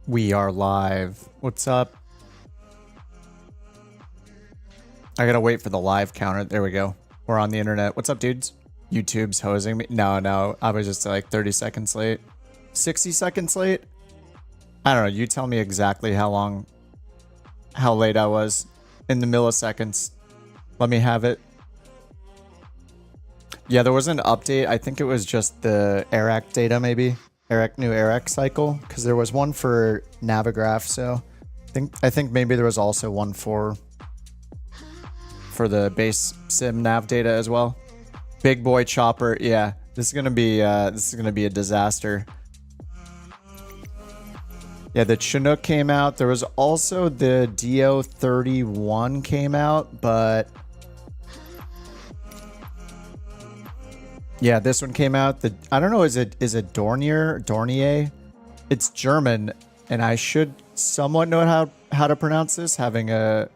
We are live. What's up? I gotta wait for the live counter. There we go. We're on the internet. What's up, dudes? YouTube's hosing me. No. I was just like 30 seconds late. 60 seconds late? I don't know. You tell me exactly how late I was in the milliseconds. Let me have it. Yeah, there was an update. I think it was just the Eric data, maybe. New Eric cycle. Because there was one for Navigraph, so I think maybe there was also one for the base sim nav data as well. Big boy chopper. Yeah, this is gonna be a disaster. Yeah, the Chinook came out. There was also the DO31 came out, but yeah, this one came out. I don't know, is it Dornier? It's German, and I should somewhat know how to pronounce this, having a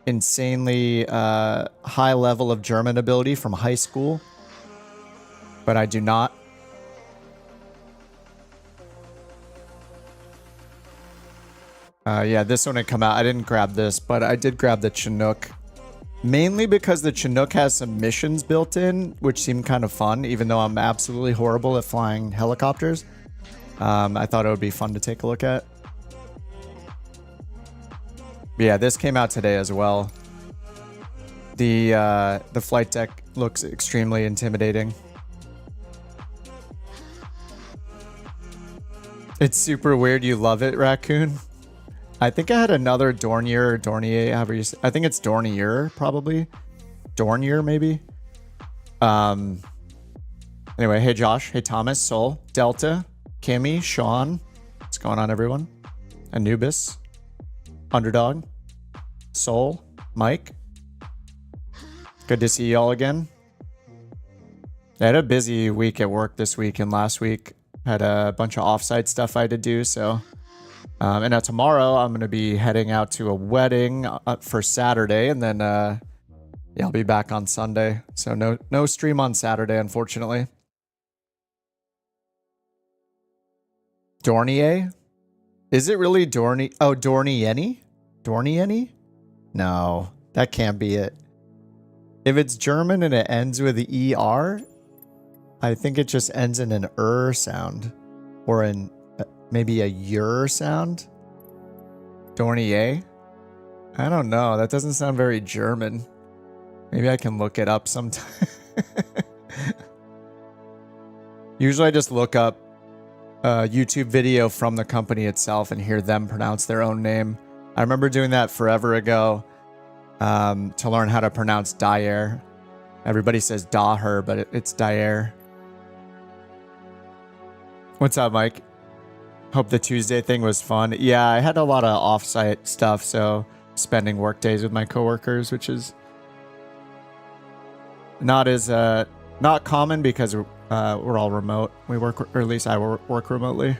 insanely high level of German ability from high school, but I do not. Yeah, this one had come out. I didn't grab this, but I did grab the Chinook. Mainly because the Chinook has some missions built in, which seem kind of fun, even though I'm absolutely horrible at flying helicopters. I thought it would be fun to take a look at. Yeah, this came out today as well. The flight deck looks extremely intimidating. It's super weird. You love it, Raccoon. I think I had another Dornier or Dornier, however you say. I think it's Dornier, probably. Dornier, maybe. Anyway, hey Josh, hey Thomas, Sol, Delta, Kimmy, Sean. What's going on, everyone? Anubis, Underdog, Sol, Mike. Good to see y'all again. I had a busy week at work this week, and last week had a bunch of offsite stuff I had to do, so... and now tomorrow I'm going to be heading out to a wedding for Saturday, and then yeah, I'll be back on Sunday. So no stream on Saturday, unfortunately. Dornier? Is it really Dornier? Oh, Dornieni? Dornieni? No, that can't be it. If it's German and it ends with the ER, I think it just ends in an sound. Or in... maybe a yer sound? Dornier? I don't know. That doesn't sound very German. Maybe I can look it up sometime. Usually I just look up a YouTube video from the company itself and hear them pronounce their own name. I remember doing that forever ago to learn how to pronounce Dyer. Everybody says Daher, but it's Dyer. What's up, Mike? Hope the Tuesday thing was fun. Yeah, I had a lot of offsite stuff, so spending work days with my coworkers, which is not common because we're all remote. We work, or at least I work remotely.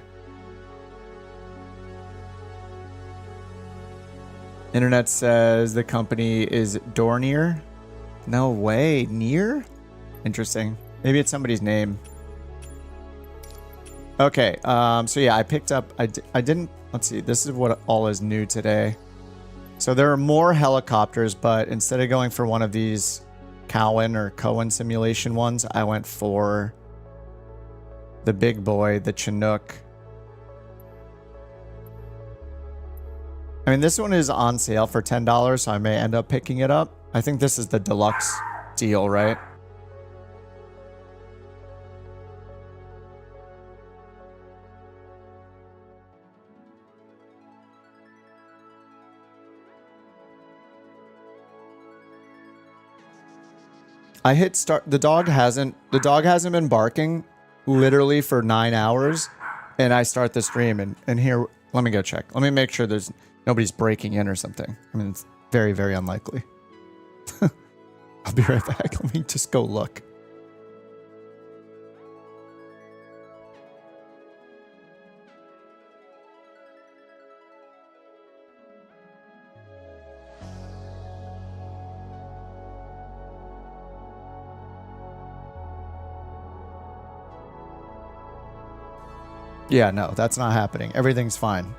Internet says the company is Dornier. No way, Near? Interesting. Maybe it's somebody's name. Okay, so yeah, I picked up, I didn't, let's see, this is what all is new today. So there are more helicopters, but instead of going for one of these Cohen simulation ones, I went for the big boy, the Chinook. I mean, this one is on sale for $10, so I may end up picking it up. I think this is the deluxe deal, right? I hit start. The dog hasn't been barking literally for 9 hours, and I start the stream and here, let me go check. Let me make sure there's nobody's breaking in or something. I mean, it's very, very unlikely. I'll be right back. Let me just go look. Yeah, no, that's not happening. Everything's fine.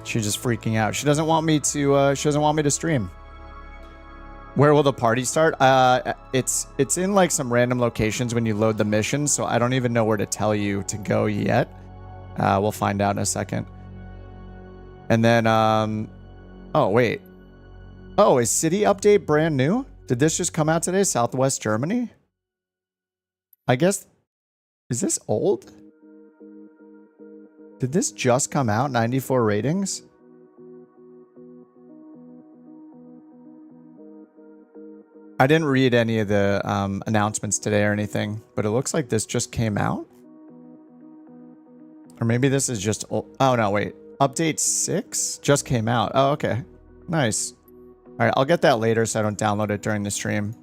She's just freaking out. She doesn't want me to stream. Where will the party start? It's in like some random locations when you load the mission, so I don't even know where to tell you to go yet. We'll find out in a second. And then, oh, wait. Oh, is City Update brand new? Did this just come out today? Southwest Germany? I guess, is this old? Did this just come out? 94 ratings? I didn't read any of the announcements today or anything, but it looks like this just came out. Or maybe this is just old. Oh, no, wait. Update 6 just came out. Oh, okay. Nice. All right, I'll get that later so I don't download it during the stream.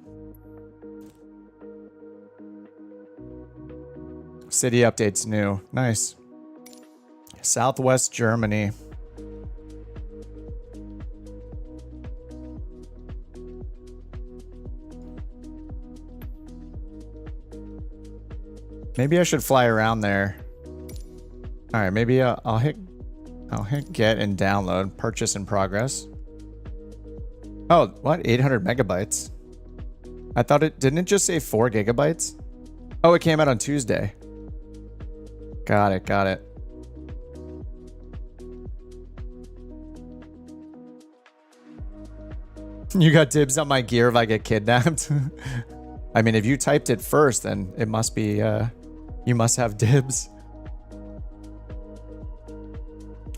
City update's new. Nice. Southwest Germany. Maybe I should fly around there. All right, maybe I'll hit get and download. Purchase in progress. Oh, what? 800 megabytes. I thought didn't it just say 4 gigabytes? Oh, it came out on Tuesday. Got it, got it. You got dibs on my gear if I get kidnapped? I mean, if you typed it first, then it must be, you must have dibs.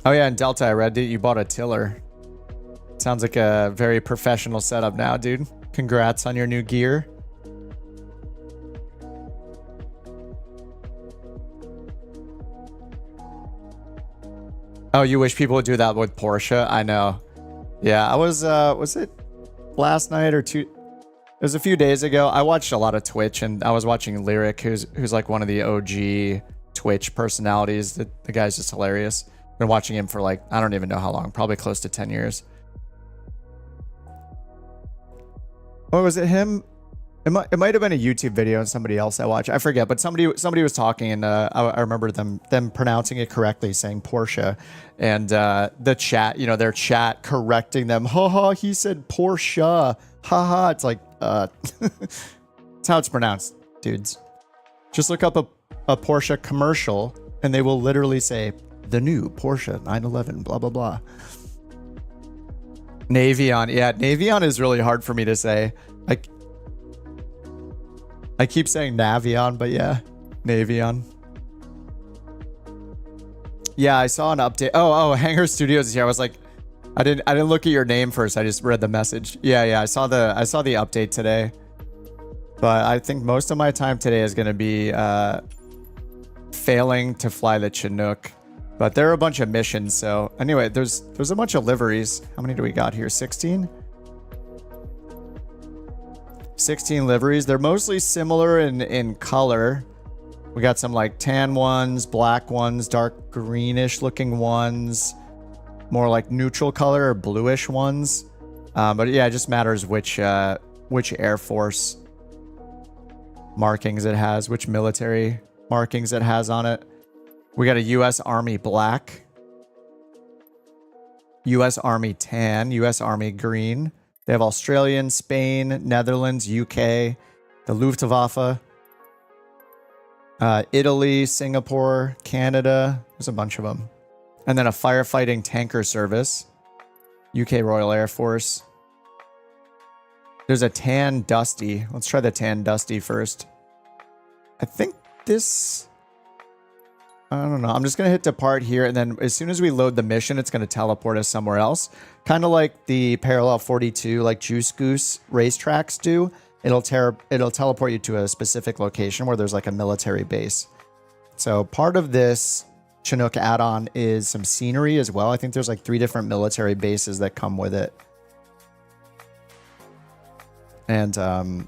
Oh yeah, and Delta, I read that you bought a tiller. Sounds like a very professional setup now, dude. Congrats on your new gear. Oh, you wish people would do that with Porsche? I know. Yeah, I was it last night or two? It was a few days ago. I watched a lot of Twitch, and I was watching Lyric, who's like one of the OG Twitch personalities. The guy's just hilarious. Been watching him for like, I don't even know how long, probably close to 10 years. Or was it him? It might have been a YouTube video and somebody else I watched. I forget, but somebody was talking, and I remember them pronouncing it correctly, saying Porsche, and the chat, you know, their chat correcting them. Ha ha, he said Porsche. Ha ha. It's like, it's how it's pronounced, dudes. Just look up a Porsche commercial, and they will literally say the new Porsche 911, blah blah blah. Navion, yeah, Navion is really hard for me to say. I keep saying Navion, but yeah, Navion. Yeah, I saw an update. Oh, Hangar Studios is here. I was like, I didn't look at your name first. I just read the message. Yeah, I saw the update today. But I think most of my time today is gonna be failing to fly the Chinook. But there are a bunch of missions. So anyway, there's a bunch of liveries. How many do we got here? 16? 16 liveries. They're mostly similar in color. We got some like tan ones, black ones, dark greenish looking ones, more like neutral color or bluish ones. But yeah, it just matters which Air Force markings it has, which military markings it has on it. We got a U.S. Army black, U.S. Army tan, U.S. Army green. They have Australian, Spain, Netherlands, UK, the Luftwaffe, Italy, Singapore, Canada. There's a bunch of them. And then a firefighting tanker service, UK Royal Air Force. There's a tan Dusty. Let's try the tan Dusty first. I think this... I don't know. I'm just going to hit depart here, and then as soon as we load the mission, it's going to teleport us somewhere else. Kind of like the Parallel 42, like Juice Goose racetracks do. It'll teleport you to a specific location where there's like a military base. So part of this Chinook add-on is some scenery as well. I think there's like 3 different military bases that come with it. And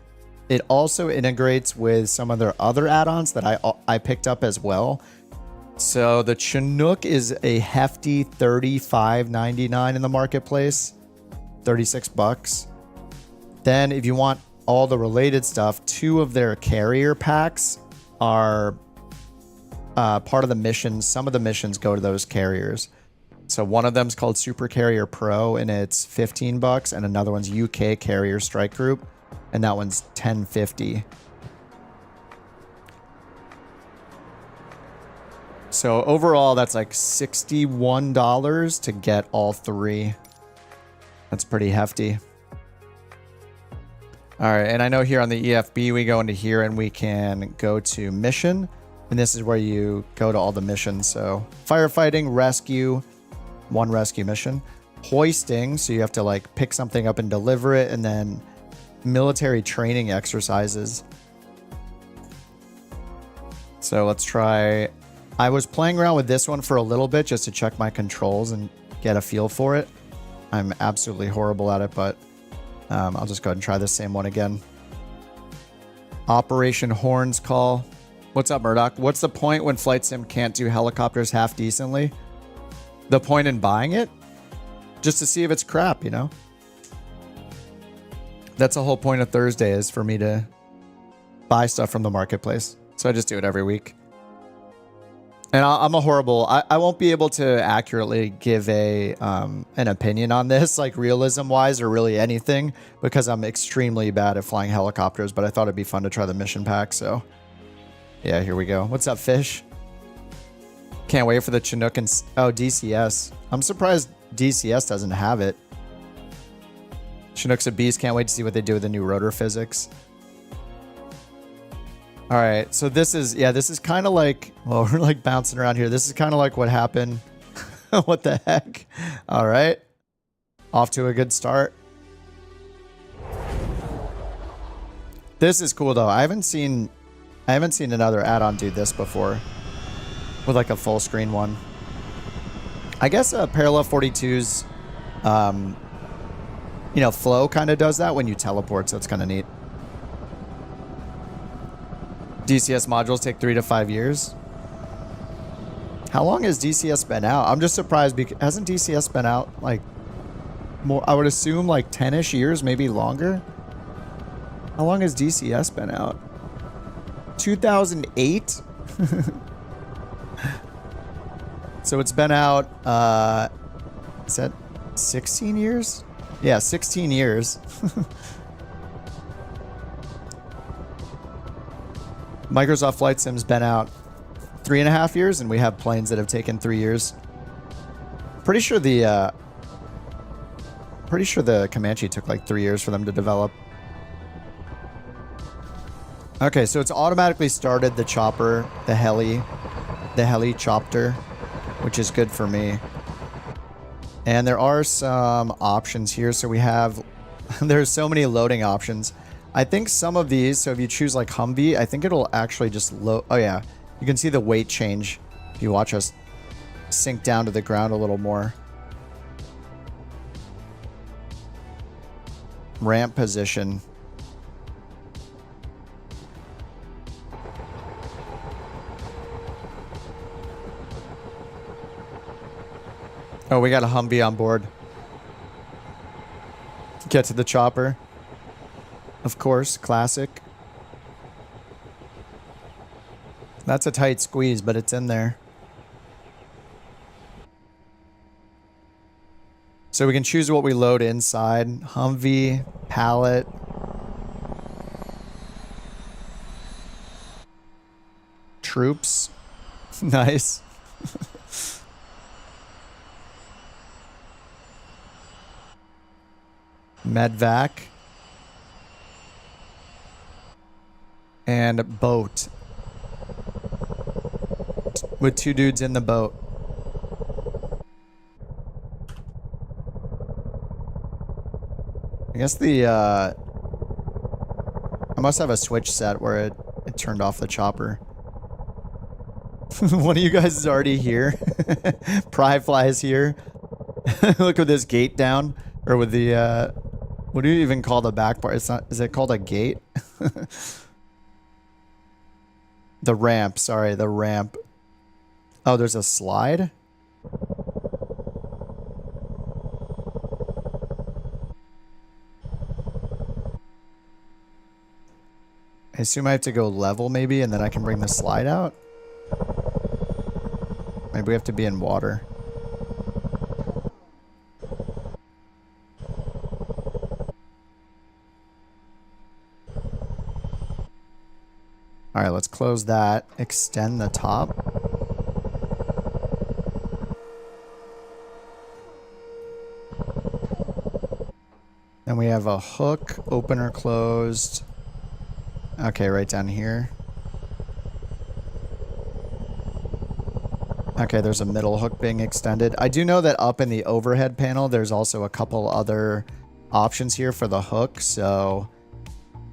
it also integrates with some of their other add-ons that I picked up as well. So the Chinook is a hefty $35.99 in the marketplace, 36 bucks. Then if you want all the related stuff, 2 of their carrier packs are part of the missions. Some of the missions go to those carriers. So one of them's called Super Carrier Pro and it's 15 bucks, and another one's UK Carrier Strike Group and that one's 10.50. So overall that's like $61 to get all three. That's pretty hefty. All right, and I know here on the EFB we go into here and we can go to mission, and this is where you go to all the missions. So firefighting, rescue, one rescue mission, hoisting, so you have to like pick something up and deliver it, and then military training exercises. So let's try. I was playing around with this one for a little bit just to check my controls and get a feel for it. I'm absolutely horrible at it, but I'll just go ahead and try the same one again. Operation Horns Call. What's up, Murdoch? What's the point when Flight Sim can't do helicopters half decently? The point in buying it? Just to see if it's crap, you know? That's the whole point of Thursday, is for me to buy stuff from the marketplace. So I just do it every week. And I'm a horrible... I won't be able to accurately give an opinion on this, like realism-wise or really anything, because I'm extremely bad at flying helicopters, but I thought it'd be fun to try the mission pack, so... Yeah, here we go. What's up, Fish? Can't wait for the Chinook and... Oh, DCS. I'm surprised DCS doesn't have it. Chinook's a beast. Can't wait to see what they do with the new rotor physics. All right, so this is, yeah, this is kind of like, well, we're like bouncing around here. This is kind of like what happened. What the heck? All right. Off to a good start. This is cool though. I haven't seen another add-on do this before with like a full screen one. I guess Parallel 42's you know, flow kind of does that when you teleport, so it's kind of neat. DCS modules take 3 to 5 years. How long has DCS been out? I'm just surprised because hasn't DCS been out like more, I would assume like 10-ish years, maybe longer. How long has DCS been out? 2008? So it's been out, is that 16 years? Yeah, 16 years. Microsoft Flight Sim's been out 3.5 years, and we have planes that have taken 3 years. Pretty sure the Comanche took like 3 years for them to develop. Okay, so it's automatically started the chopper, the heli chopter, which is good for me. And there are some options here. So we have, there's so many loading options. I think some of these, so if you choose like Humvee, I think it'll actually just load. Oh yeah, you can see the weight change if you watch us sink down to the ground a little more. Ramp position. Oh, we got a Humvee on board. Get to the chopper. Of course, classic. That's a tight squeeze, but it's in there. So we can choose what we load inside. Humvee, pallet. Troops. Nice. Medvac. And boat. With 2 dudes in the boat. I guess the I must have a switch set where it turned off the chopper. One of you guys is already here. Pryfly is here. Look with this gate down. Or with the what do you even call the back part? It's not, is it called a gate? The ramp, sorry, the ramp. Oh, there's a slide? I assume I have to go level maybe, and then I can bring the slide out? Maybe we have to be in water. All right, let's close that. Extend the top. Then we have a hook, opener closed. Okay, right down here. Okay, there's a middle hook being extended. I do know that up in the overhead panel, there's also a couple other options here for the hook. So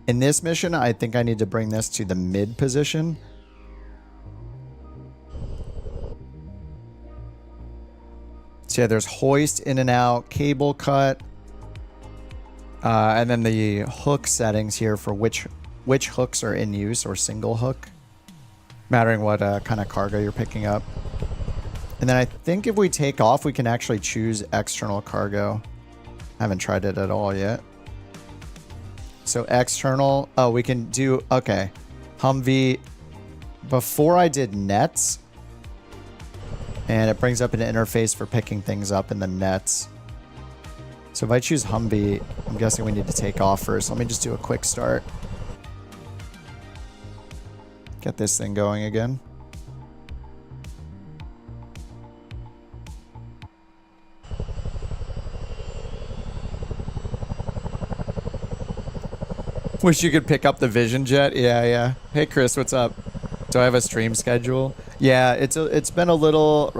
in this mission, I think I need to bring this to the mid position. So yeah, there's hoist, in and out, cable cut. And then the hook settings here for which hooks are in use, or single hook, mattering what kind of cargo you're picking up. And then I think if we take off, we can actually choose external cargo. I haven't tried it at all yet. So external, oh, we can do, okay. Humvee, before I did nets, and it brings up an interface for picking things up in the nets. So if I choose Humvee, I'm guessing we need to take off first. Let me just do a quick start. Get this thing going again. Wish you could pick up the Vision Jet. Yeah. Hey, Chris, what's up? Do I have a stream schedule? Yeah, it's been a little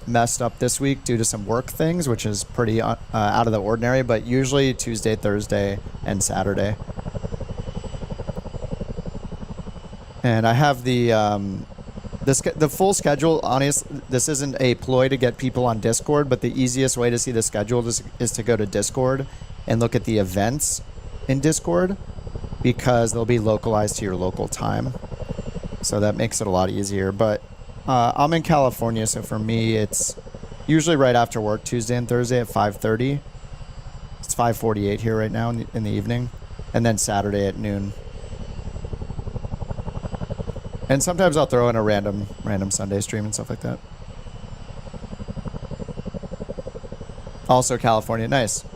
messed up this week due to some work things, which is pretty out of the ordinary, but usually Tuesday, Thursday, and Saturday. And I have the full schedule. Honestly, this isn't a ploy to get people on Discord, but the easiest way to see the schedule is to go to Discord and look at the events in Discord, because they'll be localized to your local time. So that makes it a lot easier. But I'm in California, so for me, it's usually right after work, Tuesday and Thursday at 5:30. It's 5:48 here right now in the evening. And then Saturday at noon. And sometimes I'll throw in a random Sunday stream and stuff like that. Also California, nice.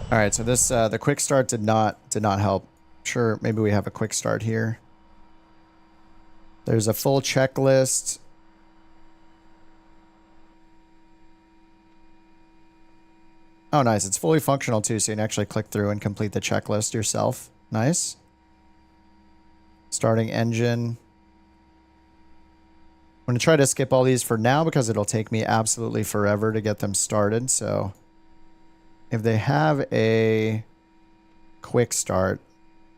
All right, so this the quick start did not help. Sure, maybe we have a quick start here. There's a full checklist. Oh, nice. It's fully functional too, so you can actually click through and complete the checklist yourself. Nice. Starting engine. I'm going to try to skip all these for now because it'll take me absolutely forever to get them started. So if they have a quick start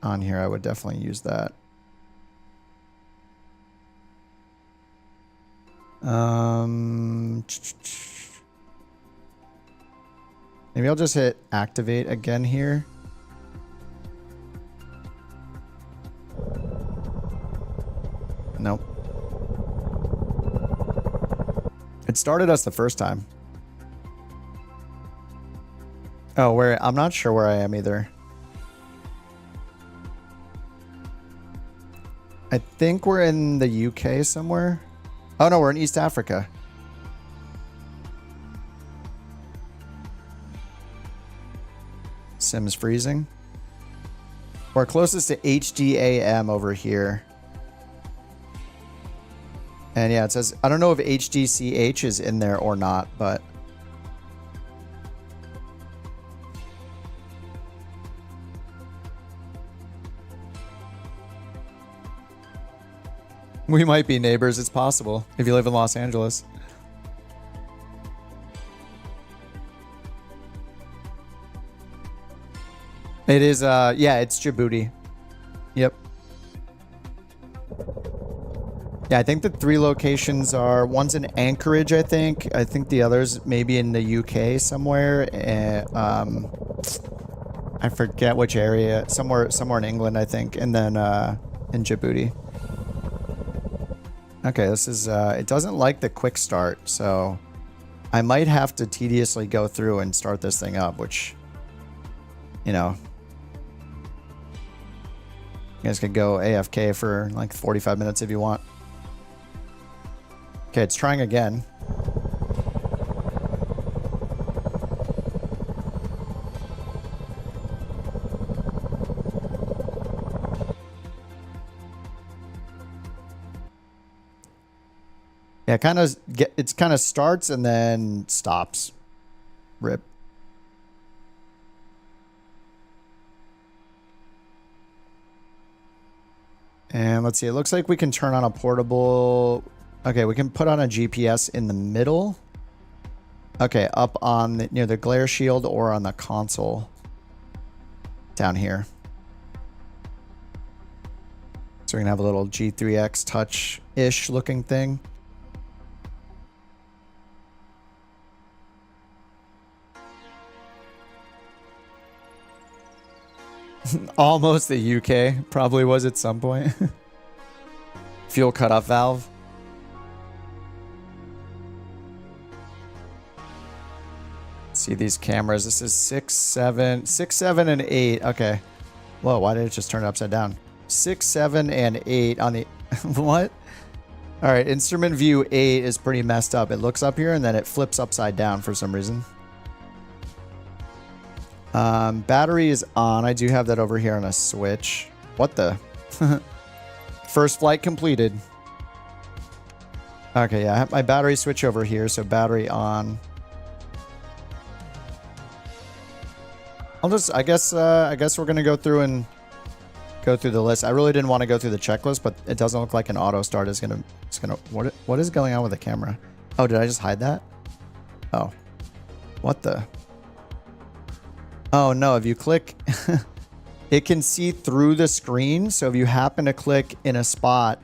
on here, I would definitely use that. Maybe I'll just hit activate again here. Nope. It started us the first time. Oh, where? I'm not sure where I am either. I think we're in the UK somewhere. Oh no, we're in East Africa. Sim's freezing. We're closest to HDAM over here. And yeah, it says, I don't know if HDCH is in there or not, but we might be neighbors. It's possible if you live in Los Angeles. It is, yeah, it's Djibouti. Yep. Yeah, I think the 3 locations are, one's in Anchorage, I think. I think the other's maybe in the UK somewhere. I forget which area. Somewhere in England, I think. And then in Djibouti. Okay, this is, it doesn't like the quick start, so I might have to tediously go through and start this thing up, which, you know, you guys could go AFK for like 45 minutes if you want. Okay, it's trying again. Yeah, it kind of starts and then stops. Rip. And let's see, it looks like we can turn on a portable. Okay, we can put on a GPS in the middle. Okay, up on near the glare shield or on the console down here. So we can have a little G3X touch-ish looking thing. Almost the UK. Probably was at some point. Fuel cutoff valve. See these cameras. This is 6, 7, and 8. Okay. Whoa, why did it just turn it upside down? 6, 7, and 8 on the... What? All right, instrument view 8 is pretty messed up. It looks up here and then it flips upside down for some reason. Battery is on. I do have that over here on a switch. What the? First flight completed. Okay, yeah, I have my battery switch over here, so battery on. I guess we're gonna go through the list. I really didn't want to go through the checklist, but it doesn't look like an auto start is gonna. What is going on with the camera? Oh, did I just hide that? Oh, what the? Oh no, if you click, it can see through the screen. So if you happen to click in a spot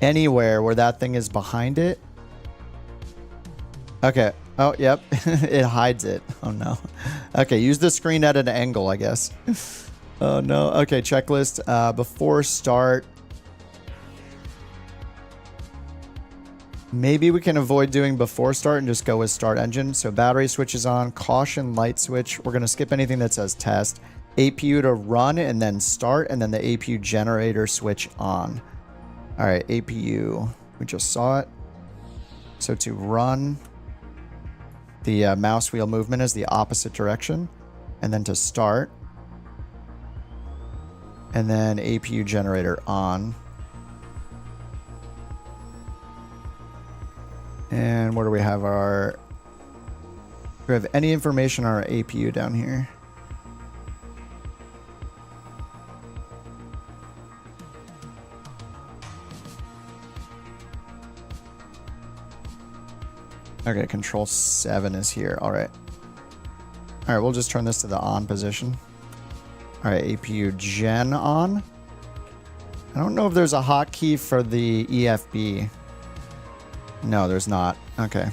anywhere where that thing is behind it. Okay. Oh, yep. It hides it. Oh no. Okay, use the screen at an angle, I guess. Oh no. Okay, checklist. Before start. Maybe we can avoid doing before start and just go with start engine. So battery switch is on, caution light switch. We're going to skip anything that says test. APU to run and then start, and then the APU generator switch on. All right, APU. We just saw it. So to run, the mouse wheel movement is the opposite direction. And then to start. And then APU generator on. And where do we have do we have any information on our APU down here? Okay, control 7 is here. All right. All right, we'll just turn this to the on position. All right, APU gen on. I don't know if there's a hotkey for the EFB. No, there's not. Okay.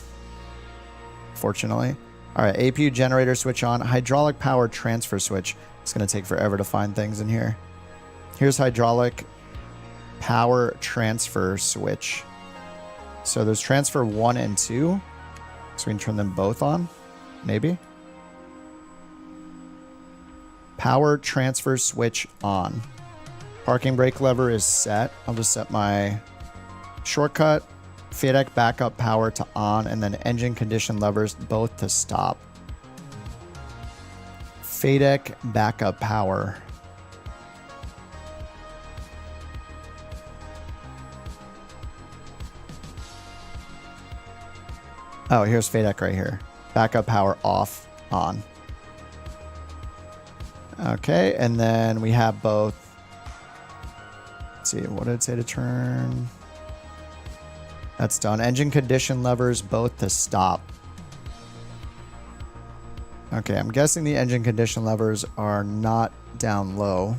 Fortunately. All right, APU generator switch on. Hydraulic power transfer switch. It's going to take forever to find things in here. Here's hydraulic power transfer switch. So there's transfer 1 and 2. So we can turn them both on. Maybe. Power transfer switch on. Parking brake lever is set. I'll just set my shortcut. FADEC backup power to on, and then engine condition levers both to stop. FADEC backup power. Oh, here's FADEC right here. Backup power off, on. Okay, and then we have both. Let's see, what did it say to turn? That's done. Engine condition levers both to stop. Okay, I'm guessing the engine condition levers are not down low.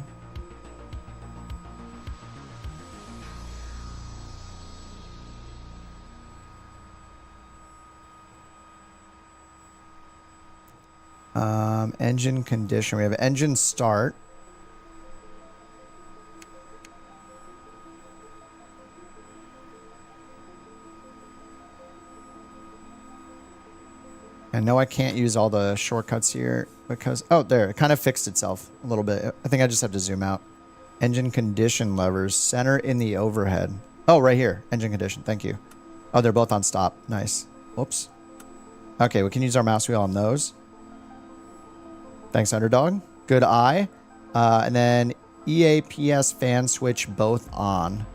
Engine condition. We have engine start. I know I can't use all the shortcuts here because... Oh, there. It kind of fixed itself a little bit. I think I just have to zoom out. Engine condition levers. Center in the overhead. Oh, right here. Engine condition. Thank you. Oh, they're both on stop. Nice. Whoops. Okay, we can use our mouse wheel on those. Thanks, Underdog. Good eye. And then EAPS fan switch both on.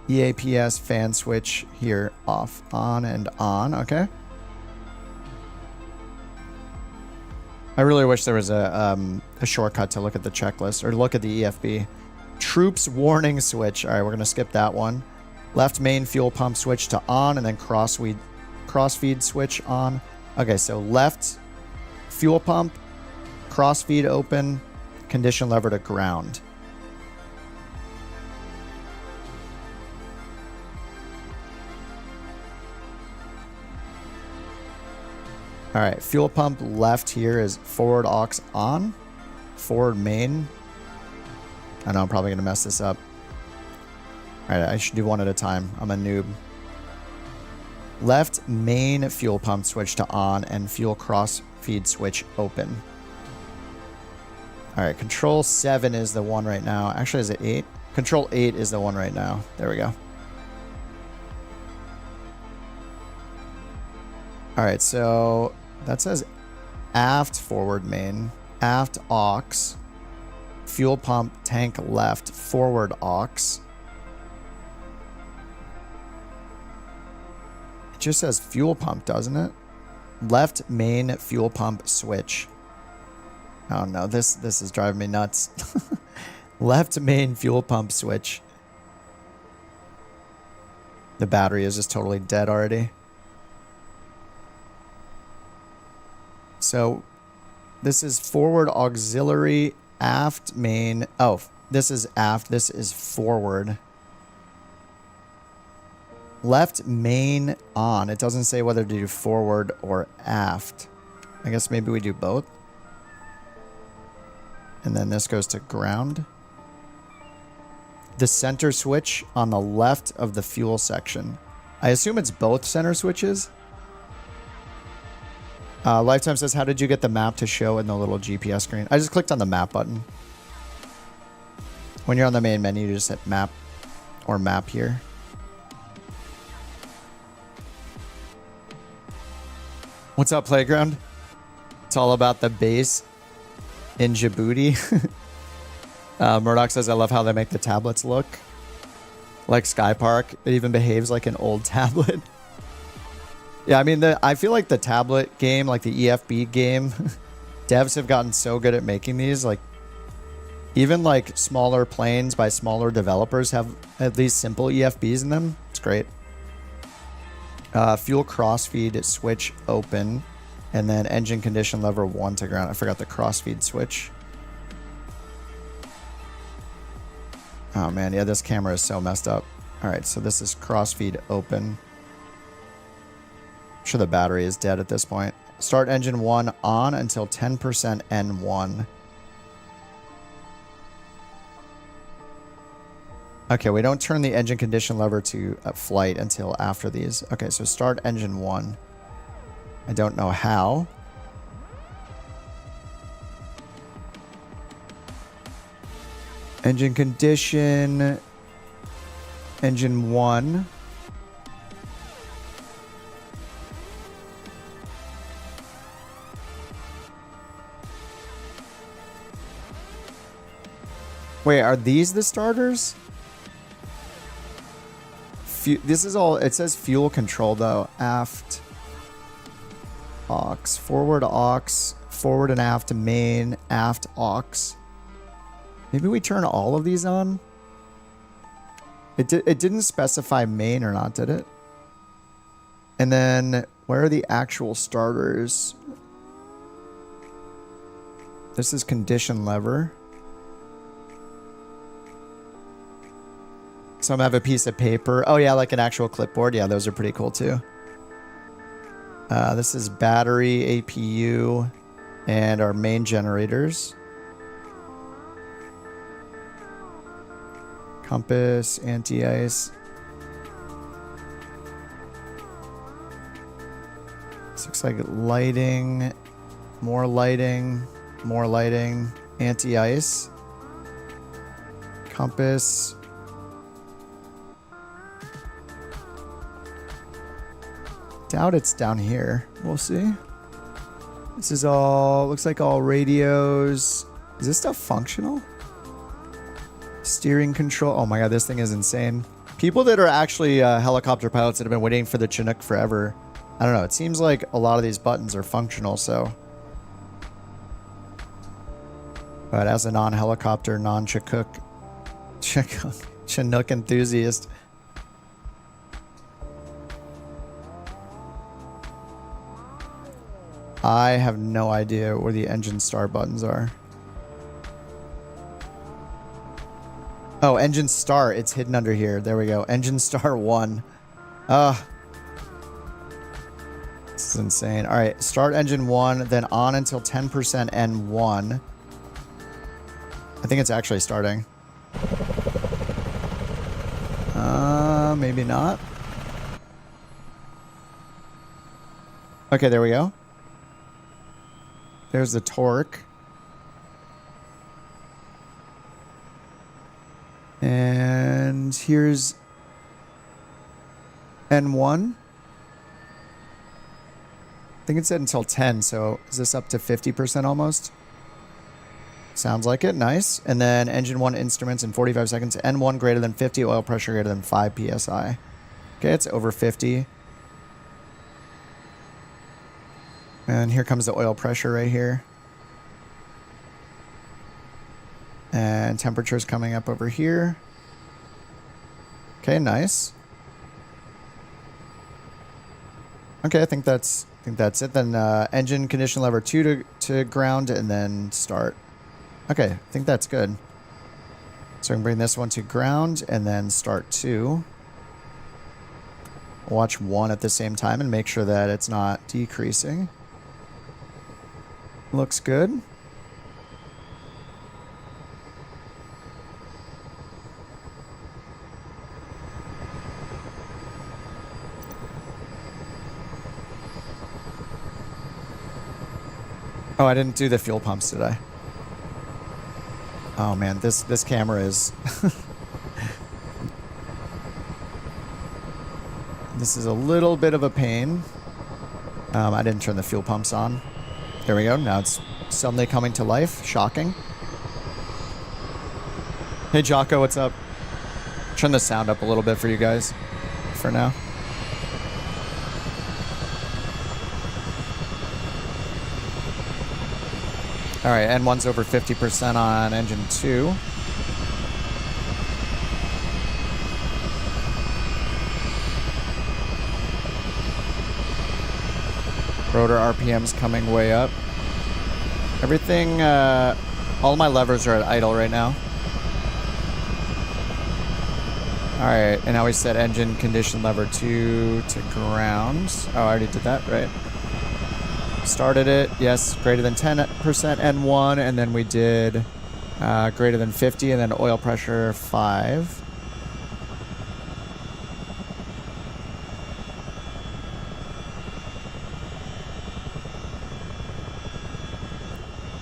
EAPS fan switch here off, on, and on. Okay. I really wish there was a shortcut to look at the checklist or look at the EFB. Troops warning switch. All right, we're going to skip that one. Left main fuel pump switch to on, and then crossfeed switch on. Okay, so left fuel pump, crossfeed open, condition lever to ground. All right, fuel pump left here is forward aux on, forward main. I know I'm probably going to mess this up. All right, I should do one at a time. I'm a noob. Left main fuel pump switch to on and fuel cross feed switch open. All right, control 7 is the one right now. Actually, is it 8? Control 8 is the one right now. There we go. All right, so that says aft forward main, aft aux, fuel pump tank left, forward aux. It just says fuel pump, doesn't it? Left main fuel pump switch. Oh no, this is driving me nuts. Left main fuel pump switch. The battery is just totally dead already. So this is forward auxiliary, aft main. Oh, this is aft. This is forward. Left main on. It doesn't say whether to do forward or aft. I guess maybe we do both. And then this goes to ground. The center switch on the left of the fuel section. I assume it's both center switches. Lifetime says, how did you get the map to show in the little GPS screen? I just clicked on the map button. When you're on the main menu, you just hit map or map here. What's up, Playground? It's all about the base in Djibouti. Murdoch says, I love how they make the tablets look like Sky Park. It even behaves like an old tablet. Yeah, I mean, I feel like the tablet game, like the EFB game, devs have gotten so good at making these. Like, even like smaller planes by smaller developers have at least simple EFBs in them. It's great. Fuel crossfeed switch open, and then engine condition lever 1 to ground. I forgot the crossfeed switch. Oh man, yeah, this camera is so messed up. All right, so this is crossfeed open. I'm sure the battery is dead at this point. Start engine 1 on until 10% N1. Okay, we don't turn the engine condition lever to flight until after these. Okay, so start engine 1. I don't know how. Engine condition. Engine 1. Wait, are these the starters? This is all, it says fuel control though. Aft aux, forward and aft main, aft aux. Maybe we turn all of these on? It didn't specify main or not, did it? And then where are the actual starters? This is condition lever. Some have a piece of paper. Oh yeah, like an actual clipboard. Yeah, those are pretty cool too. This is battery, APU, and our main generators. Compass, anti-ice. This looks like lighting, more lighting, anti-ice. Compass. Doubt it's down here. We'll see. This is all, looks like all radios. Is this stuff functional? Steering control. Oh my god, this thing is insane. People that are actually helicopter pilots that have been waiting for the Chinook forever. I don't know. It seems like a lot of these buttons are functional, so. But as a non-helicopter, Chinook enthusiast. I have no idea where the engine start buttons are. Oh, engine start. It's hidden under here. There we go. Engine start 1. This is insane. All right. Start engine 1, then on until 10% N1. I think it's actually starting. Maybe not. Okay, there we go. There's the torque. And here's N1. I think it said until 10, so is this up to 50% almost? Sounds like it. Nice. And then engine 1 instruments in 45 seconds. N1 greater than 50, oil pressure greater than 5 psi. Okay, it's over 50. And here comes the oil pressure right here. And temperature's coming up over here. Okay, nice. Okay, I think that's it. Then engine condition lever 2 to ground and then start. Okay, I think that's good. So we can bring this one to ground and then start 2. Watch 1 at the same time and make sure that it's not decreasing. Looks good. Oh, I didn't do the fuel pumps, did I? Oh man, this camera is this is a little bit of a pain. I didn't turn the fuel pumps on. There we go. Now it's suddenly coming to life. Shocking. Hey Jocko, what's up? Turn the sound up a little bit for you guys for now. All right, N1's over 50% on engine 2. Rotor RPM's coming way up. Everything, all my levers are at idle right now. All right, and now we set engine condition lever 2 to ground. Oh, I already did that, right? Started it, yes, greater than 10% N1, and then we did greater than 50, and then oil pressure 5.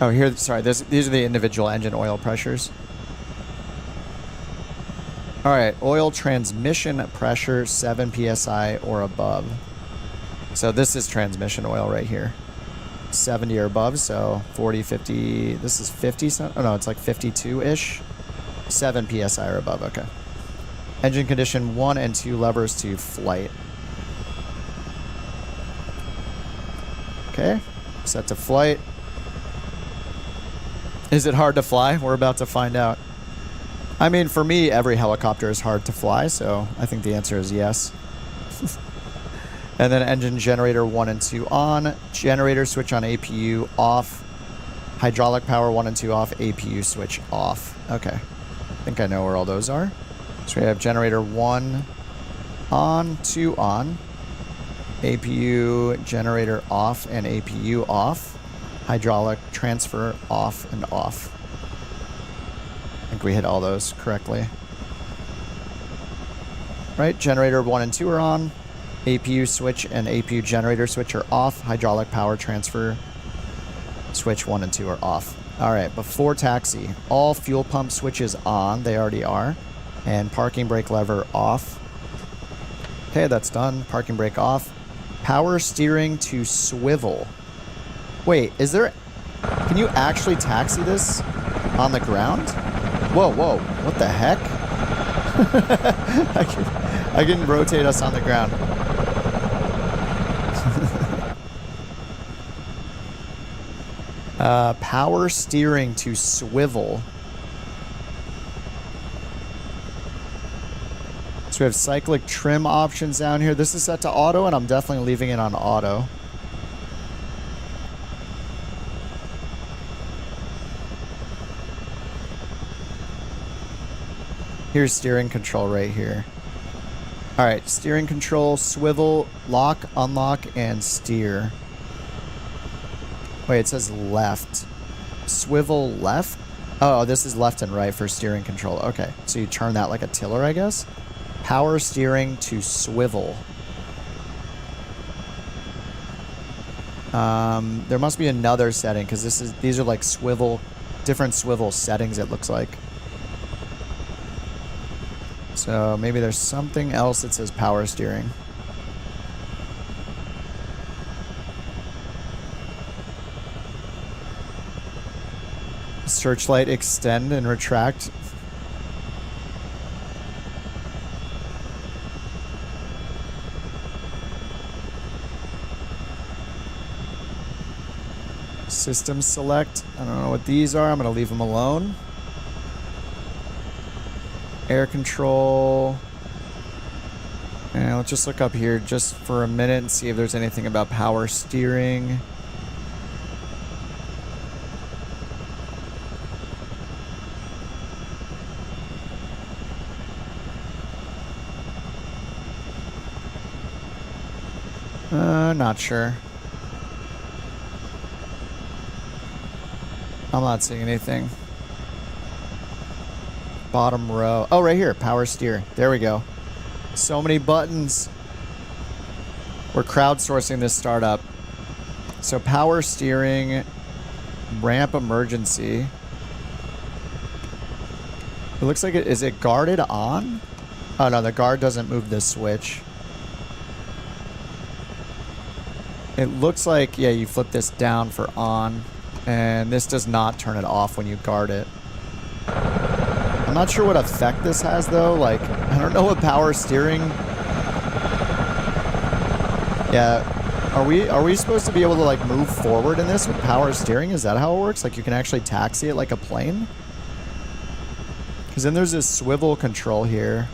Oh, here, sorry, these are the individual engine oil pressures. All right, oil transmission pressure 7 psi or above. So this is transmission oil right here. 70 or above, so 40, 50, this is 50, oh no, it's like 52-ish. 7 psi or above, okay. Engine condition 1 and 2 levers to flight. Okay, set to flight. Is it hard to fly? We're about to find out. I mean, for me, every helicopter is hard to fly, so I think the answer is yes. And then engine generator 1 and 2 on. Generator switch on APU off. Hydraulic power 1 and 2 off. APU switch off. Okay. I think I know where all those are. So we have generator 1 on, 2 on. APU generator off and APU off. Hydraulic transfer off and off. I think we hit all those correctly. Right, generator 1 and 2 are on. APU switch and APU generator switch are off. Hydraulic power transfer switch 1 and 2 are off. All right, before taxi, all fuel pump switches on. They already are. And parking brake lever off. Okay, that's done. Parking brake off. Power steering to swivel. Wait, is there... Can you actually taxi this on the ground? Whoa, whoa. What the heck? I can rotate us on the ground. Power steering to swivel. So we have cyclic trim options down here. This is set to auto, and I'm definitely leaving it on auto. Here's steering control right here. All right, steering control, swivel, lock, unlock, and steer. Wait, it says left. Swivel left? Oh, this is left and right for steering control. Okay, so you turn that like a tiller, I guess. Power steering to swivel. There must be another setting because these are like different swivel settings, it looks like. So maybe there's something else that says power steering. Searchlight extend and retract. System select. I don't know what these are. I'm going to leave them alone. Air control. And let's just look up here just for a minute and see if there's anything about power steering. Not sure. I'm not seeing anything. Bottom row. Oh, right here. Power steer. There we go. So many buttons. We're crowdsourcing this startup. So power steering, ramp emergency. It looks like is it guarded on? Oh no, the guard doesn't move this switch. It looks like, yeah, you flip this down for on, and this does not turn it off when you guard it. I'm not sure what effect this has though. Like, I don't know what power steering. Yeah, are we supposed to be able to like move forward in this with power steering? Is that how it works? Like you can actually taxi it like a plane? Because then there's this swivel control here.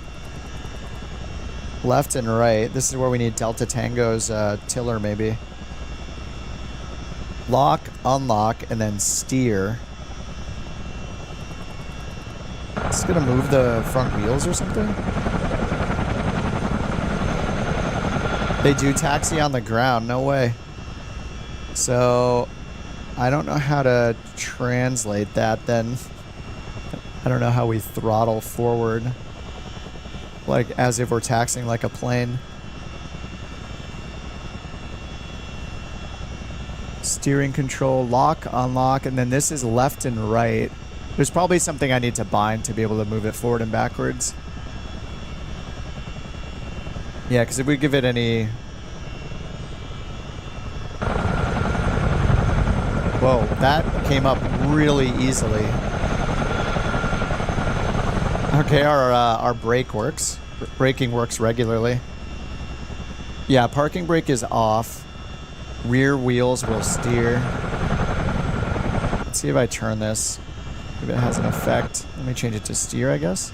Left and right. This is where we need Delta Tango's tiller maybe. Lock, unlock, and then steer. It's gonna move the front wheels or something? They do taxi on the ground, no way. So, I don't know how to translate that then. I don't know how we throttle forward. Like, as if we're taxiing like a plane. Steering control, lock, unlock, and then this is left and right. There's probably something I need to bind to be able to move it forward and backwards. Yeah, because if we give it any... Whoa, that came up really easily. Okay, our brake works. Braking works regularly. Yeah, parking brake is off. Rear wheels will steer. Let's see if I turn this. If it has an effect. Let me change it to steer, I guess.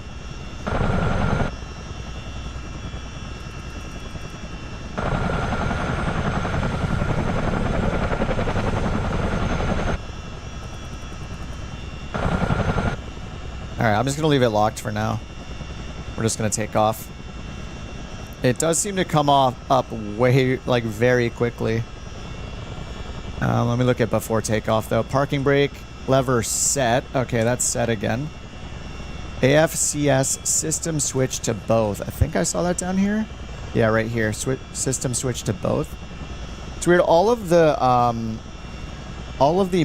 Alright, I'm just going to leave it locked for now. We're just going to take off. It does seem to come up way, like, very quickly. Let me look at before takeoff, though. Parking brake, lever set. Okay, that's set again. AFCS system switch to both. I think I saw that down here. Yeah, right here. System switch to both. It's weird. All of the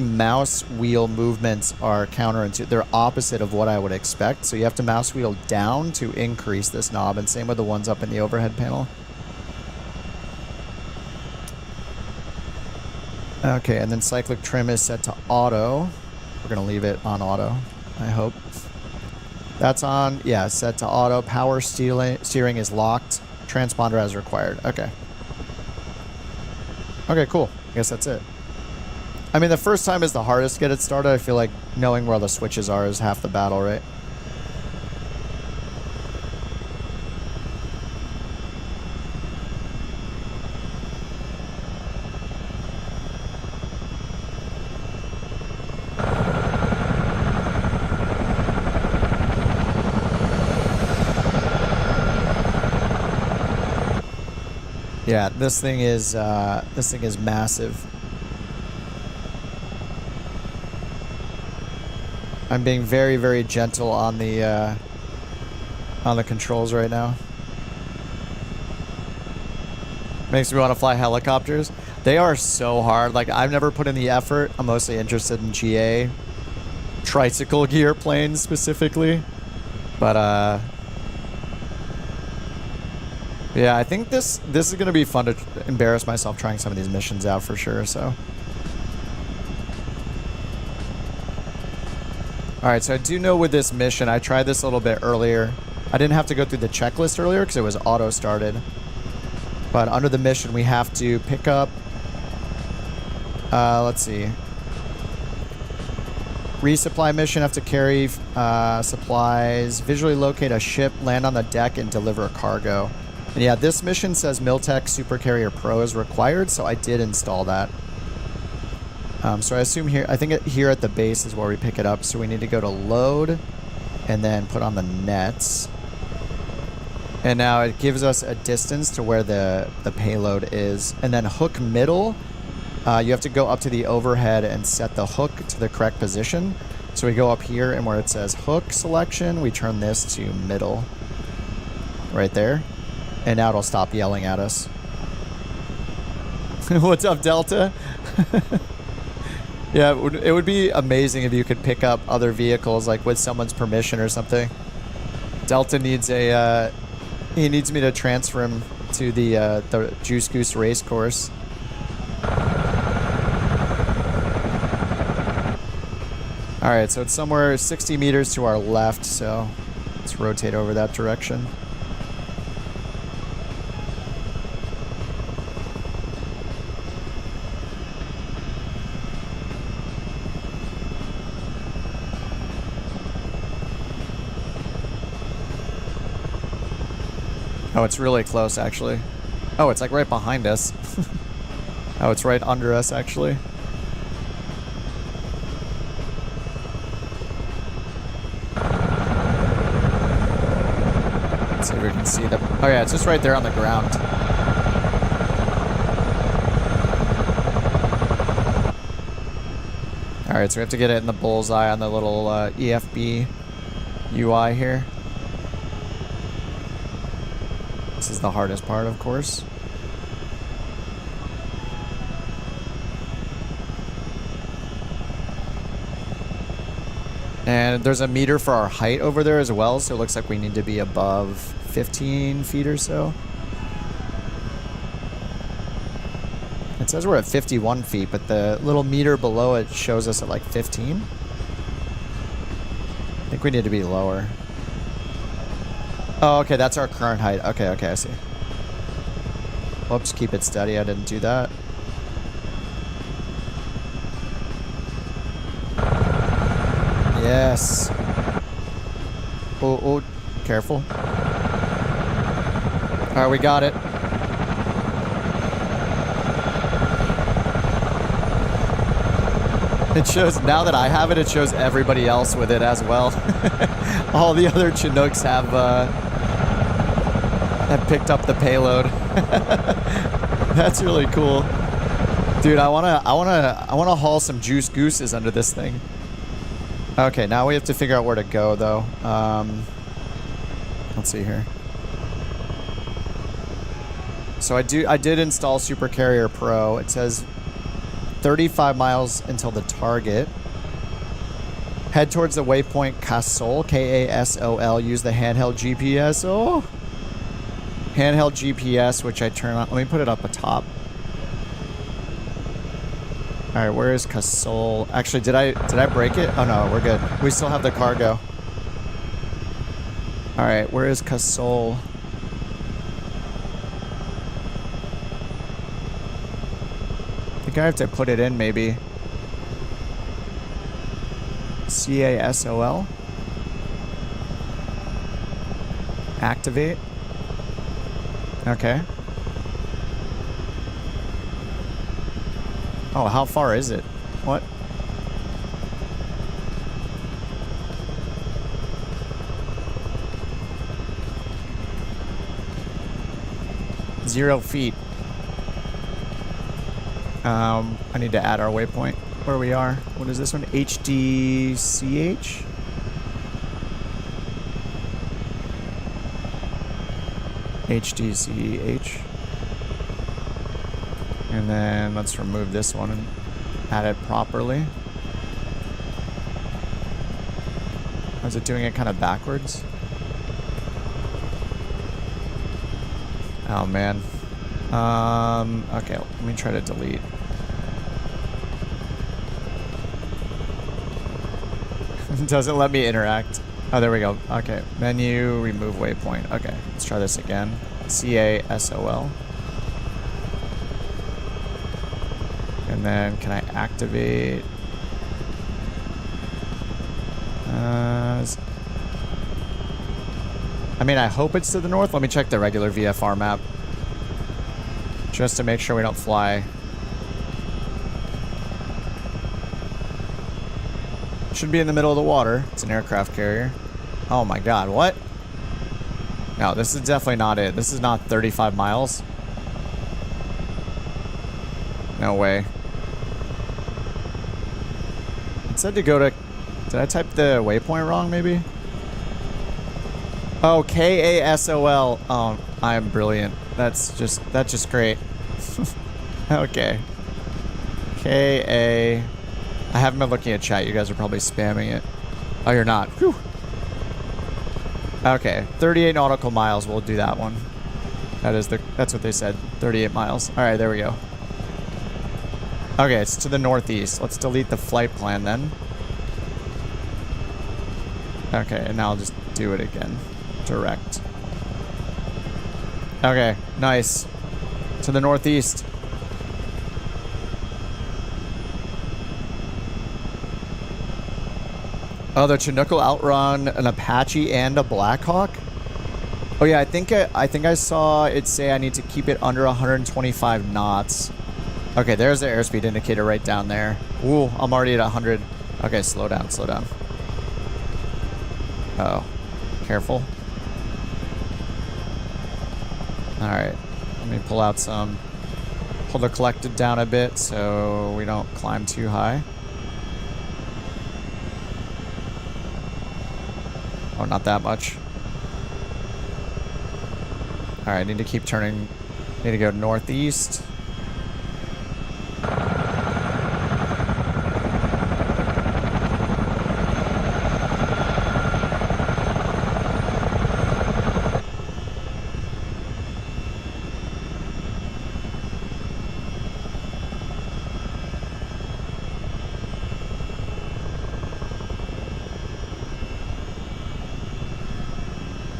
mouse wheel movements are counterintuitive. They're opposite of what I would expect. So you have to mouse wheel down to increase this knob, and same with the ones up in the overhead panel. Okay, and then cyclic trim is set to auto. We're going to leave it on auto, I hope. That's on. Yeah, set to auto. Power steering is locked. Transponder as required. Okay. Okay, cool. I guess that's it. I mean, the first time is the hardest to get it started. I feel like knowing where the switches are is half the battle, right? Yeah, this thing is massive. I'm being very, very gentle on the controls right now. Makes me want to fly helicopters. They are so hard. Like, I've never put in the effort. I'm mostly interested in GA tricycle gear planes specifically, but yeah, I think this is gonna be fun to embarrass myself trying some of these missions out for sure. So, all right. So I do know with this mission, I tried this a little bit earlier. I didn't have to go through the checklist earlier because it was auto started. But under the mission, we have to pick up. Let's see. Resupply mission. Have to carry supplies. Visually locate a ship. Land on the deck and deliver cargo. And yeah, this mission says Miltech Super Carrier Pro is required, so I did install that. So I assume here, I think here at the base is where we pick it up. So we need to go to load and then put on the nets. And now it gives us a distance to where the payload is. And then hook middle, you have to go up to the overhead and set the hook to the correct position. So we go up here and where it says hook selection, we turn this to middle. Right there. And now it'll stop yelling at us. What's up, Delta? Yeah, it would be amazing if you could pick up other vehicles, like with someone's permission or something. Delta needs a, he needs me to transfer him to the Juice Goose race course. All right, so it's somewhere 60 meters to our left, so let's rotate over that direction. Oh, it's really close, actually. Oh, it's like right behind us. Oh, it's right under us, actually. Let's see if we can see the... Oh, yeah, it's just right there on the ground. All right, so we have to get it in the bullseye on the little EFB UI here. This is the hardest part, of course. And there's a meter for our height over there as well, so it looks like we need to be above 15 feet or so. It says we're at 51 feet, but the little meter below it shows us at like 15. I think we need to be lower. Oh, okay, that's our current height. Okay, okay, I see. Whoops, keep it steady. I didn't do that. Yes. Oh, oh, careful. All right, we got it. It shows, now that I have it, it shows everybody else with it as well. All the other Chinooks have picked up the payload. That's really cool. Dude, I wanna haul some Juice Gooses under this thing. Okay, now we have to figure out where to go though. Let's see here. So I did install Super Carrier Pro. It says 35 miles until the target. Head towards the waypoint Kasol, K-A-S-O-L. Use the handheld GPS. Oh, handheld GPS, which I turn on. Let me put it up atop. All right, where is Kasol? Actually, did I break it? Oh no, we're good. We still have the cargo. All right, where is Casol? I think I have to put it in maybe. CASOL. Activate. Okay. Oh, how far is it? What? Zero feet. I need to add our waypoint where we are. What is this one? HDCH? HDCH. And then let's remove this one and add it properly. Is it doing it kind of backwards? Oh man. Okay, let me try to delete. Doesn't let me interact. Oh, there we go. Okay, menu, remove waypoint. Okay, let's try this again. CASOL. And then can I activate? I mean, I hope it's to the north. Let me check the regular VFR map. Just to make sure we don't fly. Should be in the middle of the water. It's an aircraft carrier. Oh my god, what? No, this is definitely not it. This is not 35 miles. No way. It said to go to... Did I type the waypoint wrong, maybe? Oh, KASOL. Oh, I am brilliant. That's just great. Okay. KA... I haven't been looking at chat. You guys are probably spamming it. Oh, you're not. Whew. Okay, 38 nautical miles. We'll do that one. That's what they said. 38 miles. All right, there we go. Okay, it's to the northeast. Let's delete the flight plan then. Okay, and now I'll just do it again. Direct. Okay, nice. To the northeast. Oh, the Chinook will outrun an Apache and a Blackhawk? Oh yeah, I think I saw it say I need to keep it under 125 knots. Okay, there's the airspeed indicator right down there. Ooh, I'm already at 100. Okay, slow down, slow down. Uh-oh. Careful. Alright, let me pull out some... Pull the collected down a bit so we don't climb too high. Oh, not that much. Alright, I need to keep turning. Need to go northeast.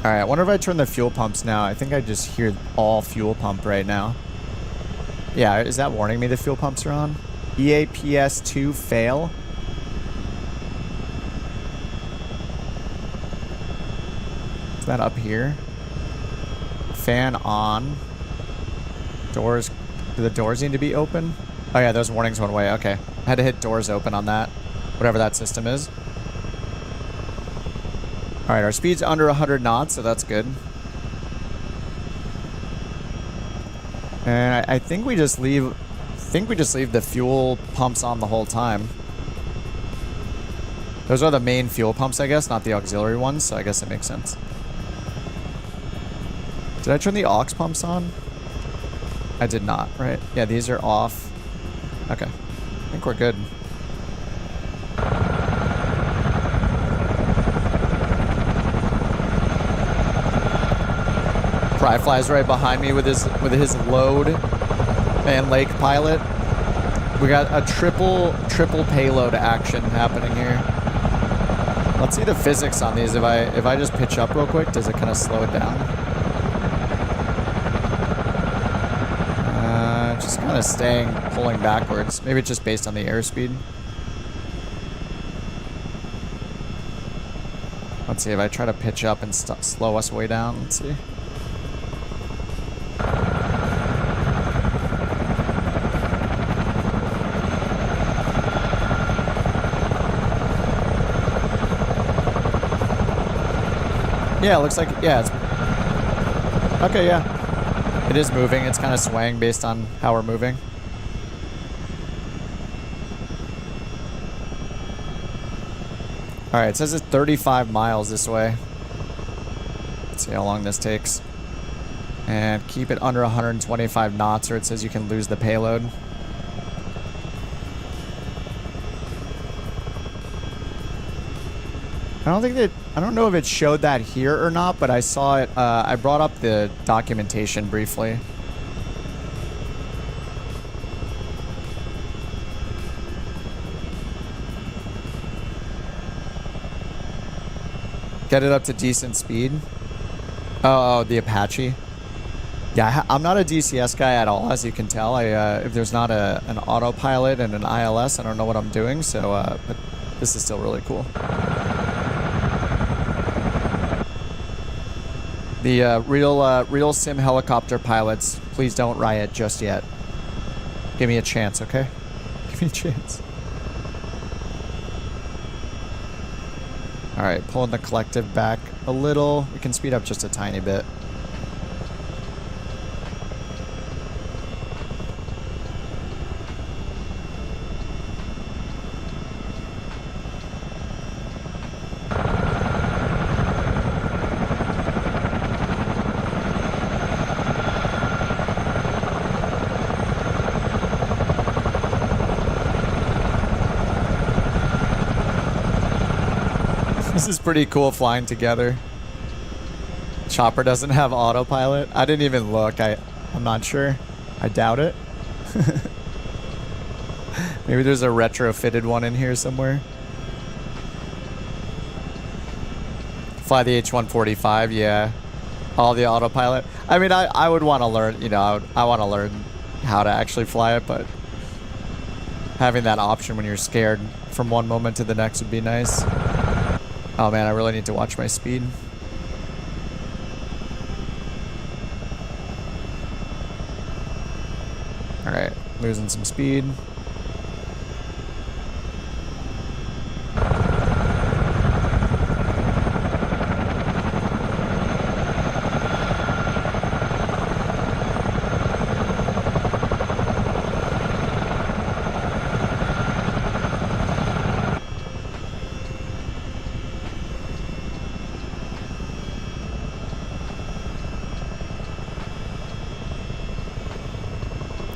Alright, I wonder if I turn the fuel pumps now. I think I just hear all fuel pump right now. Yeah, is that warning me the fuel pumps are on? EAPS2 fail? Is that up here? Fan on. Doors. Do the doors need to be open? Oh yeah, those warnings went away. Okay. I had to hit doors open on that. Whatever that system is. Alright, our speed's under 100 knots, so that's good. And I think we just leave... the fuel pumps on the whole time. Those are the main fuel pumps, I guess, not the auxiliary ones, so I guess it makes sense. Did I turn the aux pumps on? I did not, right? Yeah, these are off. Okay. I think we're good. Pry flies right behind me with his load. Man, Lake Pilot. We got a triple payload action happening here. Let's see the physics on these. If I just pitch up real quick, does it kind of slow it down? Just kind of pulling backwards. Maybe it's just based on the airspeed. Let's see if I try to pitch up and slow us way down. Let's see. Yeah, it looks like, yeah, it's, okay, yeah. It is moving. It's kind of swaying based on how we're moving. All right, it says it's 35 miles this way. Let's see how long this takes. And keep it under 125 knots or it says you can lose the payload. I don't know if it showed that here or not, but I saw it. I brought up the documentation briefly. Get it up to decent speed. Oh, the Apache. Yeah, I'm not a DCS guy at all, as you can tell. If there's not an autopilot and an ILS, I don't know what I'm doing. So, but this is still really cool. The real sim helicopter pilots, please don't riot just yet. Give me a chance, okay? Give me a chance. All right, pulling the collective back a little. We can speed up just a tiny bit. This is pretty cool flying together. Chopper doesn't have autopilot. I didn't even look. I'm not sure. I doubt it. Maybe there's a retrofitted one in here somewhere. Fly the H-145, yeah. All the autopilot. I mean, I would want to learn, you know, I want to learn how to actually fly it, but having that option when you're scared from one moment to the next would be nice. Oh man, I really need to watch my speed. All right, losing some speed.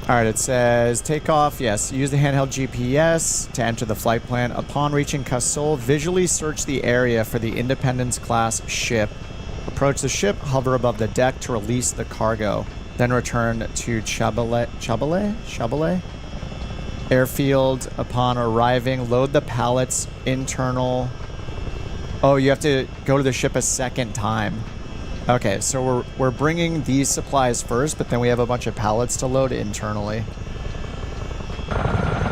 All right, it says takeoff. Yes, use the handheld GPS to enter the flight plan. Upon reaching Cassol, visually search the area for the Independence class ship. Approach the ship, hover above the deck to release the cargo. Then return to Chabalet airfield. Upon arriving, load the pallets internal. Oh, you have to go to the ship a second time. Okay, so we're bringing these supplies first, but then we have a bunch of pallets to load internally.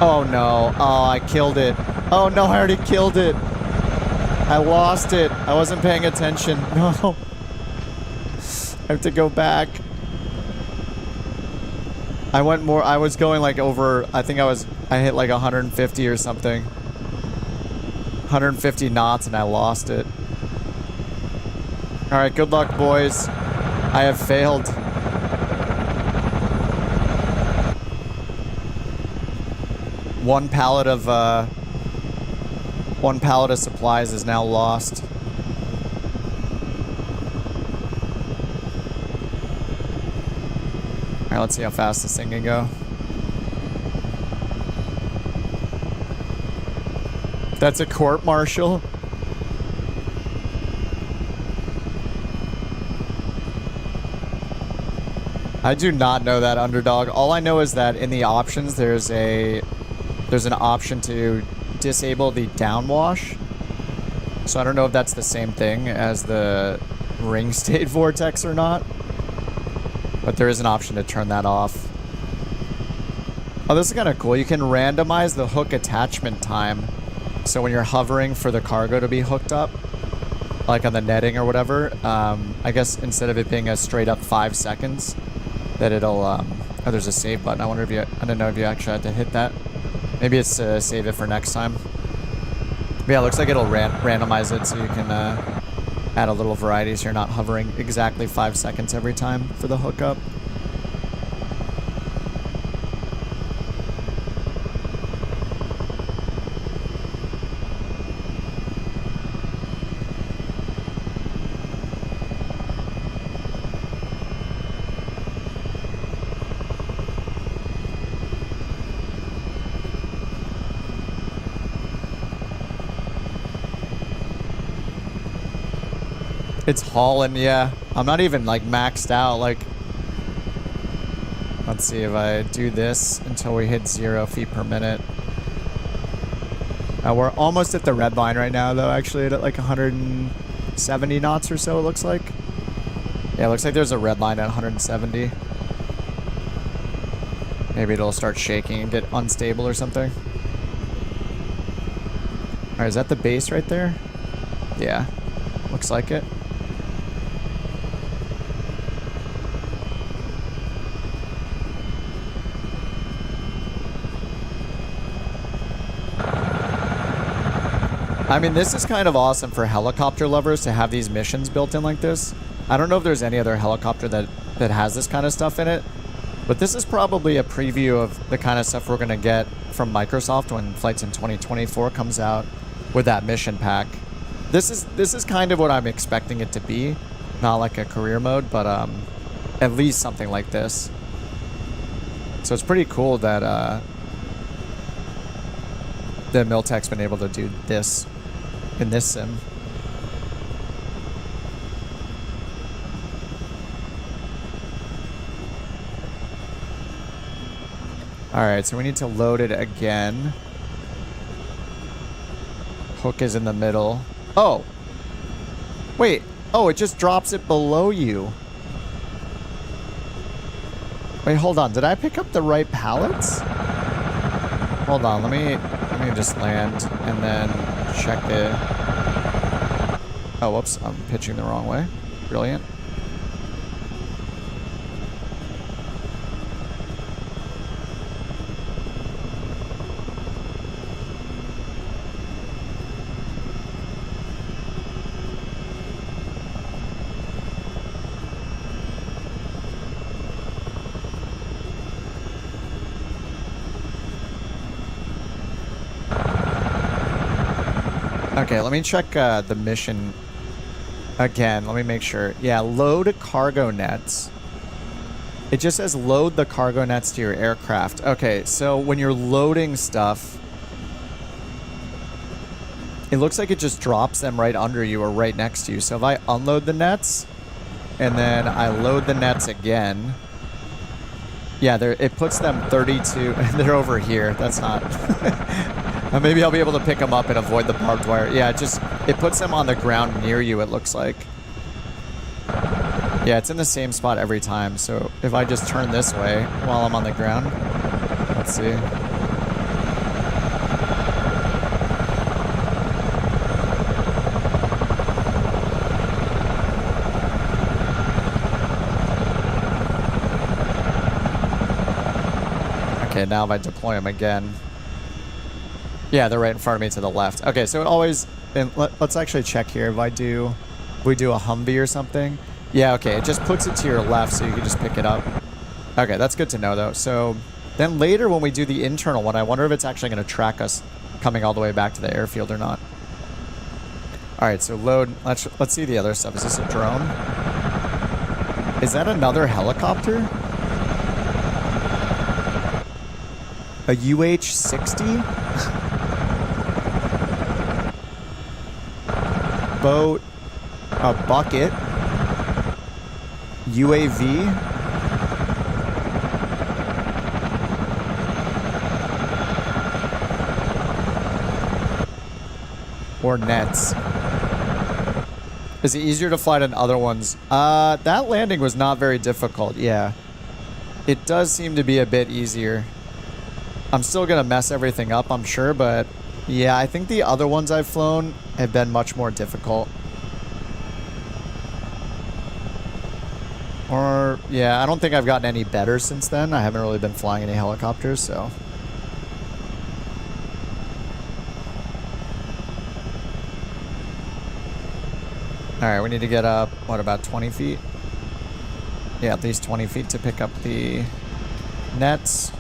Oh no. Oh, I killed it. Oh no, I already killed it. I lost it. I wasn't paying attention. No. I have to go back. I was going like over, I think I hit like 150 or something. 150 knots and I lost it. All right, good luck, boys. I have failed. One pallet of supplies is now lost. All right, let's see how fast this thing can go. That's a court-martial. I do not know that, Underdog. All I know is that in the options, there's an option to disable the downwash. So I don't know if that's the same thing as the ring state vortex or not. But there is an option to turn that off. Oh, this is kind of cool. You can randomize the hook attachment time. So when you're hovering for the cargo to be hooked up, like on the netting or whatever, I guess instead of it being a straight up 5 seconds, that it'll, oh, there's a save button. I wonder if you, I don't know if you actually had to hit that. Maybe it's to save it for next time. But yeah, it looks like it'll randomize it so you can add a little variety so you're not hovering exactly 5 seconds every time for the hookup. It's hauling, yeah. I'm not even like maxed out. Like, let's see if I do this until we hit 0 feet per minute. We're almost at the red line right now, though. Actually, at like 170 knots or so, it looks like. Yeah, it looks like there's a red line at 170. Maybe it'll start shaking and get unstable or something. All right, is that the base right there? Yeah, looks like it. I mean, this is kind of awesome for helicopter lovers to have these missions built in like this. I don't know if there's any other helicopter that has this kind of stuff in it, but this is probably a preview of the kind of stuff we're going to get from Microsoft when Flight Sim 2024 comes out with that mission pack. This is kind of what I'm expecting it to be. Not like a career mode, but at least something like this. So it's pretty cool that the Miltech's been able to do this in this sim. Alright, so we need to load it again. Hook is in the middle. Oh! Wait. Oh, it just drops it below you. Wait, hold on. Did I pick up the right pallets? Hold on. Let me just land and then check it. Oh, whoops. I'm pitching the wrong way. Brilliant. Okay, let me check the mission again. Let me make sure. Yeah, load cargo nets. It just says load the cargo nets to your aircraft. Okay, so when you're loading stuff, it looks like it just drops them right under you or right next to you. So if I unload the nets and then I load the nets again, yeah, it puts them 32. They're over here. That's not... Maybe I'll be able to pick them up and avoid the barbed wire. Yeah, it puts them on the ground near you, it looks like. Yeah, it's in the same spot every time. So if I just turn this way while I'm on the ground, let's see. Okay, now if I deploy them again. Yeah, they're right in front of me to the left. Okay, so it always... Let's actually check here. If we do a Humvee or something. Yeah, okay, it just puts it to your left so you can just pick it up. Okay, that's good to know, though. So then later when we do the internal one, I wonder if it's actually going to track us coming all the way back to the airfield or not. All right, so load... Let's see the other stuff. Is this a drone? Is that another helicopter? A UH-60? Boat, a bucket, UAV, or nets. Is it easier to fly than other ones? That landing was not very difficult, yeah. It does seem to be a bit easier. I'm still gonna mess everything up, I'm sure, but yeah, I think the other ones I've flown have been much more difficult. Or, yeah, I don't think I've gotten any better since then. I haven't really been flying any helicopters, so. Alright, we need to get up, what, about 20 feet? Yeah, at least 20 feet to pick up the nets.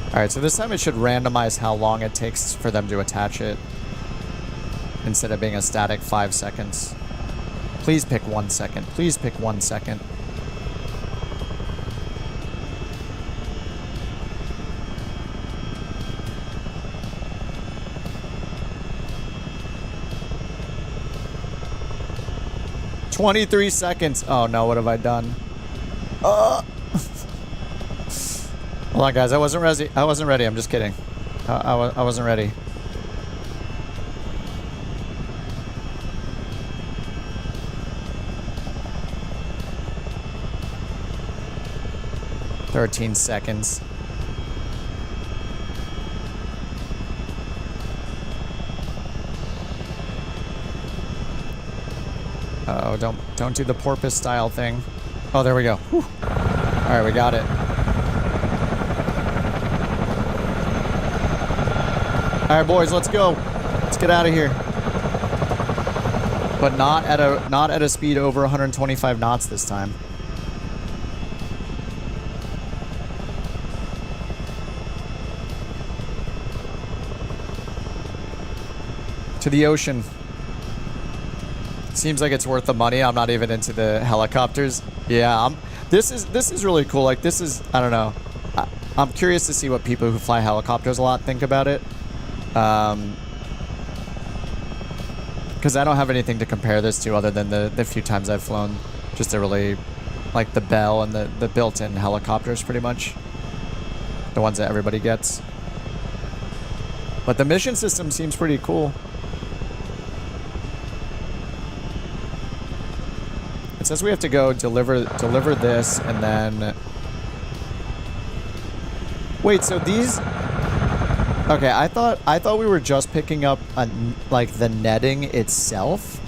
Alright, so this time it should randomize how long it takes for them to attach it instead of being a static 5 seconds. Please pick 1 second. Please pick 1 second. "23 seconds. Oh no, what have I done? Hold on, guys. I wasn't ready. I wasn't ready. I'm just kidding. I wasn't ready. "13 seconds. Uh-oh, don't do the porpoise style thing. Oh, there we go. Whew. All right, we got it. All right, boys, let's go. Let's get out of here. But not at a speed over 125 knots this time. To the ocean. Seems like it's worth the money. I'm not even into the helicopters. Yeah, this is really cool. Like, this is, I don't know. I'm curious to see what people who fly helicopters a lot think about it. Because I don't have anything to compare this to other than the few times I've flown just a really, like, the Bell and the built-in helicopters, pretty much. The ones that everybody gets. But the mission system seems pretty cool. It says we have to go deliver this, and then... Wait, so these... Okay, I thought we were just picking up like the netting itself,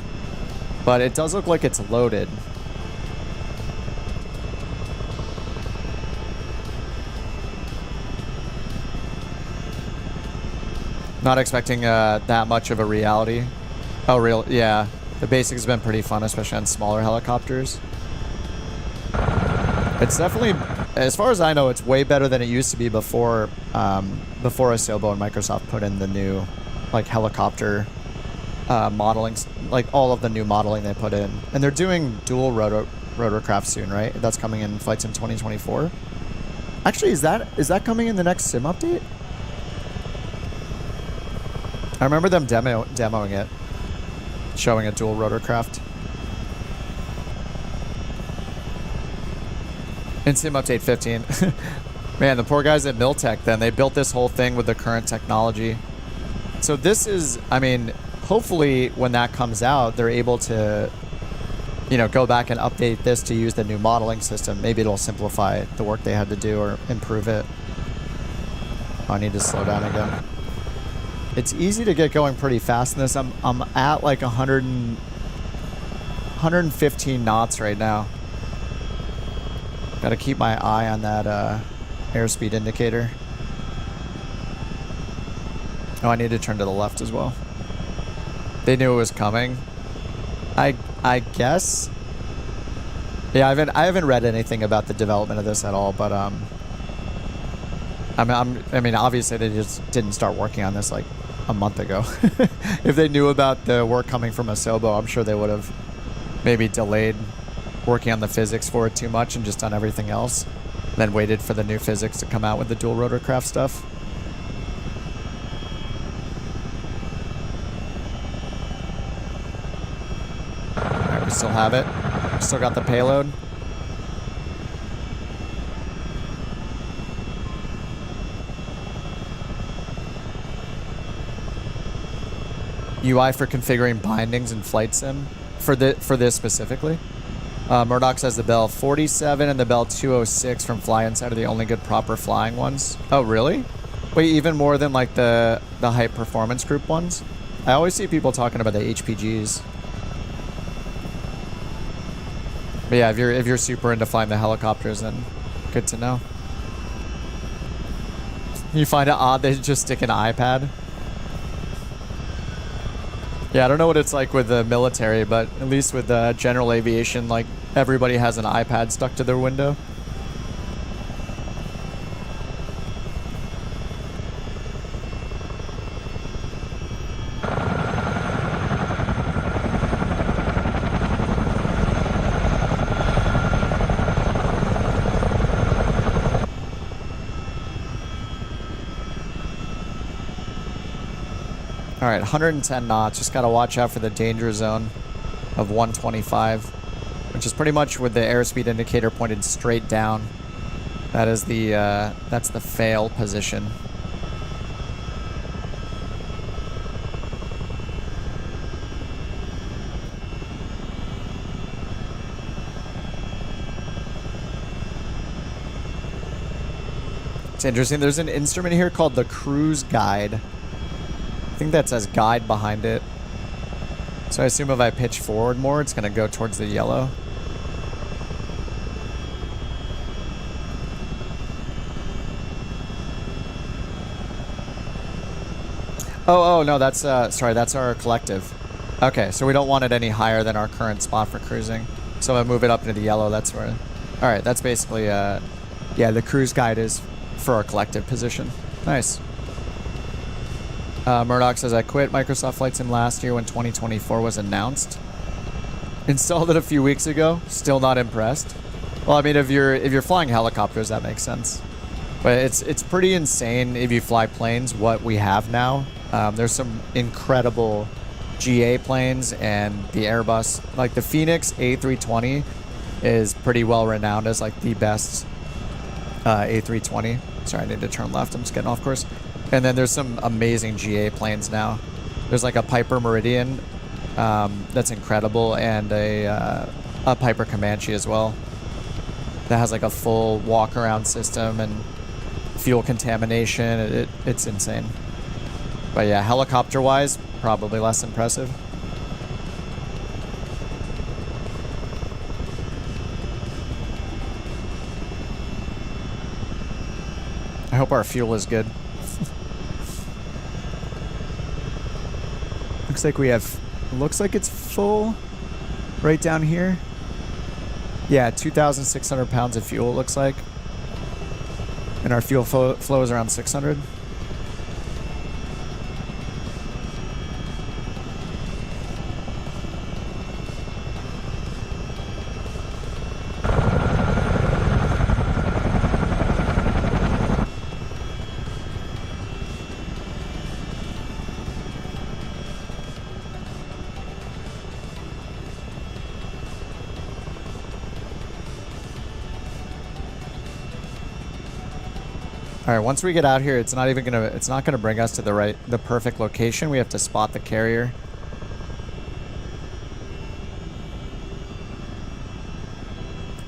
but it does look like it's loaded. Not expecting that much of a reality. Oh, yeah. The basics have been pretty fun, especially on smaller helicopters. It's definitely, as far as I know, it's way better than it used to be before Asobo and Microsoft put in the new, like, helicopter modeling, like all of the new modeling they put in. And they're doing dual rotorcraft soon, right? That's coming in Flight Sim 2024. Actually, is that coming in the next sim update? I remember them demoing it, showing a dual rotorcraft. In Sim Update 15. Man, the poor guys at Miltech, then, they built this whole thing with the current technology. So this is, I mean, hopefully when that comes out, they're able to, you know, go back and update this to use the new modeling system. Maybe it'll simplify the work they had to do or improve it. Oh, I need to slow down again. It's easy to get going pretty fast in this. I'm at like 115 knots right now. Got to keep my eye on that airspeed indicator. Oh, I need to turn to the left as well. They knew it was coming. I guess. Yeah, I haven't read anything about the development of this at all, but I mean, obviously they just didn't start working on this like a month ago. If they knew about the work coming from Asobo, I'm sure they would have maybe delayed working on the physics for it too much and just done everything else, then waited for the new physics to come out with the dual rotorcraft stuff. Alright, we still have it. still got the payload. UI for configuring bindings in flight sim for this specifically. Murdoch says the Bell 47 and the Bell 206 from Fly Inside are the only good proper flying ones. Oh, really? Wait, even more than like the high performance group ones? I always see people talking about the HPGs. But yeah, if you're super into flying the helicopters, then good to know. You find it odd they just stick an iPad? Yeah, I don't know what it's like with the military, but at least with general aviation, like everybody has an iPad stuck to their window. All right, 110 knots. Just got to watch out for the danger zone of 125, which is pretty much with the airspeed indicator pointed straight down. That is that's the fail position. It's interesting. There's an instrument here called the cruise guide. I think that says guide behind it. So I assume if I pitch forward more, it's going to go towards the yellow. Oh, no, that's, sorry, that's our collective. Okay, so we don't want it any higher than our current spot for cruising. So if I move it up into the yellow, that's where... All right, that's basically, yeah, the cruise guide is for our collective position. Nice. Murdoch says, I quit Microsoft Flight Sim last year when 2024 was announced. Installed it a few weeks ago. Still not impressed. Well, I mean, if you're flying helicopters, that makes sense. But it's pretty insane if you fly planes, what we have now. There's some incredible GA planes, and the Airbus, like the Phoenix A320 is pretty well renowned as like the best A320. Sorry, I need to turn left. I'm just getting off course. And then there's some amazing GA planes now. There's like a Piper Meridian that's incredible, and a Piper Comanche as well. That has like a full walk-around system and fuel contamination. It's insane. But yeah, helicopter-wise, probably less impressive. I hope our fuel is good. Looks like we have, looks like it's full right down here. Yeah, 2,600 pounds of fuel, it looks like. And our fuel flow is around 600. All right, once we get out here, it's not gonna bring us to the perfect location. We have to spot the carrier.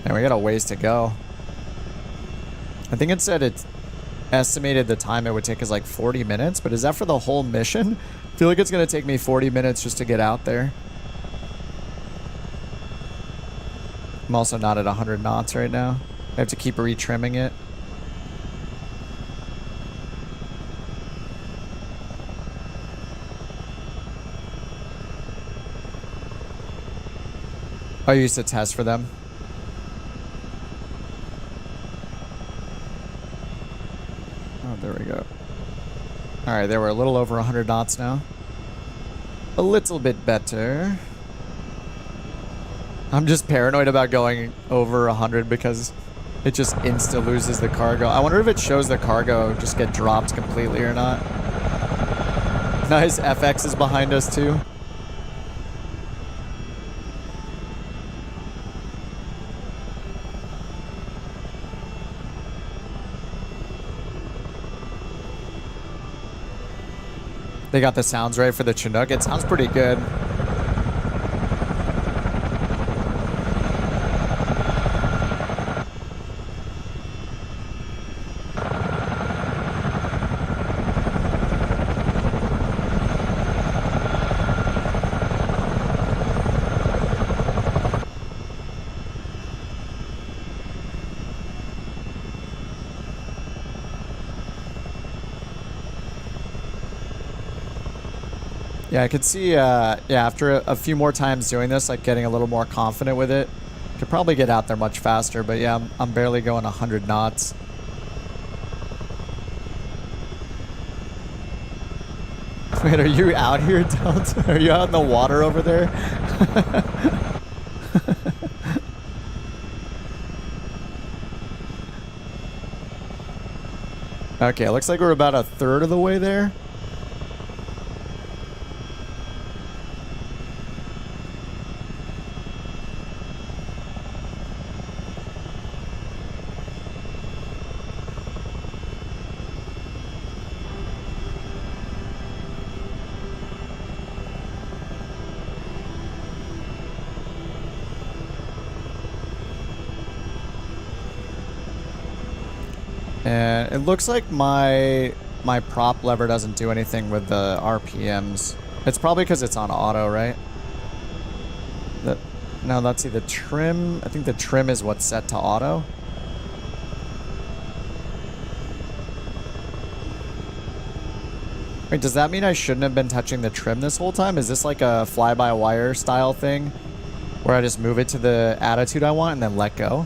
And we got a ways to go. I think it said it estimated the time it would take is like 40 minutes, but is that for the whole mission? I feel like it's gonna take me 40 minutes just to get out there. I'm also not at 100 knots right now. I have to keep retrimming it. I used to test for them. Oh, there we go. All right, there we're a little over 100 knots now. A little bit better. I'm just paranoid about going over 100 because it just insta loses the cargo. I wonder if it shows the cargo just get dropped completely or not. Nice, FX is behind us too. They got the sounds right for the Chinook. It sounds pretty good. Yeah, I could see, yeah, after a few more times doing this, like getting a little more confident with it. Could probably get out there much faster, but yeah, I'm barely going 100 knots. Wait, are you out here, Delta? Are you out in the water over there? Okay, looks like we're about a third of the way there. And it looks like my prop lever doesn't do anything with the RPMs. It's probably because it's on auto, right? No, let's see, the trim. I think the trim is what's set to auto. Wait, does that mean I shouldn't have been touching the trim this whole time? Is this like a fly-by-wire style thing where I just move it to the attitude I want and then let go?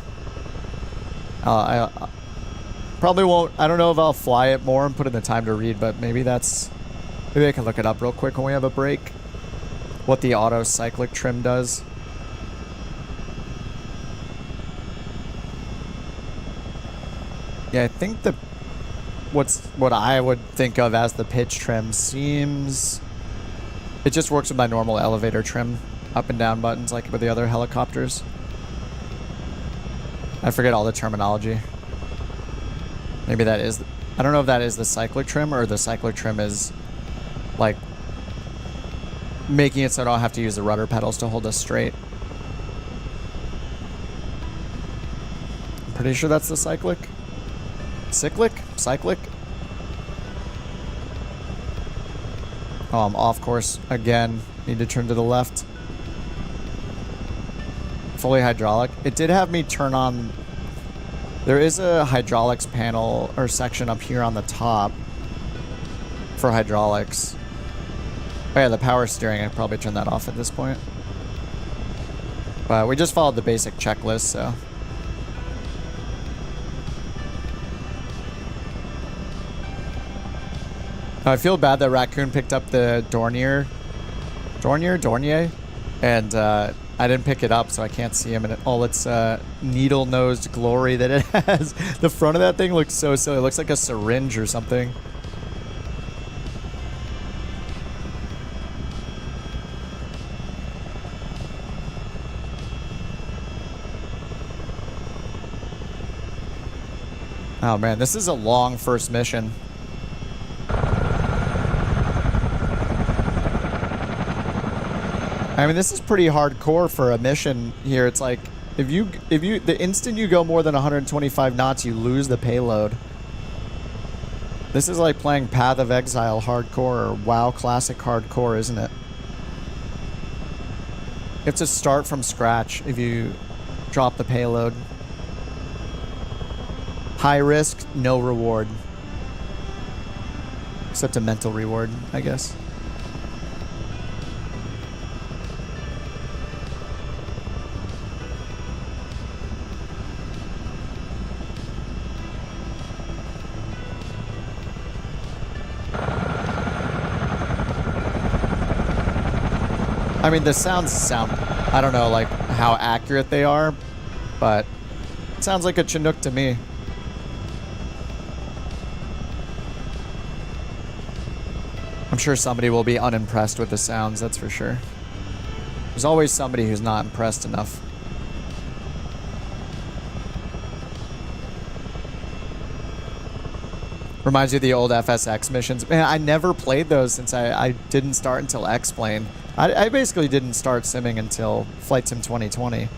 I probably won't. I don't know if I'll fly it more and put in the time to read, but maybe that's... Maybe I can look it up real quick when we have a break. What the auto cyclic trim does. Yeah, I think the... What I would think of as the pitch trim seems... It just works with my normal elevator trim. Up and down buttons like with the other helicopters. I forget all the terminology. Maybe that is... I don't know if that is the cyclic trim or the cyclic trim is like making it so I don't have to use the rudder pedals to hold us straight. I'm pretty sure that's the cyclic. Cyclic? Cyclic? Oh, I'm off course again. Need to turn to the left. Fully hydraulic. It did have me turn on... There is a hydraulics panel or section up here on the top for hydraulics. Oh yeah, the power steering, I'd probably turn that off at this point. But we just followed the basic checklist, so... I feel bad that Raccoon picked up the Dornier, and I didn't pick it up, so I can't see him in all its needle-nosed glory that it has. The front of that thing looks so silly. It looks like a syringe or something. Oh man, this is a long first mission. I mean, this is pretty hardcore for a mission here. It's like, the instant you go more than 125 knots, you lose the payload. This is like playing Path of Exile hardcore or WoW Classic hardcore, isn't it? You have to start from scratch if you drop the payload. High risk, no reward. Except a mental reward, I guess. I mean, the sounds sound, I don't know, like, how accurate they are, but it sounds like a Chinook to me. I'm sure somebody will be unimpressed with the sounds, that's for sure. There's always somebody who's not impressed enough. Reminds you of the old FSX missions. Man, I never played those since I didn't start until X-Plane. I basically didn't start simming until Flight Sim 2020.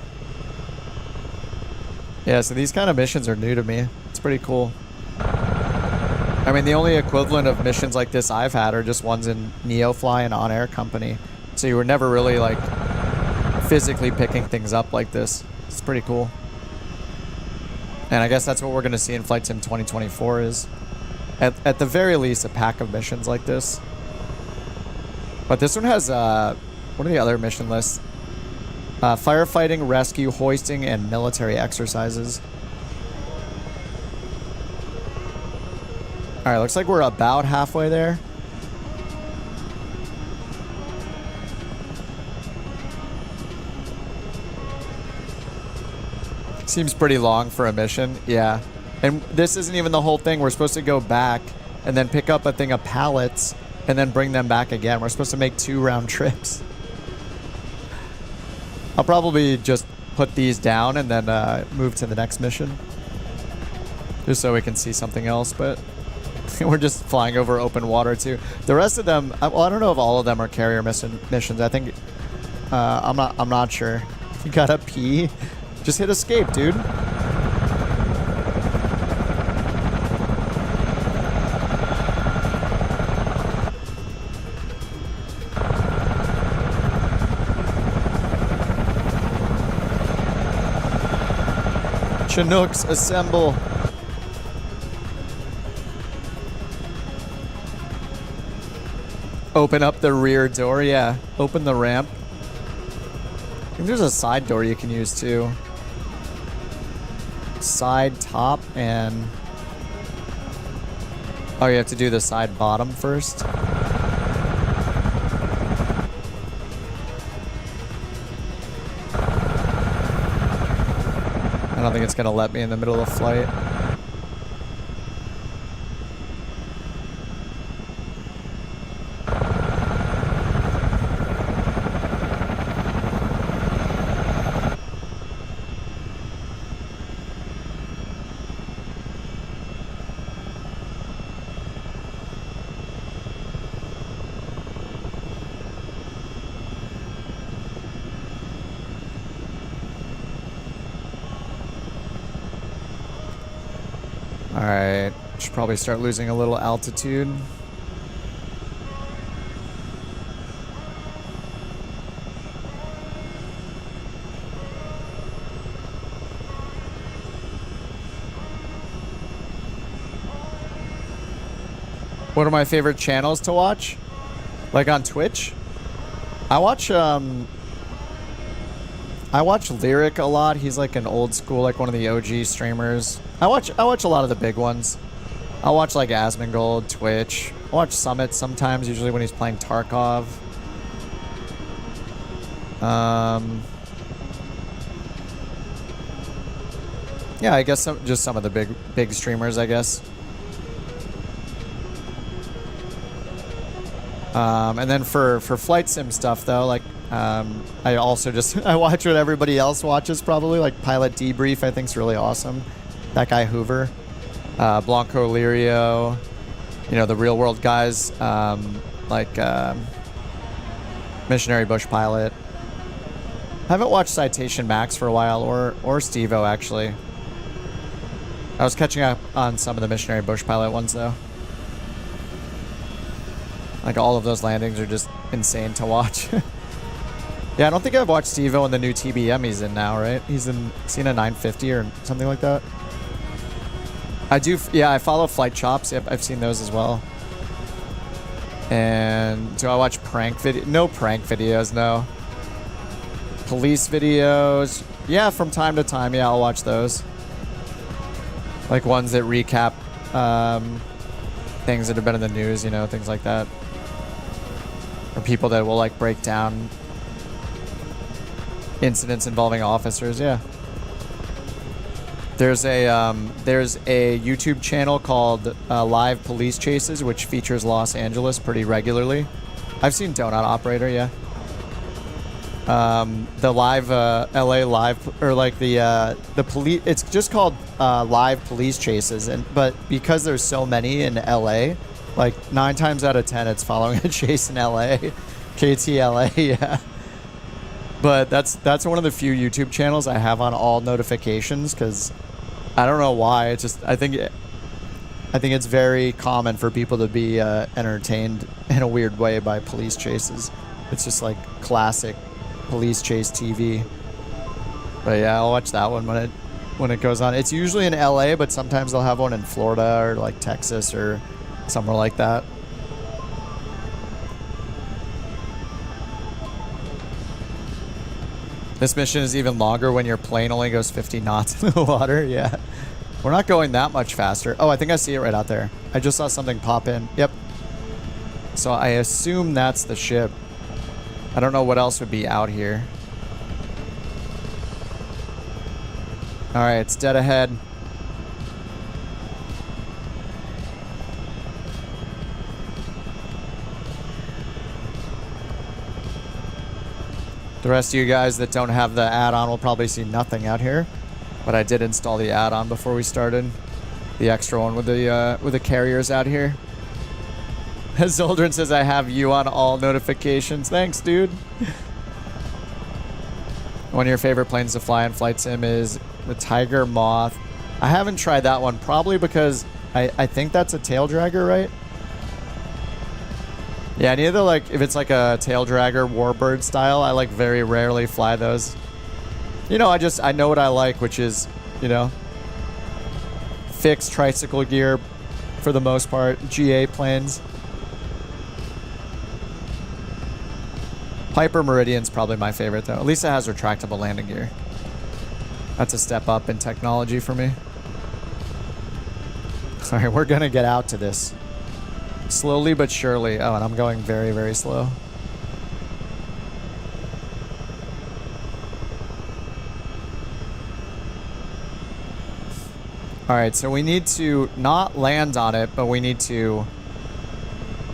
Yeah, so these kind of missions are new to me. It's pretty cool. I mean, the only equivalent of missions like this I've had are just ones in Neofly and On Air Company. So you were never really, like, physically picking things up like this. It's pretty cool. And I guess that's what we're going to see in Flight Sim 2024 is, at the very least, a pack of missions like this. But this one has, what are the other mission lists? Firefighting, rescue, hoisting, and military exercises. Alright, looks like we're about halfway there. Seems pretty long for a mission, yeah. And this isn't even the whole thing. We're supposed to go back and then pick up a thing of pallets and then bring them back again. We're supposed to make 2 round trips. I'll probably just put these down and then move to the next mission. Just so we can see something else, but we're just flying over open water too. The rest of them, well, I don't know if all of them are carrier missions. I think, I'm not sure. You gotta pee? Just hit escape, dude. Chinooks, assemble. Open up the rear door, yeah. Open the ramp. I think there's a side door you can use too. Side, top, and... Oh, you have to do the side bottom first? I don't think it's gonna let me in the middle of flight. Alright, should probably start losing a little altitude. What are my favorite channels to watch? Like on Twitch? I watch Lyric a lot. He's like an old school, like one of the OG streamers. I watch a lot of the big ones. I watch like Asmongold, Twitch. I watch Summit sometimes, usually when he's playing Tarkov. Yeah, I guess just some of the big streamers, I guess. And then for flight sim stuff though, like I also just I watch what everybody else watches probably, like Pilot Debrief I think's really awesome. That guy Hoover, Blanco Lirio, you know, the real world guys, like Missionary Bush Pilot. I haven't watched Citation Max for a while, or Stevo actually. I was catching up on some of the Missionary Bush Pilot ones though. Like all of those landings are just insane to watch. Yeah, I don't think I've watched Stevo in the new TBM he's in now, right? He's in Cena 950 or something like that. I do, yeah, I follow Flight Chops. Yep, I've seen those as well. And do I watch prank video? No prank videos, no. Police videos. Yeah, from time to time, yeah, I'll watch those. Like ones that recap things that have been in the news, you know, things like that. Or people that will like break down incidents involving officers, yeah. There's a YouTube channel called Live Police Chases, which features Los Angeles pretty regularly. I've seen Donut Operator, yeah. the live LA live, or like the police. It's just called live police chases, but because there's so many in LA, like 9 times out of 10 it's following a chase in LA. KTLA, yeah. But that's one of the few YouTube channels I have on all notifications, because I don't know why. It's just I think it's very common for people to be entertained in a weird way by police chases. It's just like classic police chase TV. But yeah, I'll watch that one when it goes on. It's usually in LA, but sometimes they'll have one in Florida or like Texas or somewhere like that. This mission is even longer when your plane only goes 50 knots in the water. Yeah. We're not going that much faster. Oh, I think I see it right out there. I just saw something pop in. Yep. So I assume that's the ship. I don't know what else would be out here. All right, it's dead ahead. The rest of you guys that don't have the add-on will probably see nothing out here, but I did install the add-on before we started. The extra one with the carriers out here. As Zoldrin says, I have you on all notifications. Thanks, dude. One of your favorite planes to fly in Flight Sim is the Tiger Moth. I haven't tried that one, probably because I think that's a tail dragger, right? Yeah, any of the, like, if it's like a tail dragger warbird style, I like very rarely fly those. You know, I know what I like, which is, you know, fixed tricycle gear for the most part, GA planes. Piper Meridian's probably my favorite though. At least it has retractable landing gear. That's a step up in technology for me. Sorry, we're gonna get out to this. Slowly but surely. Oh, and I'm going very, very slow. Alright, so we need to not land on it, but we need to...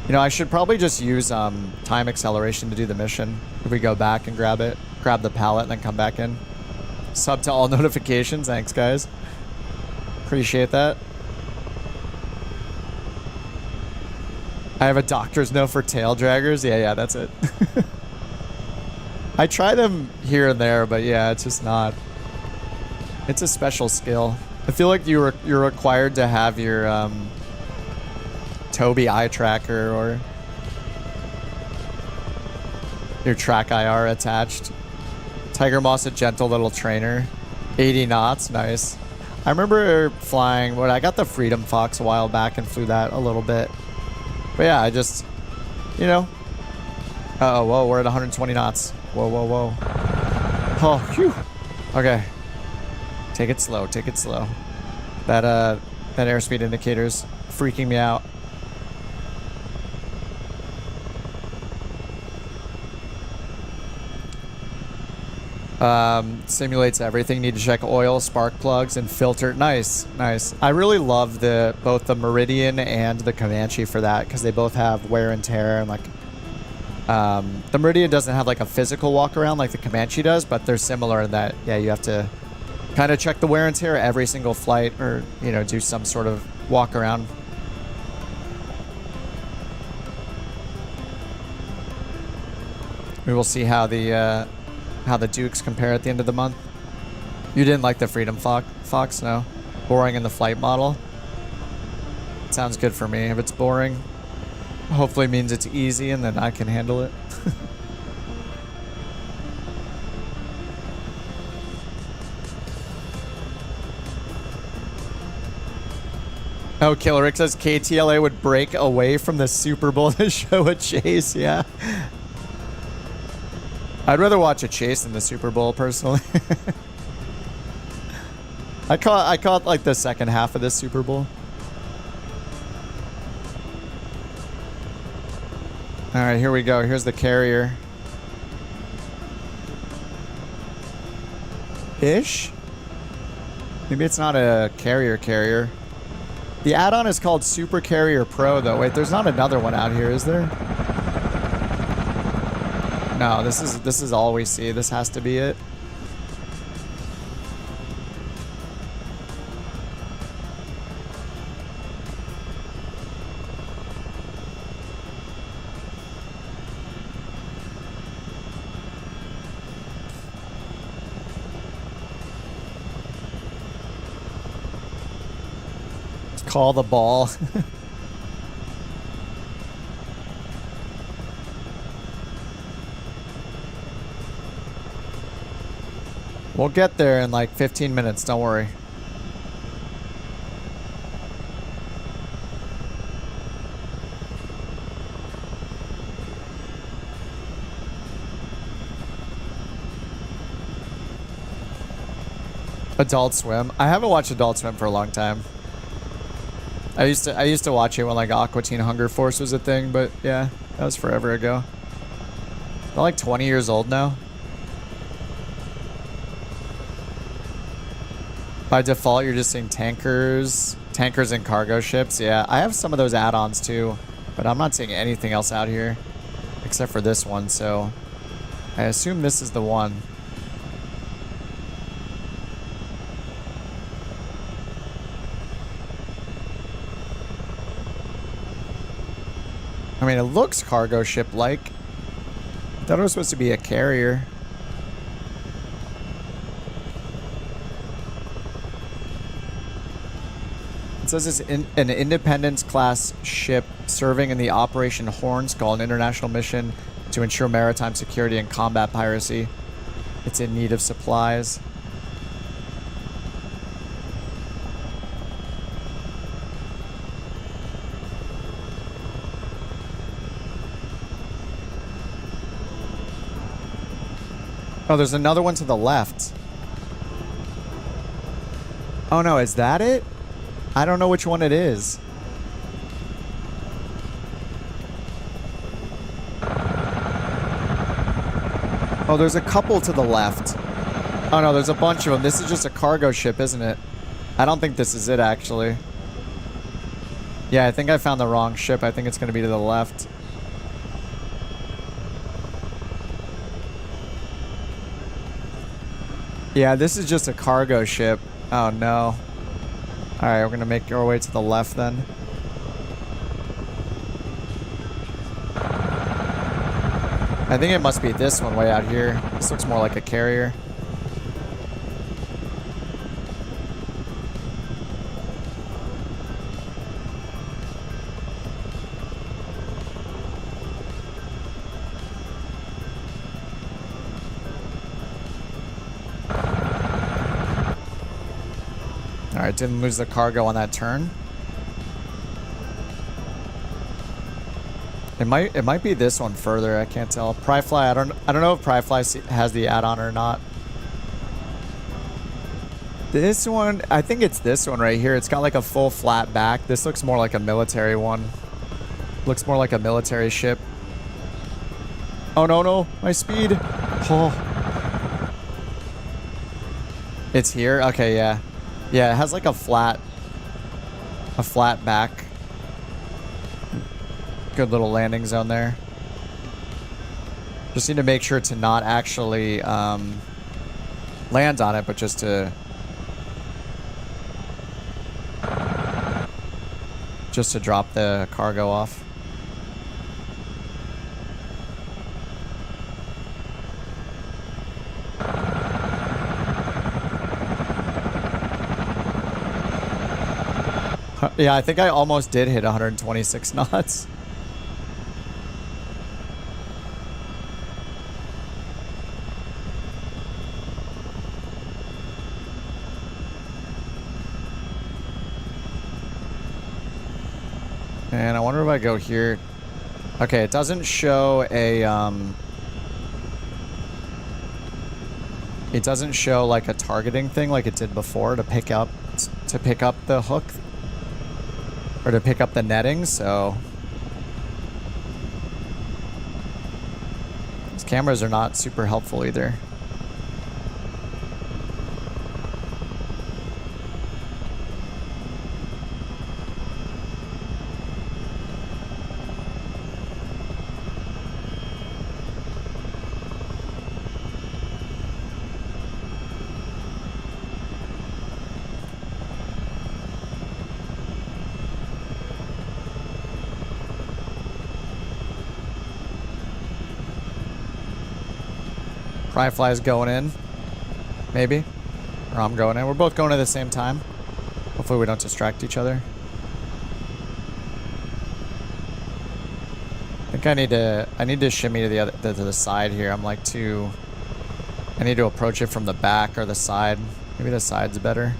You know, I should probably just use time acceleration to do the mission. If we go back and grab it, grab the pallet, and then come back in. Sub to all notifications. Thanks, guys. Appreciate that. I have a doctor's note for tail draggers. Yeah, that's it. I try them here and there, but yeah, it's just not. It's a special skill. I feel like you're required to have your Tobii eye tracker or your track IR attached. Tiger Moss, a gentle little trainer. 80 knots, nice. I remember flying, when I got the Freedom Fox a while back and flew that a little bit. But yeah, I just, you know. Uh-oh, whoa, we're at 120 knots. Whoa, whoa, whoa. Oh, phew. Okay. Take it slow, take it slow. That airspeed indicator's freaking me out. Simulates everything. Need to check oil, spark plugs, and filter. Nice, nice. I really love both the Meridian and the Comanche for that, because they both have wear and tear, and like the Meridian doesn't have like a physical walk around like the Comanche does, but they're similar in that, yeah, you have to kind of check the wear and tear every single flight, or, you know, do some sort of walk around. We will see how the Dukes compare at the end of the month. You didn't like the Freedom Fox, no? Boring in the flight model? Sounds good for me. If it's boring, hopefully means it's easy and then I can handle it. Oh, Killer Rick says KTLA would break away from the Super Bowl to show a chase, yeah. I'd rather watch a chase than the Super Bowl, personally. I caught like the second half of this Super Bowl. All right, here we go. Here's the carrier. Ish? Maybe it's not a carrier. The add-on is called Super Carrier Pro, though. Wait, there's not another one out here, is there? No, this is all we see. This has to be it. Call the ball. We'll get there in like 15 minutes, don't worry. Adult Swim. I haven't watched Adult Swim for a long time. I used to watch it when like Aqua Teen Hunger Force was a thing, but yeah, that was forever ago. They're like 20 years old now. By default, you're just seeing tankers and cargo ships. Yeah, I have some of those add-ons too, but I'm not seeing anything else out here except for this one, so I assume this is the one. I mean, it looks cargo ship-like. I thought it was supposed to be a carrier. It says it's an Independence-class ship serving in the Operation Horn Skull, an international mission to ensure maritime security and combat piracy. It's in need of supplies. Oh, there's another one to the left. Oh no, is that it? I don't know which one it is. Oh, there's a couple to the left. Oh no, there's a bunch of them. This is just a cargo ship, isn't it? I don't think this is it, actually. Yeah, I think I found the wrong ship. I think it's going to be to the left. Yeah, this is just a cargo ship. Oh no. Alright, we're gonna make our way to the left then. I think it must be this one way out here. This looks more like a carrier. Alright, didn't lose the cargo on that turn. It might be this one further, I can't tell. Pryfly, I don't know if Pryfly has the add-on or not. This one, I think it's this one right here. It's got like a full flat back. This looks more like a military one. Looks more like a military ship. Oh no, my speed. Oh. It's here? Okay, yeah. Yeah, it has like a flat back. Good little landing zone there. Just need to make sure to not actually land on it, but just to drop the cargo off. Yeah, I think I almost did hit 126 knots. And I wonder if I go here. Okay, it doesn't show a it doesn't show like a targeting thing like it did before to pick up the hook or to pick up the netting, so these cameras are not super helpful either. Pryfly's going in. Maybe. Or I'm going in. We're both going at the same time. Hopefully we don't distract each other. I think I need to shimmy to the side here. I'm like too... I need to approach it from the back or the side. Maybe the side's better.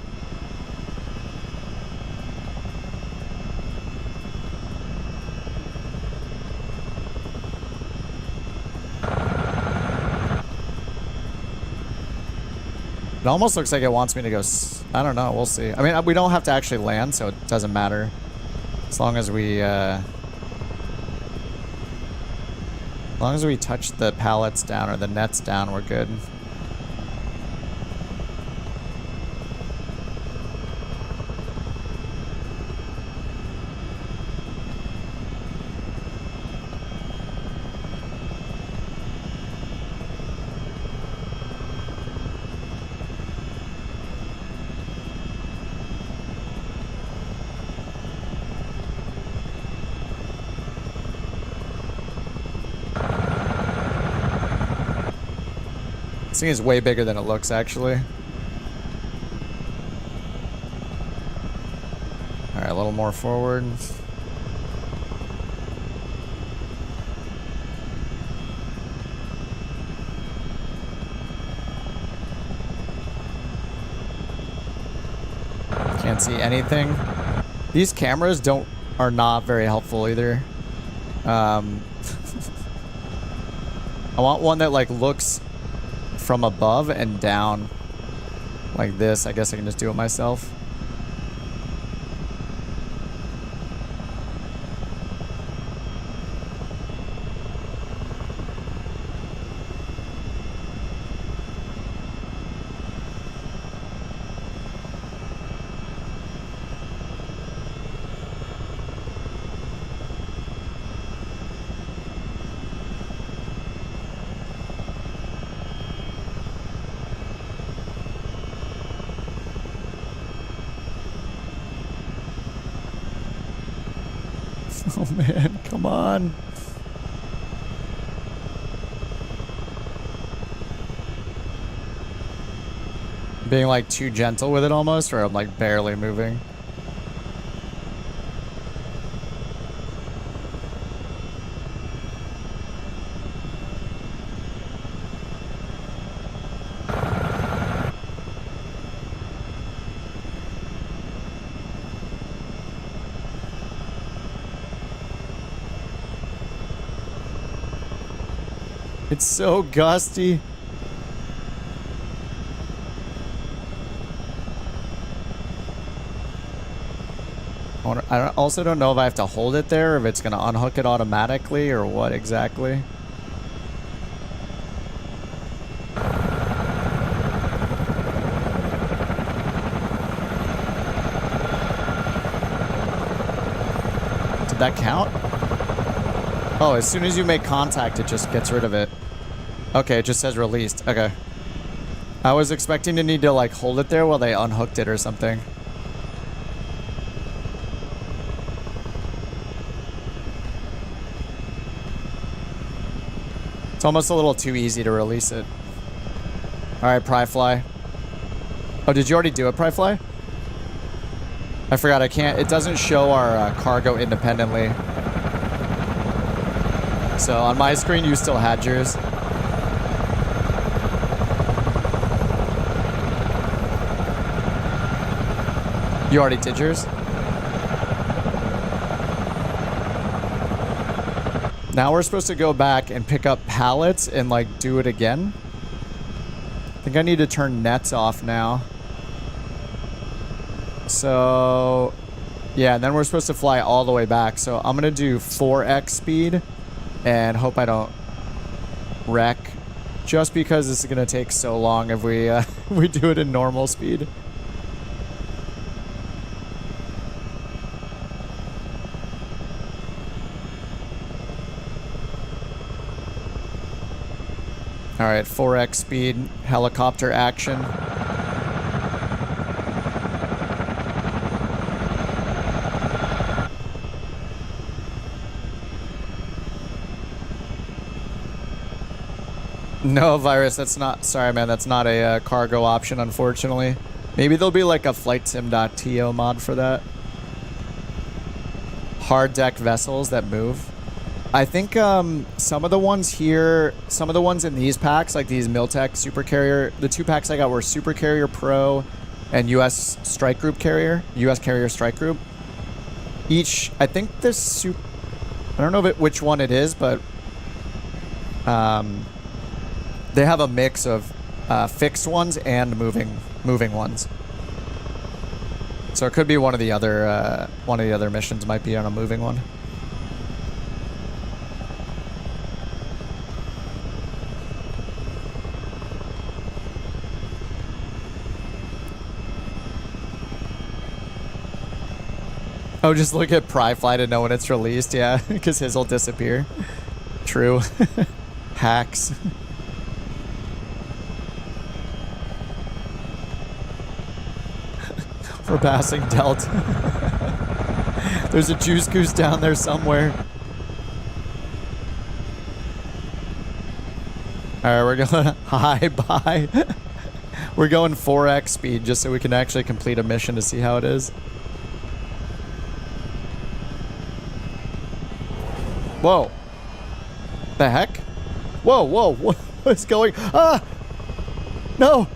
It almost looks like it wants me to go... I don't know. We'll see. I mean, we don't have to actually land, so it doesn't matter. As long as we... as long as we touch the pallets down or the nets down, we're good. This thing is way bigger than it looks, actually. Alright, a little more forward. Can't see anything. These cameras are not very helpful either. I want one that like looks from above and down like this. I guess I can just do it myself. Oh man, come on. Being like too gentle with it almost, or I'm like barely moving. It's so gusty. I also don't know if I have to hold it there, or if it's going to unhook it automatically, or what exactly. Did that count? Oh, as soon as you make contact, it just gets rid of it. Okay, it just says released. Okay. I was expecting to need to like hold it there while they unhooked it or something. It's almost a little too easy to release it. Alright, Pryfly. Oh, did you already do it, Pryfly? I forgot, I can't... It doesn't show our cargo independently. So on my screen, you still had yours. You already did yours? Now we're supposed to go back and pick up pallets and like do it again. I think I need to turn nets off now. So yeah, and then we're supposed to fly all the way back. So I'm gonna do 4x speed and hope I don't wreck, just because this is gonna take so long if we we do it in normal speed. All right, 4x speed, helicopter action. No, Virus, that's not... Sorry, man, that's not a cargo option, unfortunately. Maybe there'll be like a flightsim.to mod for that. Hard deck vessels that move. I think some of the ones here, some of the ones in these packs, like these Miltech Super Carrier, the 2 packs I got were Super Carrier Pro and US Strike Group Carrier, US Carrier Strike Group. Each, I think this super... I don't know which one it is, but they have a mix of fixed ones and moving ones. So it could be one of the other missions might be on a moving one. Oh, just look at Pryfly to know when it's released, yeah, because his will disappear. True. Hacks. We're passing Delt. There's a juice goose down there somewhere. Alright, we're going high bye. We're going 4x speed just so we can actually complete a mission to see how it is. Whoa. The heck? Whoa, whoa, what is going? Ah! No!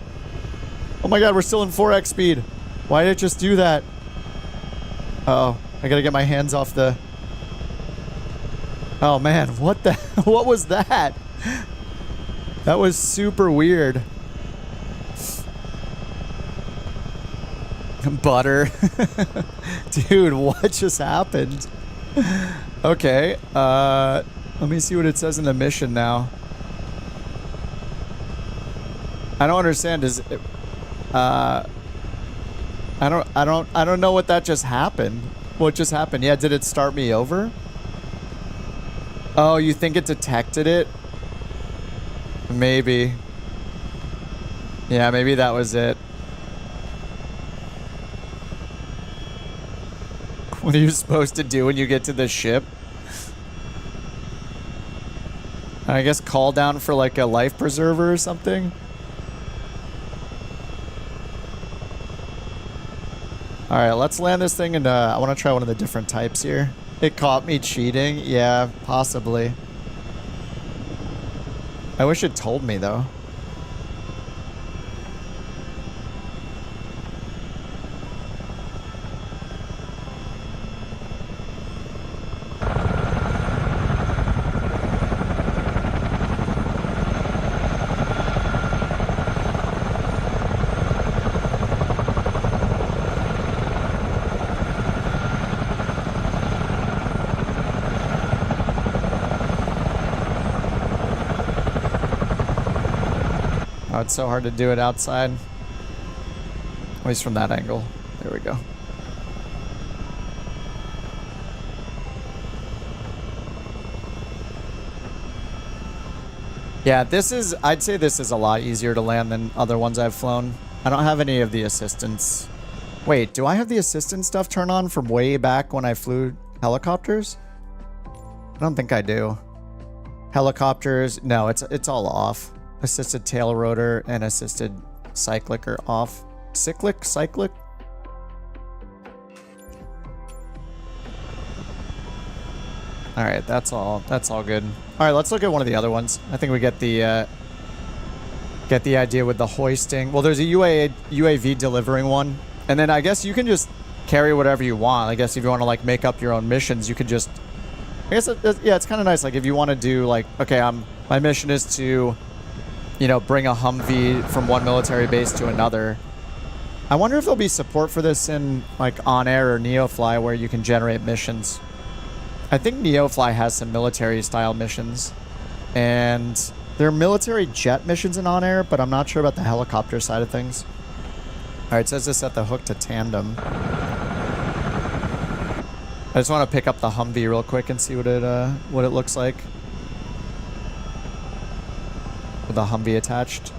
Oh my god, we're still in 4x speed. Why did it just do that? Uh-oh. I gotta get my hands off the... Oh man, what the... What was that? That was super weird. Butter. Dude, what just happened? Okay, let me see what it says in the mission now. I don't understand. Is it, I don't know what that just happened. What just happened? Yeah, did it start me over? Oh, you think it detected it? Maybe. Yeah, maybe that was it. What are you supposed to do when you get to the ship? I guess call down for like a life preserver or something. All right, let's land this thing, and I want to try one of the different types here. It caught me cheating. Yeah, possibly. I wish it told me though. Oh, it's so hard to do it outside. At least from that angle. There we go. Yeah, this is... I'd say this is a lot easier to land than other ones I've flown. I don't have any of the assistance. Wait, do I have the assistance stuff turned on from way back when I flew helicopters? I don't think I do. Helicopters... No, it's all off. Assisted tail rotor and assisted cyclic are off. Cyclic? Cyclic? Alright, that's all good. Alright, let's look at one of the other ones. I think we get the idea with the hoisting. Well, there's a UAV delivering one. And then I guess you can just carry whatever you want. I guess if you want to like make up your own missions, you could just... I guess, yeah, it's kind of nice. Like if you want to do like, okay, my mission is to... you know, bring a Humvee from one military base to another. I wonder if there'll be support for this in like On Air or Neofly where you can generate missions. I think Neofly has some military style missions, and there are military jet missions in On Air, but I'm not sure about the helicopter side of things. All right, it says this at the hook to tandem. I just want to pick up the Humvee real quick and see what it looks like. With the Humvee attached.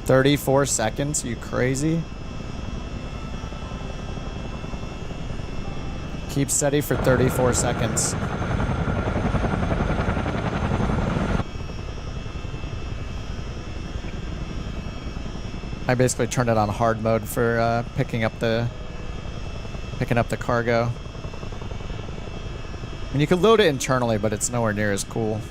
34 seconds? You crazy? Keep steady for 34 seconds. I basically turned it on hard mode for picking up the cargo. I mean, you could load it internally, but it's nowhere near as cool.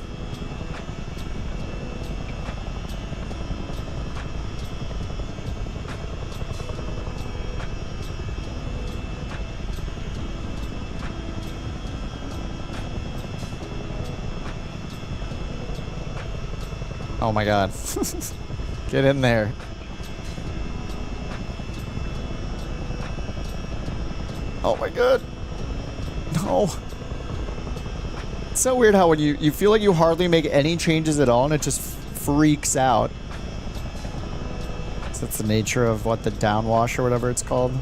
Oh my god. Get in there. Oh my god. No. It's so weird how when you feel like you hardly make any changes at all and it just freaks out. So that's the nature of what the downwash or whatever it's called.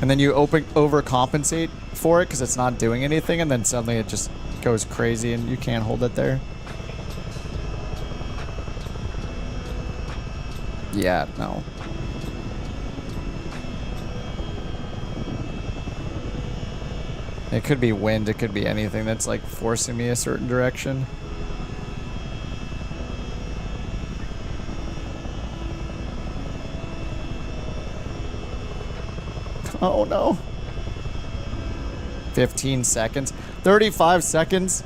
And then you overcompensate for it because it's not doing anything, and then suddenly it just goes crazy and you can't hold it there. Yeah, no. It could be wind, it could be anything that's like forcing me a certain direction. Oh no. 15 seconds. 35 seconds.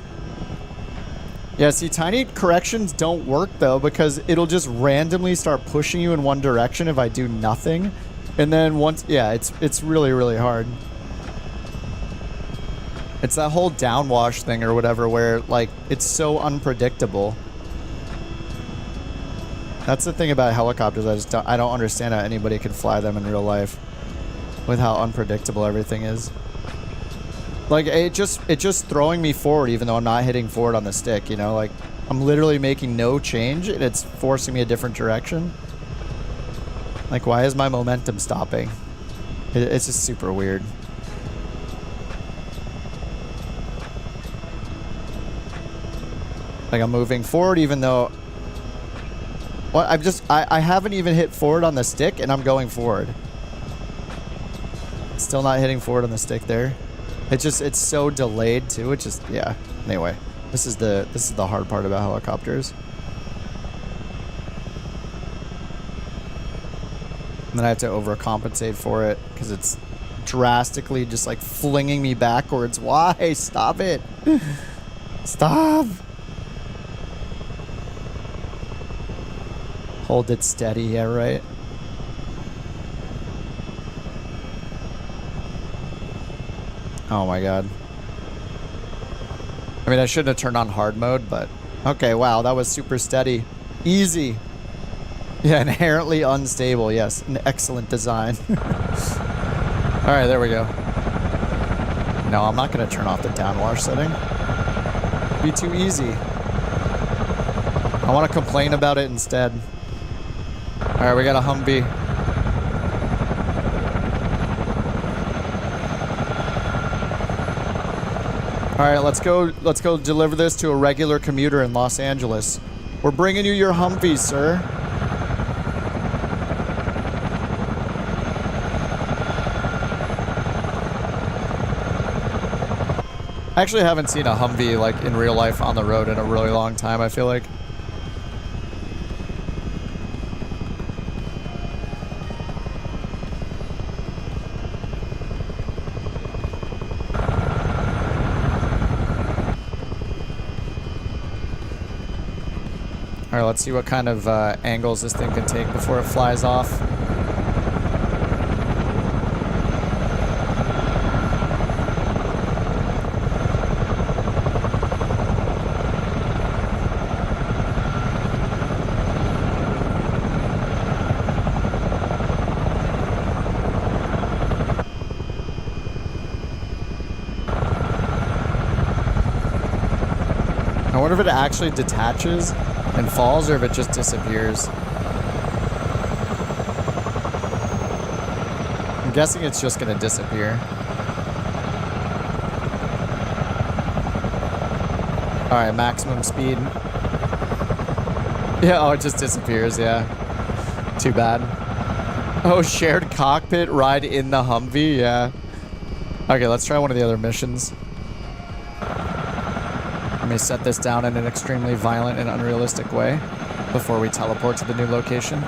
Yeah, see, tiny corrections don't work though, because it'll just randomly start pushing you in one direction if I do nothing. And then once, yeah, it's really, really hard. It's that whole downwash thing or whatever where, like, it's so unpredictable. That's the thing about helicopters. I don't understand how anybody can fly them in real life with how unpredictable everything is. Like, it just throwing me forward even though I'm not hitting forward on the stick, you know? Like, I'm literally making no change and it's forcing me a different direction. Like, why is my momentum stopping? It's just super weird. Like, I'm moving forward even though... Well, I haven't even hit forward on the stick and I'm going forward. Still not hitting forward on the stick there. It's so delayed too. It's just, yeah. Anyway, this is the hard part about helicopters. And then I have to overcompensate for it because it's drastically just like flinging me backwards. Why? Stop it. Stop. Hold it steady, yeah, right? Oh my god. I mean, I shouldn't have turned on hard mode, but... Okay, wow, that was super steady. Easy. Yeah, inherently unstable, yes. An excellent design. Alright, there we go. No, I'm not going to turn off the downwash setting. It'd be too easy. I want to complain about it instead. Alright, we got a Humvee. Alright, let's go deliver this to a regular commuter in Los Angeles. We're bringing you your Humvee, sir. I actually haven't seen a Humvee like in real life on the road in a really long time, I feel like. Alright, let's see what kind of angles this thing can take before it flies off. I wonder if it actually detaches and falls or if it just disappears. I'm guessing it's just going to disappear. Alright, maximum speed. Yeah, oh, it just disappears, yeah. Too bad. Oh, shared cockpit ride in the Humvee, yeah. Okay, let's try one of the other missions. Let me set this down in an extremely violent and unrealistic way before we teleport to the new location.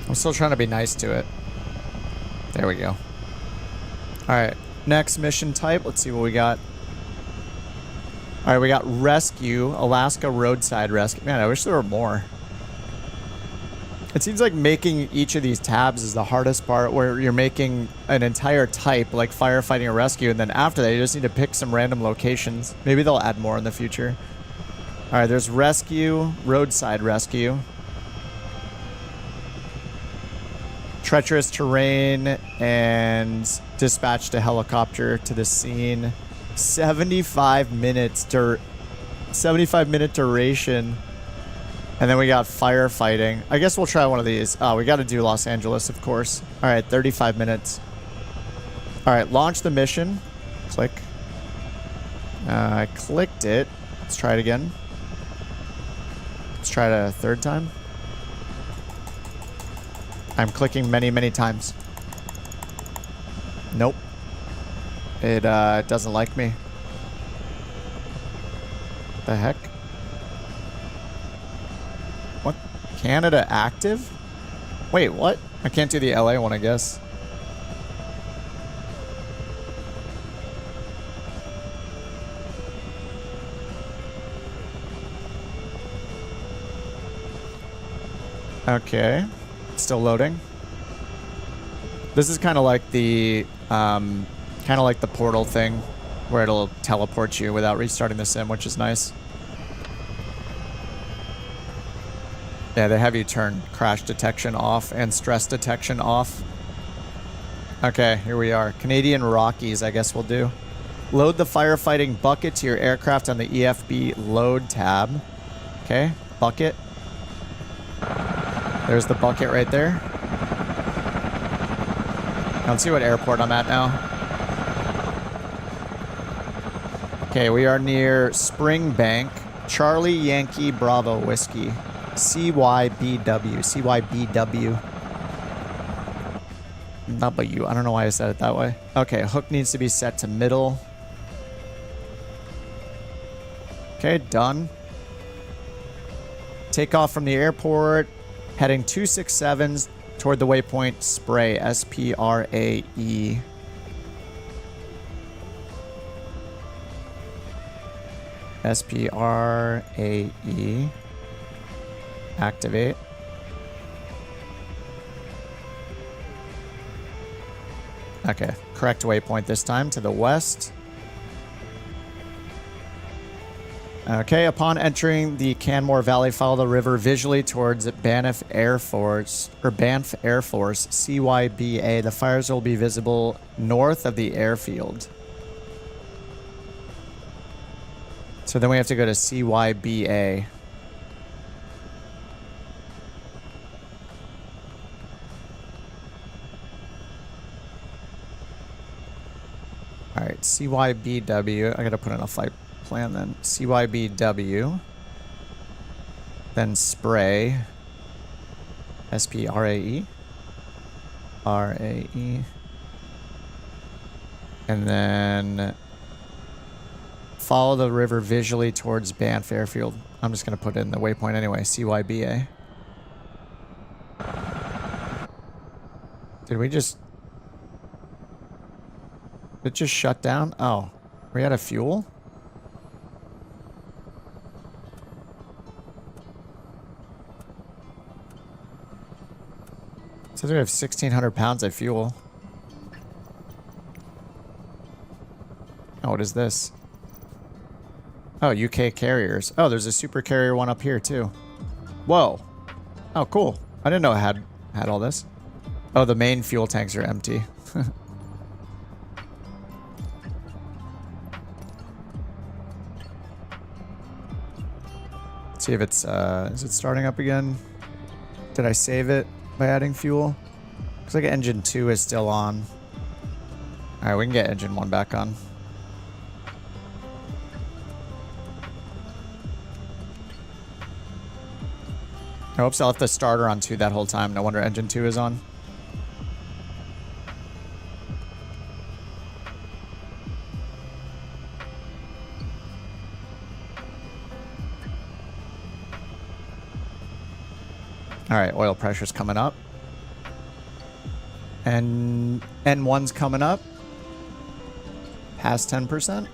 I'm still trying to be nice to it. There we go. Alright, next mission type. Let's see what we got. Alright, we got rescue, Alaska roadside rescue. Man, I wish there were more. It seems like making each of these tabs is the hardest part, where you're making an entire type, like firefighting or rescue, and then after that you just need to pick some random locations. Maybe they'll add more in the future. Alright, there's rescue, roadside rescue. Treacherous terrain and dispatched a helicopter to the scene. 75 minutes 75-minute duration. And then we got firefighting. I guess we'll try one of these. Oh, we got to do Los Angeles, of course. All right, 35 minutes. All right, launch the mission. Click. I clicked it. Let's try it again. Let's try it a third time. I'm clicking many, many times. Nope. It doesn't like me. The heck? What? Canada active? Wait, what? I can't do the LA one, I guess. Okay. Still loading. This is kind of like the portal thing, where it'll teleport you without restarting the sim, which is nice. Yeah, they have you turn crash detection off and stress detection off. Okay, here we are. Canadian Rockies, I guess we'll do. Load the firefighting bucket to your aircraft on the EFB load tab. Okay, bucket. There's the bucket right there. Let's see what airport I'm at now. Okay, we are near Springbank. Charlie Yankee Bravo Whiskey. CYBW. CYBW. W. I don't know why I said it that way. Okay, hook needs to be set to middle. Okay, done. Take off from the airport. Heading 267s toward the waypoint Spray. S-P-R-A-E. S-P-R-A-E. Activate. Okay, correct waypoint this time, to the west. Okay, upon entering the Canmore Valley, follow the river visually towards Banff Air Force, CYBA. The fires will be visible north of the airfield. So then we have to go to CYBA. All right, CYBW. I gotta put in a flight plan then. CYBW. Then Spray. S-P-R-A-E. R-A-E. And then follow the river visually towards Banff Airfield. I'm just gonna put in the waypoint anyway. CYBA. Did we just... It just shut down? Oh, we out of fuel? It says we have 1,600 pounds of fuel. Oh, what is this? Oh, UK carriers. Oh, there's a super carrier one up here too. Whoa. Oh, cool. I didn't know it had all this. Oh, the main fuel tanks are empty. Let's see if it's, is it starting up again? Did I save it by adding fuel? Looks like engine 2 is still on. Alright, we can get engine 1 back on. I hope so. I left the starter on 2 that whole time. No wonder engine 2 is on. Alright, oil pressure's coming up. And N1's coming up. Past 10%.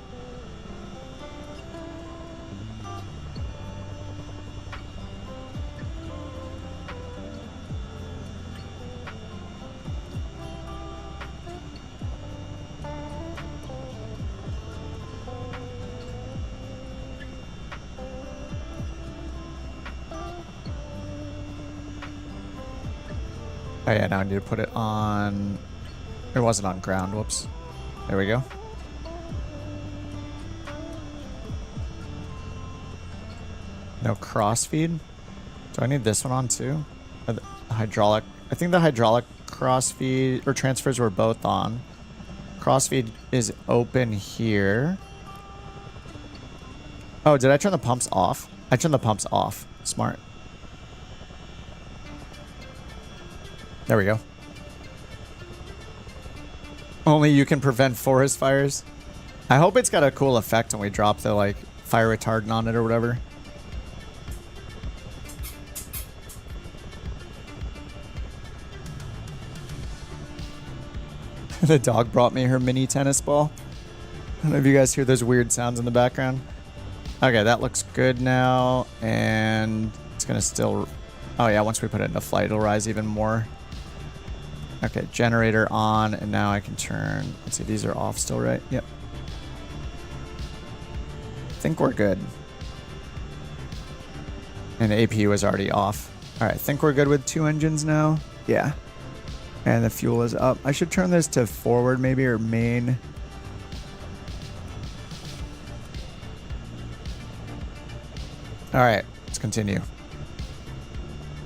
Oh yeah, now I need to put it on... It wasn't on ground, whoops. There we go. No crossfeed? Do I need this one on too? Or the hydraulic... I think the hydraulic crossfeed or transfers were both on. Crossfeed is open here. Oh, did I turn the pumps off? I turned the pumps off. Smart. There we go. Only you can prevent forest fires. I hope it's got a cool effect when we drop the, like, fire retardant on it or whatever. The dog brought me her mini tennis ball. I don't know if you guys hear those weird sounds in the background. Okay, that looks good now. And it's going to still... Oh yeah, once we put it into flight, it'll rise even more. Okay, generator on, and now I can turn... Let's see, these are off still, right? Yep. I think we're good. And the APU is already off. All right, I think we're good with 2 engines now. Yeah. And the fuel is up. I should turn this to forward maybe, or main. All right, let's continue.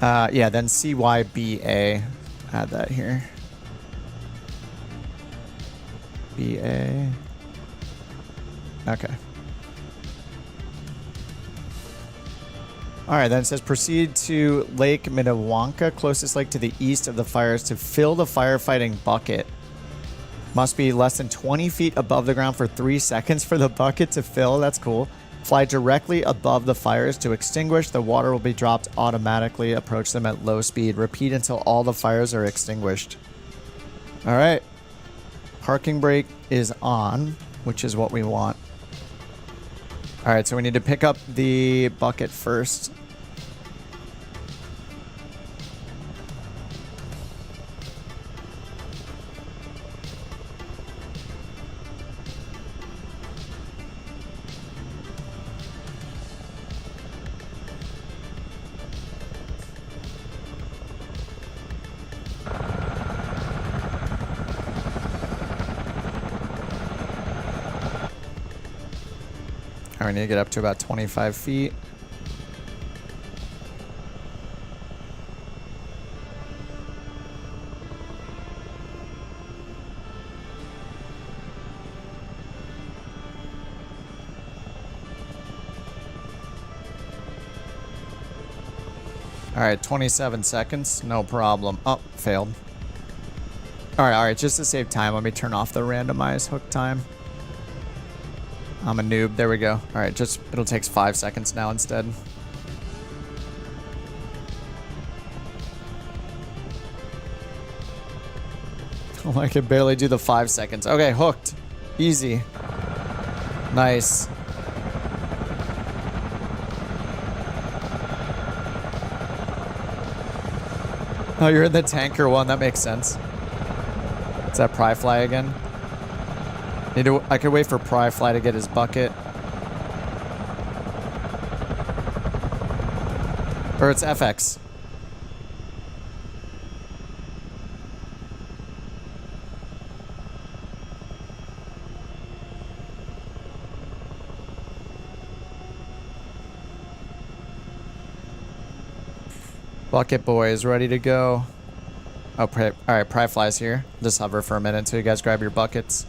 Yeah, then CYBA. Add that here. BA. Okay. All right, then it says proceed to Lake Minnewanka, closest lake to the east of the fires, to fill the firefighting bucket. Must be less than 20 feet above the ground for 3 seconds for the bucket to fill. That's cool. Fly directly above the fires to extinguish. The water will be dropped automatically. Approach them at low speed. Repeat until all the fires are extinguished. All right. Parking brake is on, which is what we want. All right, so we need to pick up the bucket first. We need to get up to about 25 feet. All right, 27 seconds, no problem. Oh, failed. All right, just to save time, let me turn off the randomized hook time. I'm a noob. There we go. All right, it'll take 5 seconds now instead. Oh, I can barely do the 5 seconds. Okay, hooked. Easy. Nice. Oh, you're in the tanker one. That makes sense. Is that Pry Fly again? I could wait for Pry Fly to get his bucket. Or it's FX. Bucket boys, ready to go. Oh, all right, Pry Fly's here. Just hover for a minute until you guys grab your buckets.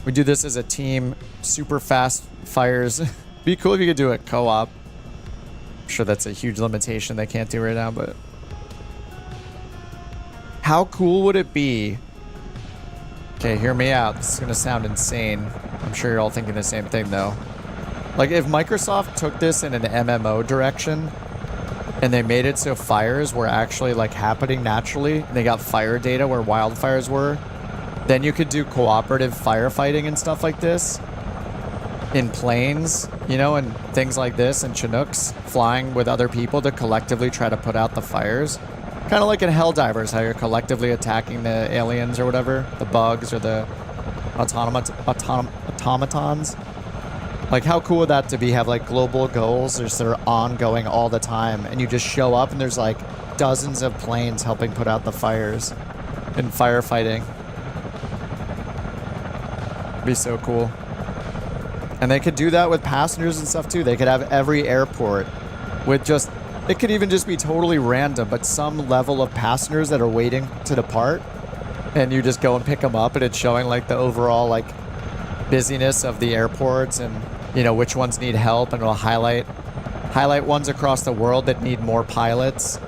We do this as a team. Super fast fires. Be cool if you could do it co-op. I'm sure that's a huge limitation they can't do right now, but how cool would it be? Okay, hear me out. This is gonna sound insane. I'm sure you're all thinking the same thing though. Like if Microsoft took this in an MMO direction and they made it so fires were actually like happening naturally, and they got fire data where wildfires were, then you could do cooperative firefighting and stuff like this in planes, you know, and things like this, and Chinooks flying with other people to collectively try to put out the fires. Kind of like in Helldivers, how you're collectively attacking the aliens or whatever, the bugs or the automatons. Like, how cool would that to be? Have like global goals that are ongoing all the time, and you just show up and there's like dozens of planes helping put out the fires in firefighting. Be so cool. And they could do that with passengers and stuff too. They could have every airport with just, it could even just be totally random, but some level of passengers that are waiting to depart, and you just go and pick them up, and it's showing like the overall like busyness of the airports, and you know which ones need help, and it'll highlight ones across the world that need more pilots.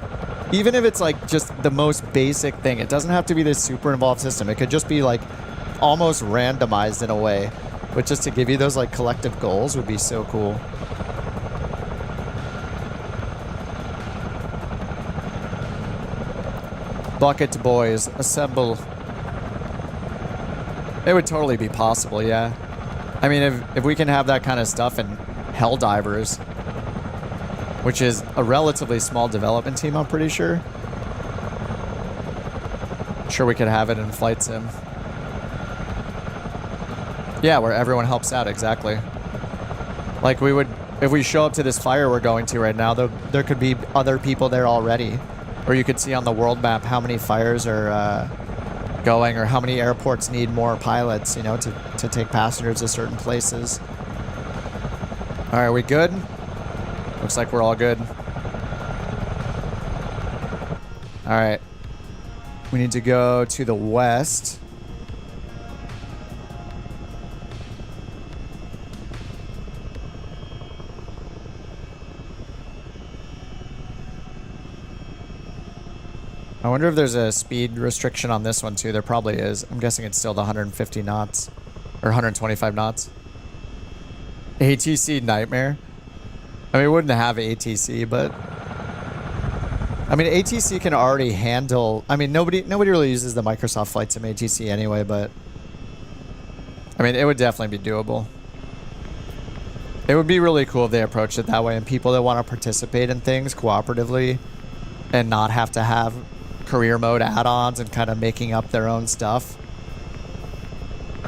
Even if it's like just the most basic thing, it doesn't have to be this super involved system. It could just be like almost randomized in a way, but just to give you those like collective goals would be so cool. Bucket boys, assemble. It would totally be possible, yeah. I mean, if we can have that kind of stuff in Helldivers, which is a relatively small development team, I'm pretty sure. Sure we could have it in Flight Sim. Yeah, where everyone helps out, exactly. Like we would, if we show up to this fire we're going to right now, there could be other people there already. Or you could see on the world map how many fires are going, or how many airports need more pilots, you know, to take passengers to certain places. All right, we good? Looks like we're all good. All right. We need to go to the west. I wonder if there's a speed restriction on this one too. There probably is. I'm guessing it's still the 150 knots or 125 knots. ATC nightmare. I mean, we wouldn't have ATC, but I mean, ATC can already handle. I mean, nobody really uses the Microsoft Flight Sim ATC anyway, but I mean, it would definitely be doable. It would be really cool if they approached it that way, and people that want to participate in things cooperatively and not have to have career mode add-ons and kind of making up their own stuff.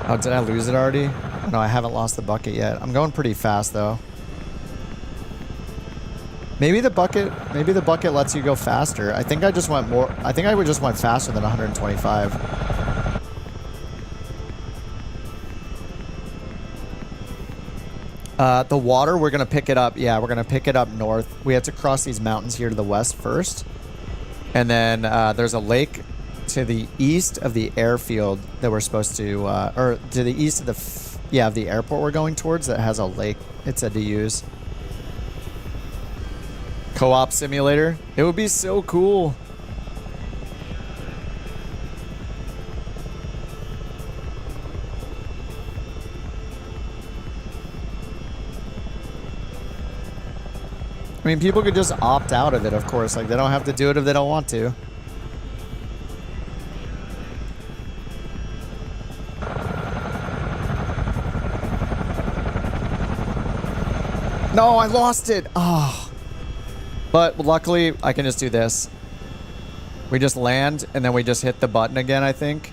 Oh, did I lose it already? No, I haven't lost the bucket yet. I'm going pretty fast though. Maybe the bucket lets you go faster. I think I just went more. I think I would just went faster than 125. The water, we're gonna pick it up. Yeah, we're gonna pick it up north. We have to cross these mountains here to the west first. And then there's a lake to the east of the airfield that we're supposed to, or to the east of the, of the airport we're going towards that has a lake it said to use. Co-op simulator. It would be so cool. I mean, people could just opt out of it, of course. Like, they don't have to do it if they don't want to. No, I lost it. Oh. But luckily, I can just do this. We just land, and then we just hit the button again, I think.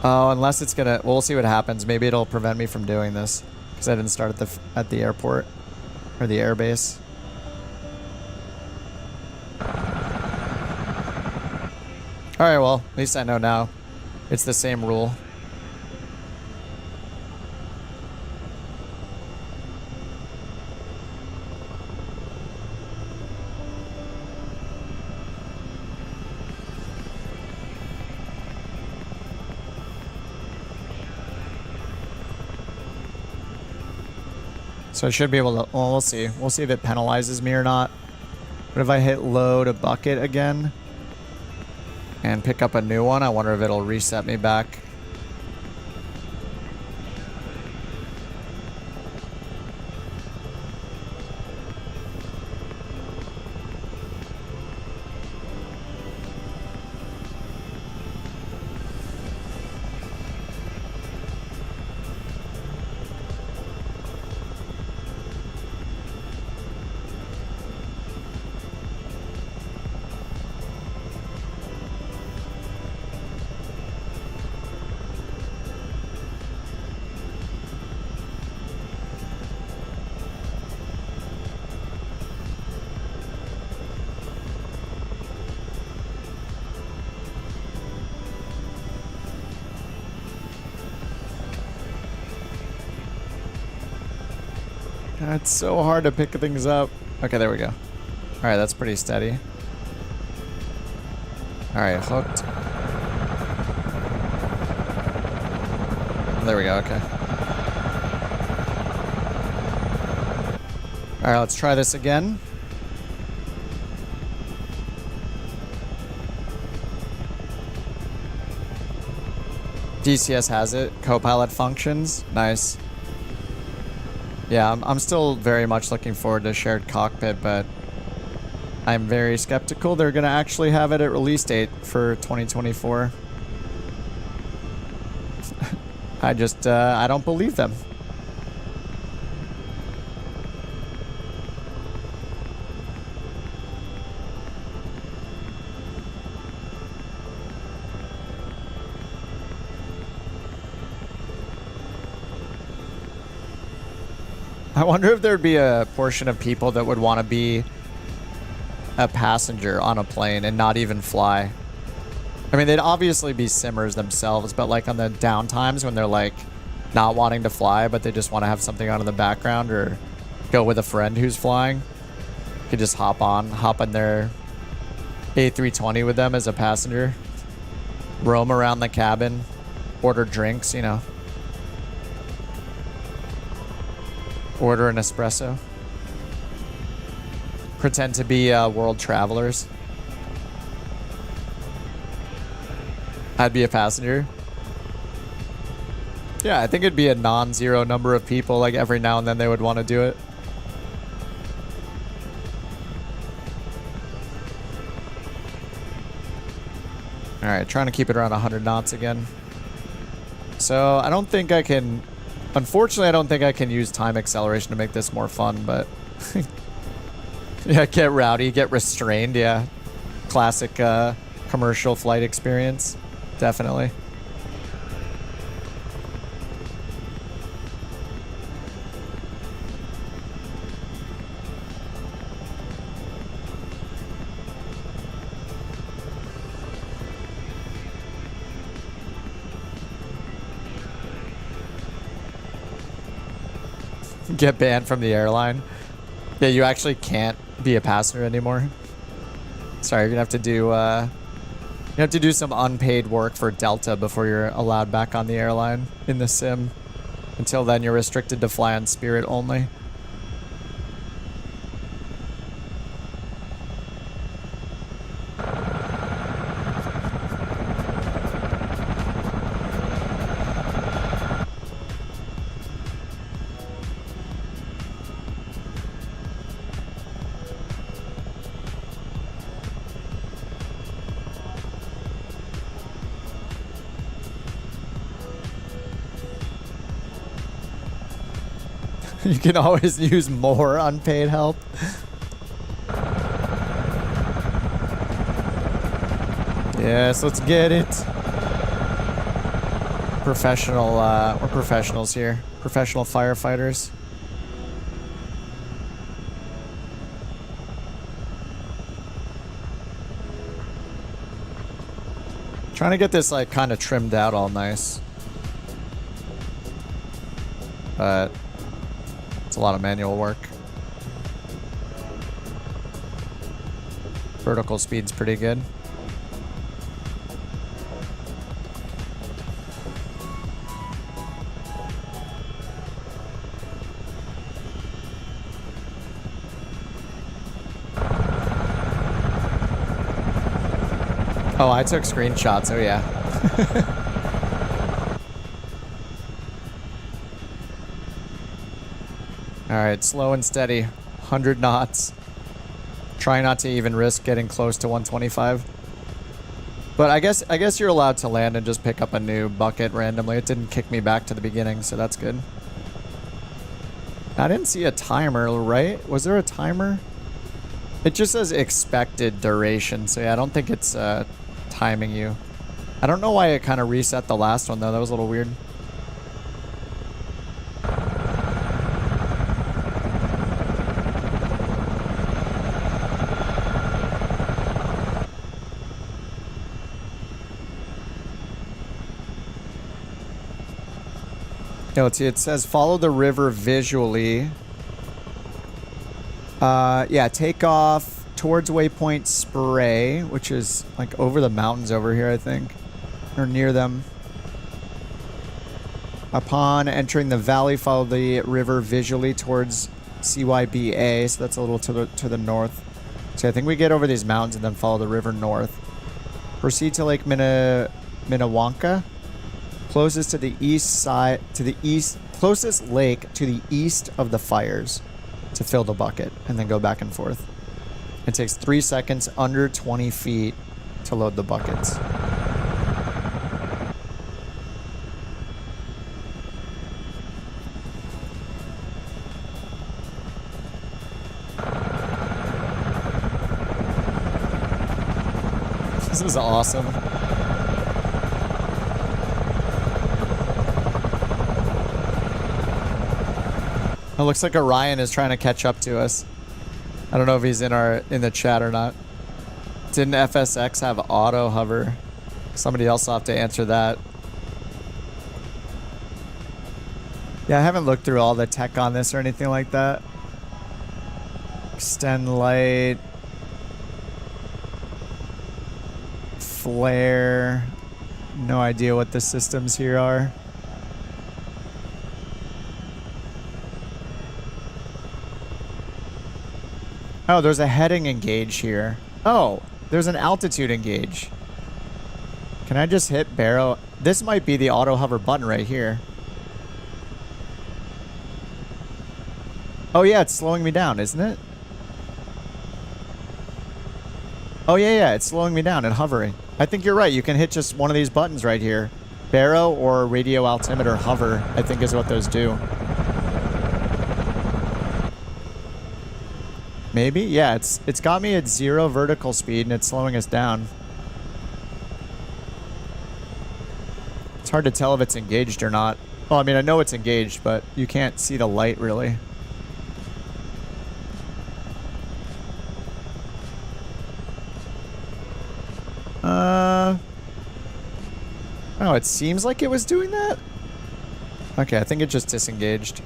Oh, unless it's gonna... We'll see what happens. Maybe it'll prevent me from doing this. Because I didn't start at the airport. Or the airbase. Alright, well, at least I know now. It's the same rule. So I should be able to... Well, we'll see. We'll see if it penalizes me or not. But if I hit load a bucket again and pick up a new one, I wonder if it'll reset me back. It's so hard to pick things up. Okay, there we go. All right, that's pretty steady. All right, hooked. There we go, okay. All right, let's try this again. DCS has it. Copilot functions. Nice. Yeah, I'm still very much looking forward to shared cockpit, but I'm very skeptical they're going to actually have it at release date for 2024. I don't believe them. I wonder if there'd be a portion of people that would want to be a passenger on a plane and not even fly. I mean, they'd obviously be simmers themselves, but like on the down times when they're like not wanting to fly, but they just want to have something on in the background or go with a friend who's flying, you could just hop in their A320 with them as a passenger, roam around the cabin, order drinks, you know. Order an espresso. Pretend to be world travelers. I'd be a passenger. Yeah, I think it'd be a non-zero number of people. Like every now and then they would want to do it. Alright, trying to keep it around 100 knots again. So I don't think I can... Unfortunately, I don't think I can use time acceleration to make this more fun, but... yeah, get rowdy, get restrained, yeah. Classic commercial flight experience. Definitely. Get banned from the airline. Yeah, you actually can't be a passenger anymore. Sorry, you're gonna have to do you have to do some unpaid work for Delta before you're allowed back on the airline in the sim. Until then, you're restricted to fly on Spirit only. You can always use more unpaid help. Yes, let's get it. Professional, we're professionals here. Professional firefighters. Trying to get this like kind of trimmed out all nice. But it's a lot of manual work. Vertical speed's pretty good. Oh, I took screenshots. Oh, yeah. All right, slow and steady. 100 knots. Try not to even risk getting close to 125. But I guess you're allowed to land and just pick up a new bucket randomly. It didn't kick me back to the beginning, so that's good. I didn't see a timer, right? Was there a timer? It just says expected duration, so yeah, I don't think it's timing you. I don't know why it kind of reset the last one, though. That was a little weird. Yeah, let's see. It says follow the river visually. Yeah, take off towards waypoint Spray, which is like over the mountains over here, I think, or near them. Upon entering the valley, follow the river visually towards CYBA, so that's a little to the north. So I think we get over these mountains and then follow the river north. Proceed to Lake Minnewanka, closest to the east side, closest lake to the east of the fires, to fill the bucket and then go back and forth. It takes 3 seconds under 20 feet to load the buckets. This is awesome. It looks like Orion is trying to catch up to us. I don't know if he's in the chat or not. Didn't FSX have auto hover? Somebody else will have to answer that. Yeah, I haven't looked through all the tech on this or anything like that. Extend light. Flare. No idea what the systems here are. Oh, there's a heading engage here. Oh, there's an altitude engage. Can I just hit barrel? This might be the auto hover button right here. Oh yeah, it's slowing me down, isn't it? Oh yeah, it's slowing me down and hovering. I think you're right. You can hit just one of these buttons right here. Baro or radio altimeter hover, I think is what those do. Maybe? Yeah, it's got me at 0 vertical speed and it's slowing us down. It's hard to tell if it's engaged or not. Well, I mean, I know it's engaged, but you can't see the light really. Oh, it seems like it was doing that? Okay, I think it just disengaged.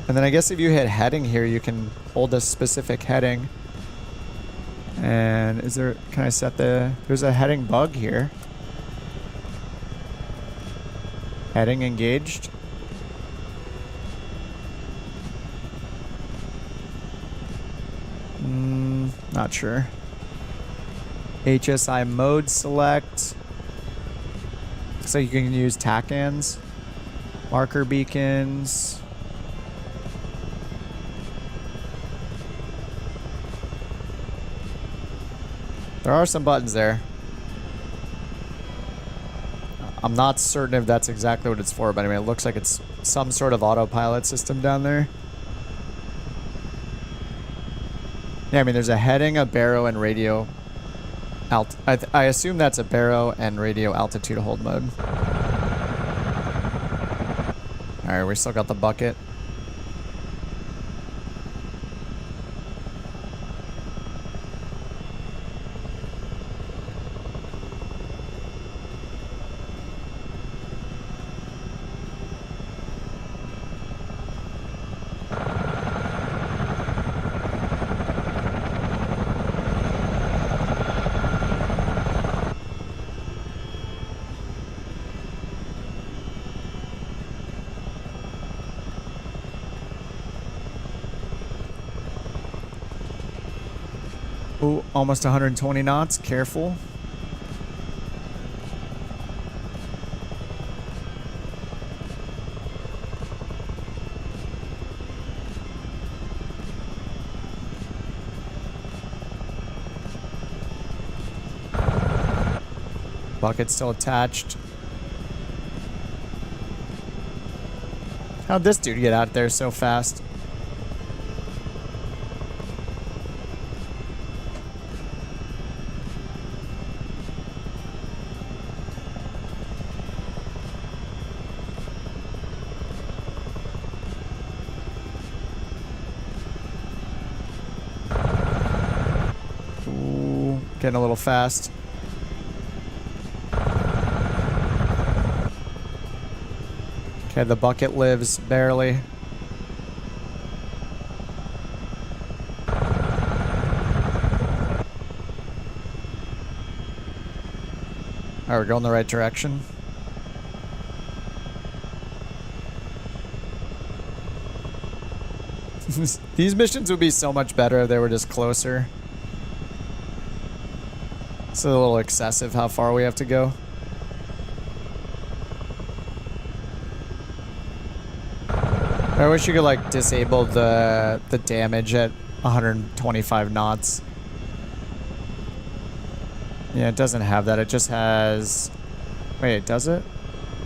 And then I guess if you hit heading here, you can hold a specific heading. And is there, can I set there's a heading bug here. Heading engaged. Not sure. HSI mode select. Looks like you can use TACANs. Marker beacons. There are some buttons there. I'm not certain if that's exactly what it's for, but anyway, it looks like it's some sort of autopilot system down there. Yeah, I mean, there's a heading, a baro, and radio. I assume that's a baro and radio altitude hold mode. Alright, we still got the bucket. Ooh, almost 120 knots. Careful. Bucket's still attached. How'd this dude get out there so fast? Ooh, getting a little fast. Okay, the bucket lives barely. Alright, we're going the right direction. These missions would be so much better if they were just closer. It's a little excessive how far we have to go. I wish you could like disable the damage at 125 knots. Yeah, it doesn't have that. It just has... Wait, does it?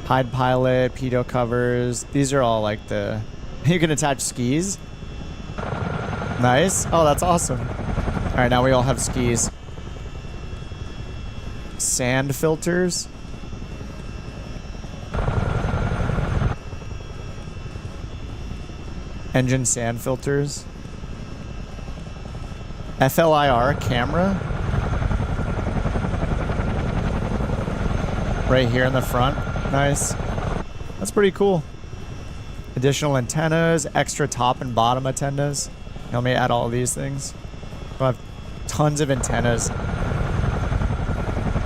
Hide pilot, pedo covers. These are all like the... You can attach skis. Nice. Oh, that's awesome. Alright, now we all have skis. Sand filters. Engine sand filters. FLIR camera. Right here in the front. Nice. That's pretty cool. Additional antennas, extra top and bottom antennas. Let me add all of these things. We'll have tons of antennas.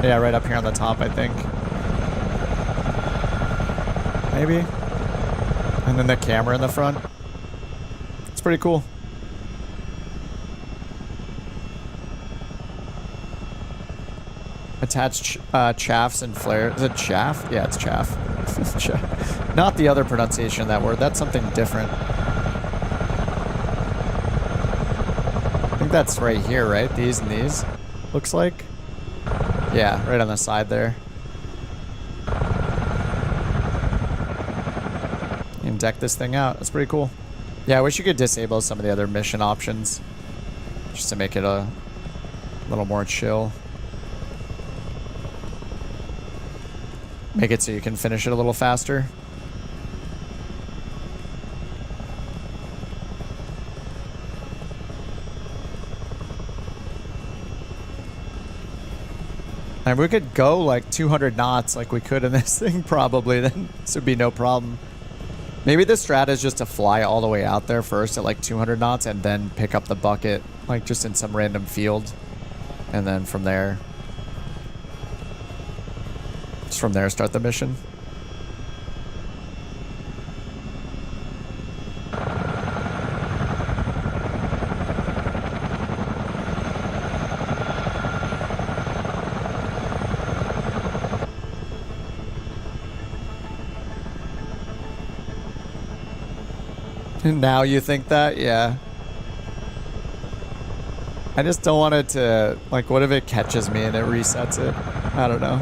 Yeah, right up here on the top, I think. Maybe. And then the camera in the front. It's pretty cool. Attached chaffs and flares. Is it chaff? Yeah, it's chaff. Not the other pronunciation of that word. That's something different. I think that's right here, right? These and these. Looks like. Yeah, right on the side there. You can deck this thing out. That's pretty cool. Yeah, I wish you could disable some of the other mission options. Just to make it a little more chill. Make it so you can finish it a little faster. And we could go like 200 knots like we could in this thing probably, then this would be no problem. Maybe the strat is just to fly all the way out there first at like 200 knots and then pick up the bucket like just in some random field. And then from there... Just from there start the mission. Now you think that? Yeah. I just don't want it to... Like, what if it catches me and it resets it? I don't know.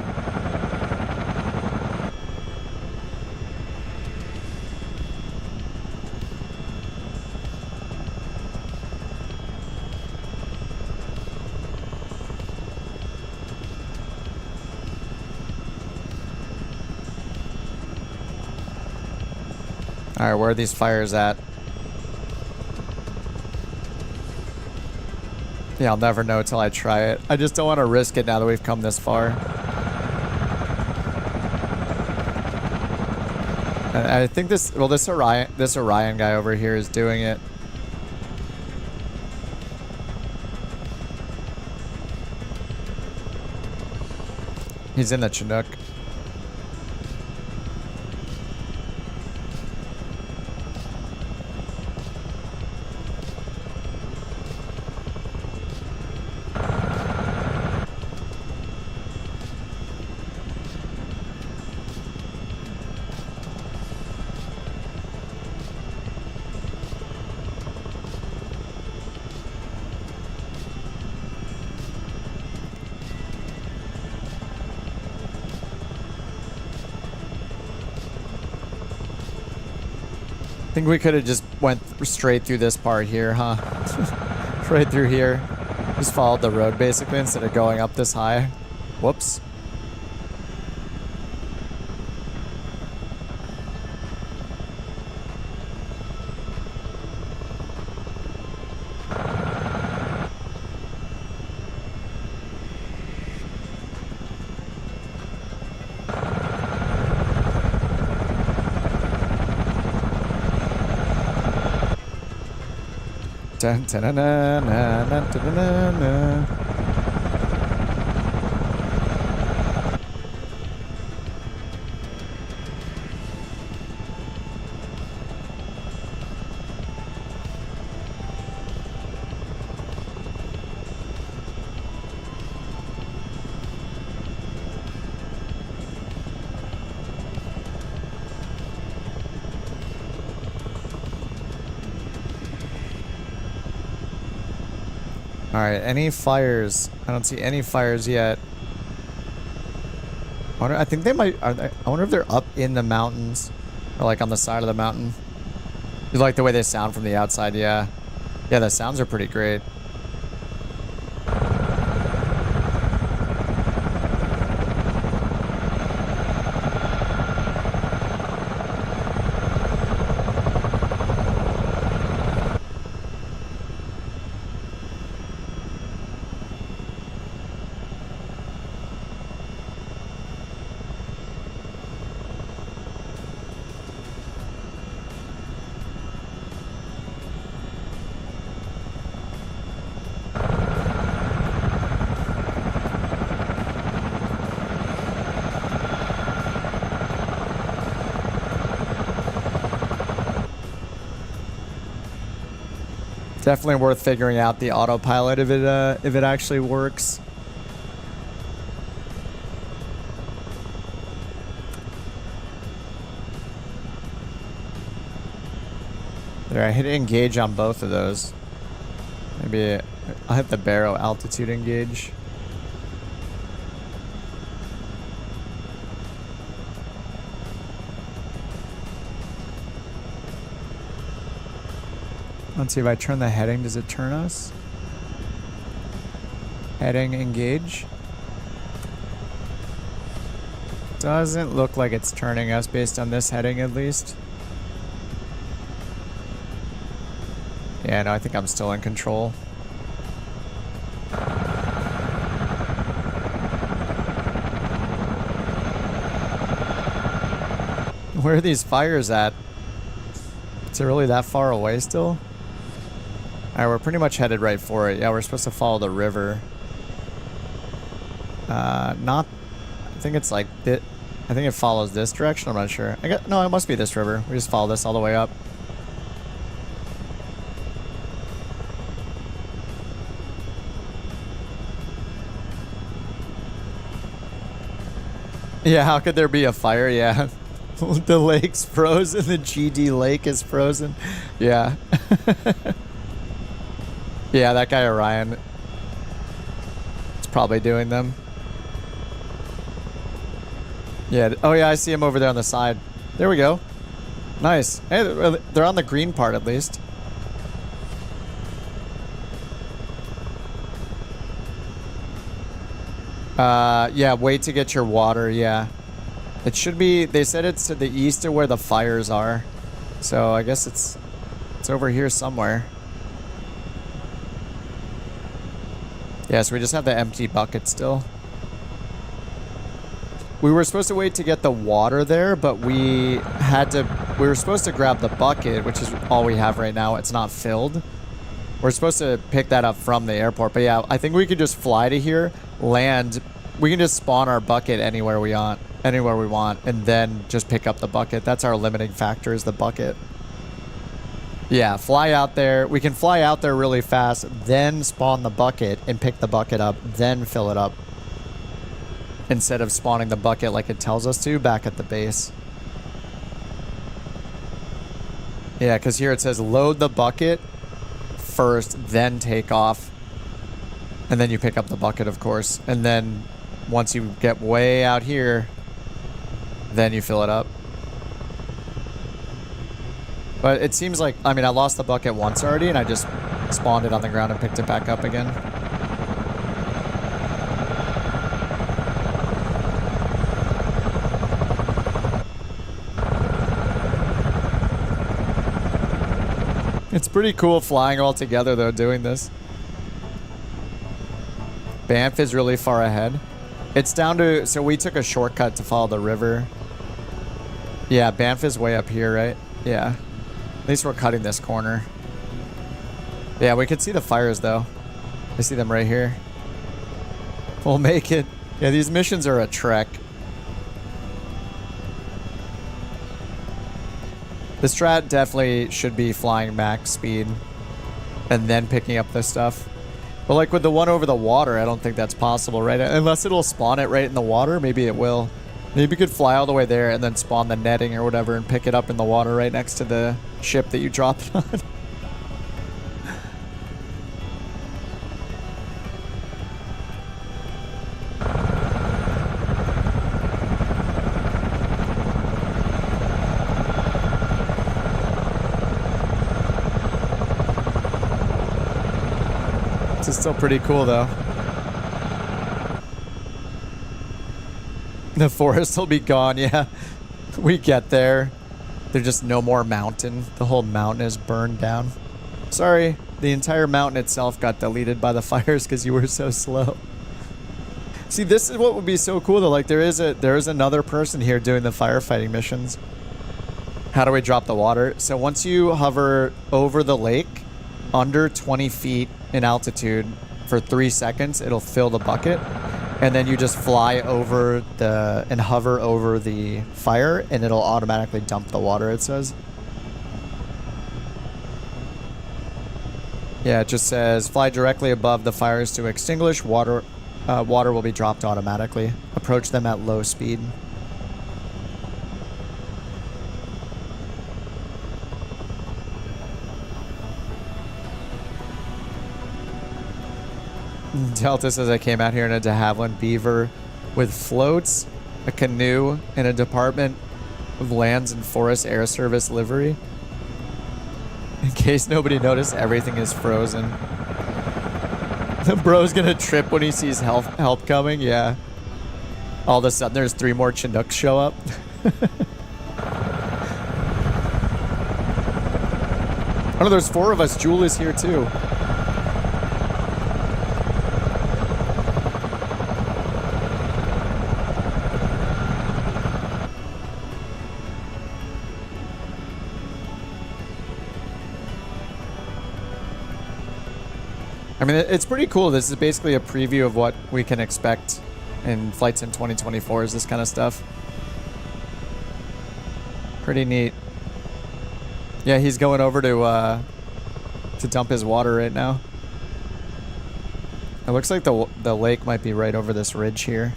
All right, where are these fires at? Yeah, I'll never know till I try it. I just don't want to risk it now that we've come this far. And I think this Orion guy over here is doing it. He's in the Chinook. I think we could have just went straight through this part here, huh? Right through here. Just followed the road basically instead of going up this high. Whoops. Dun, dun, dun, dun, dun, dun, dun, dun, dun. Alright, any fires? I don't see any fires yet. I think they might... I wonder if they're up in the mountains. Or like on the side of the mountain. You like the way they sound from the outside, yeah. Yeah, the sounds are pretty great. Definitely worth figuring out the autopilot if it actually works. There, I hit engage on both of those. Maybe I'll hit the barrow altitude engage. Let's see if I turn the heading. Does it turn us? Heading engage. Doesn't look like it's turning us based on this heading at least. Yeah, no, I think I'm still in control. Where are these fires at? Is it really that far away still? Alright, we're pretty much headed right for it. Yeah, we're supposed to follow the river. Not... I think it's like... I think it follows this direction. I'm not sure. No, it must be this river. We just follow this all the way up. Yeah, how could there be a fire? Yeah. The lake's frozen. The GD lake is frozen. Yeah. Yeah, that guy Orion is probably doing them. Yeah. Oh, yeah, I see him over there on the side. There we go. Nice. Hey, they're on the green part at least. Yeah, wait to get your water, yeah. It should be, they said it's to the east of where the fires are. So I guess it's over here somewhere. Yeah, so we just have the empty bucket still. We were supposed to wait to get the water there, but we were supposed to grab the bucket, which is all we have right now. It's not filled. We're supposed to pick that up from the airport. But yeah, I think we could just fly to here, land. We can just spawn our bucket anywhere we want, and then just pick up the bucket. That's our limiting factor, is the bucket. Yeah, fly out there. We can fly out there really fast, then spawn the bucket and pick the bucket up, then fill it up. Instead of spawning the bucket like it tells us to back at the base. Yeah, because here it says load the bucket first, then take off. And then you pick up the bucket, of course. And then once you get way out here, then you fill it up. But it seems like, I mean, I lost the bucket once already, and I just spawned it on the ground and picked it back up again. It's pretty cool flying all together, though, doing this. Banff is really far ahead. It's down to... So we took a shortcut to follow the river. Yeah, Banff is way up here, right? Yeah. At least we're cutting this corner. Yeah, we could see the fires, though. I see them right here. We'll make it. Yeah, these missions are a trek. The strat definitely should be flying max speed and then picking up this stuff. But like with the one over the water, I don't think that's possible, right? Unless it'll spawn it right in the water, maybe it will. Maybe you could fly all the way there and then spawn the netting or whatever and pick it up in the water right next to the ship that you dropped it on. This is still pretty cool, though. The forest will be gone, yeah. We get there. There's just no more mountain. The whole mountain is burned down. Sorry, the entire mountain itself got deleted by the fires because you were so slow. See, this is what would be so cool, though. Like, there is another person here doing the firefighting missions. How do we drop the water? So once you hover over the lake, under 20 feet in altitude for 3 seconds, it'll fill the bucket. And then you just fly over and hover over the fire, and it'll automatically dump the water, it says. Yeah, it just says fly directly above the fires to extinguish. Water will be dropped automatically. Approach them at low speed. Delta says I came out here in a de Havilland Beaver with floats, a canoe, and a Department of Lands and Forest Air Service livery. In case nobody noticed, everything is frozen. The bro's gonna trip when he sees help coming, yeah. All of a sudden there's 3 more Chinooks show up. Oh no, there's 4 of us. Jewel is here too. I mean, it's pretty cool. This is basically a preview of what we can expect in Flight Sim 2024 is this kind of stuff. Pretty neat. Yeah, he's going over to dump his water right now. It looks like the lake might be right over this ridge here.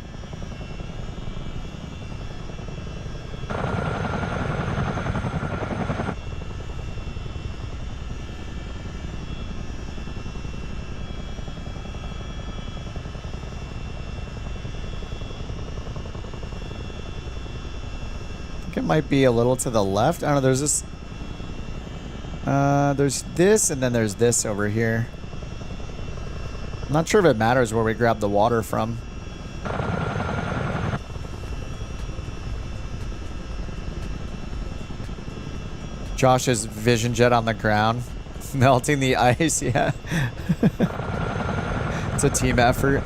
It might be a little to the left. I don't know. There's this. There's this, and then there's this over here. I'm not sure if it matters where we grab the water from. Josh's vision jet on the ground. Melting the ice, yeah. It's a team effort.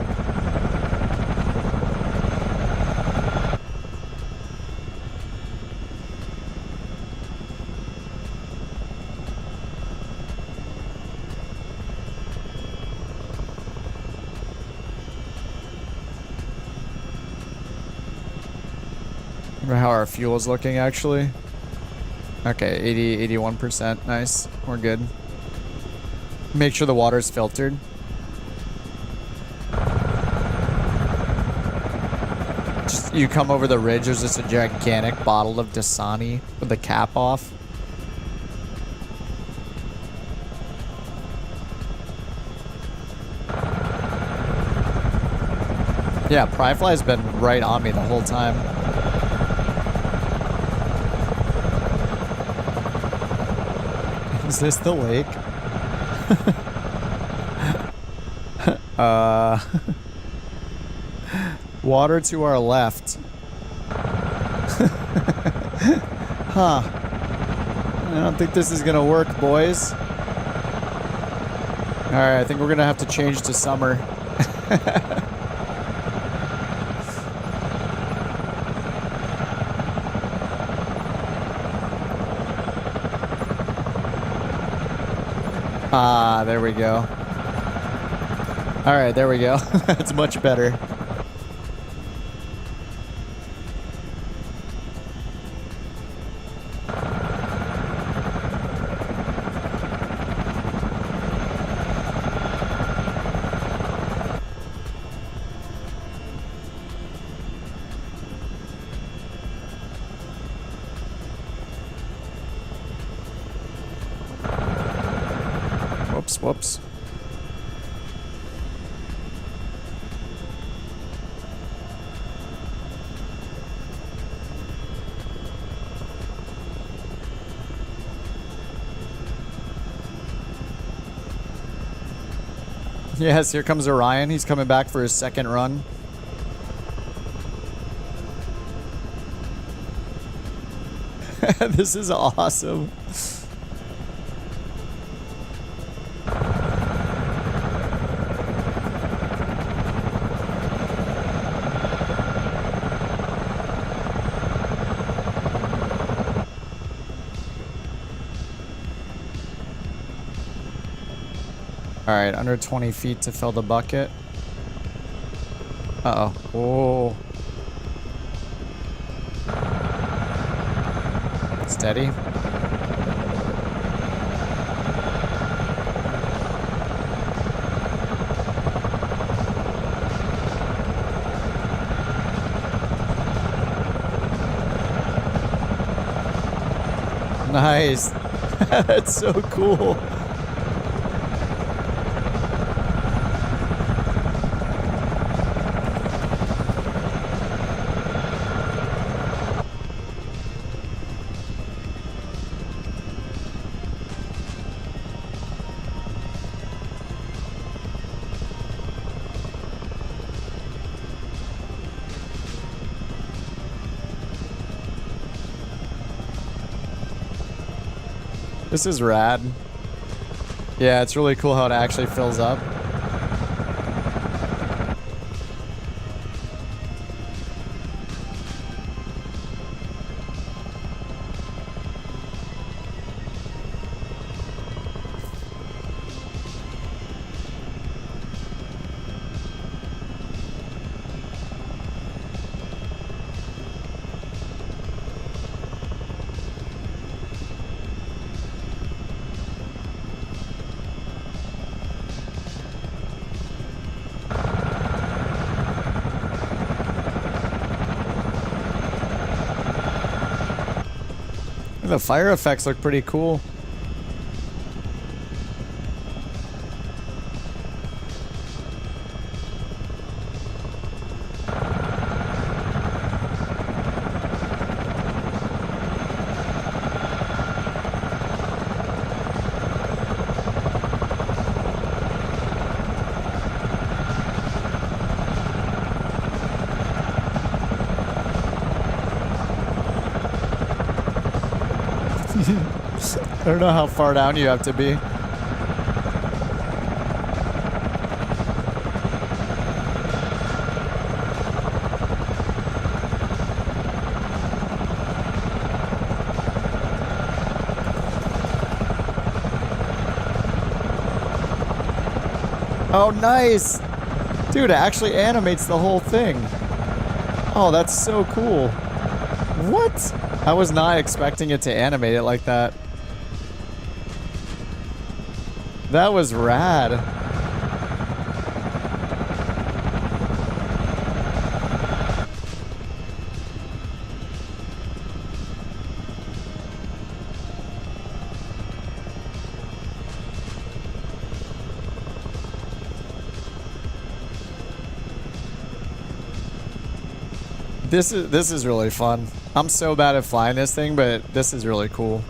Remember how our fuel's looking actually? Okay, 81%. Nice. We're good. Make sure the water's filtered. Just, you come over the ridge, there's just a gigantic bottle of Dasani with the cap off. Yeah, Pryfly's been right on me the whole time. Is this the lake? Water to our left. Huh. I don't think this is gonna work, boys. Alright, I think we're gonna have to change to summer. Ah, there we go. Alright, there we go. That's much better. Whoops. Yes, here comes Orion. He's coming back for his second run. This is awesome. All right, under 20 feet to fill the bucket. Uh-oh. Whoa. Steady. Nice. That's so cool. This is rad. Yeah, it's really cool how it actually fills up. The fire effects look pretty cool. I don't know how far down you have to be. Oh, nice. Dude, it actually animates the whole thing. Oh, that's so cool. What? I was not expecting it to animate it like that. That was rad. This is really fun. I'm so bad at flying this thing, but this is really cool.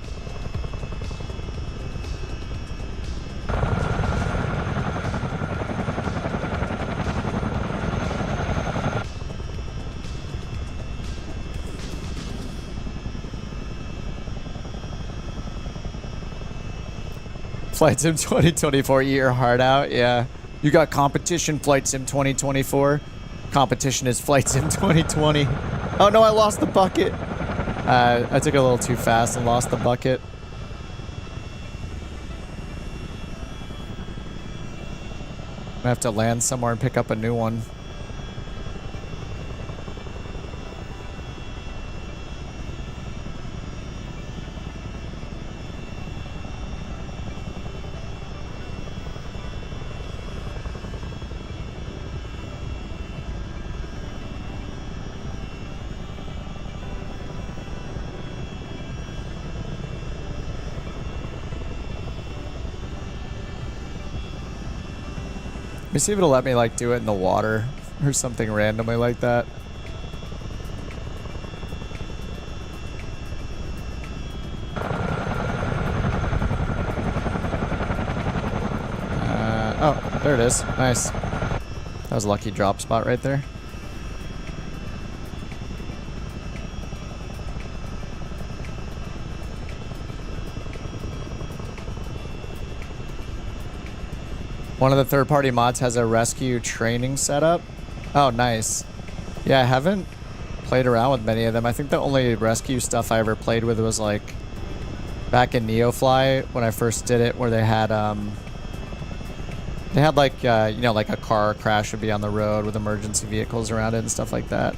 Flight Sim 2024, eat your heart out. Yeah. You got competition, Flight Sim 2024. Competition is Flight Sim 2020. Oh no, I lost the bucket. I took it a little too fast and lost the bucket. I have to land somewhere and pick up a new one. Let me see if it'll let me like do it in the water or something randomly like that. Oh, there it is. Nice. That was a lucky drop spot right there. One of the third-party mods has a rescue training setup. Oh, nice. Yeah, I haven't played around with many of them. I think the only rescue stuff I ever played with was like back in Neofly when I first did it, where they had like you know, like a car crash would be on the road with emergency vehicles around it and stuff like that.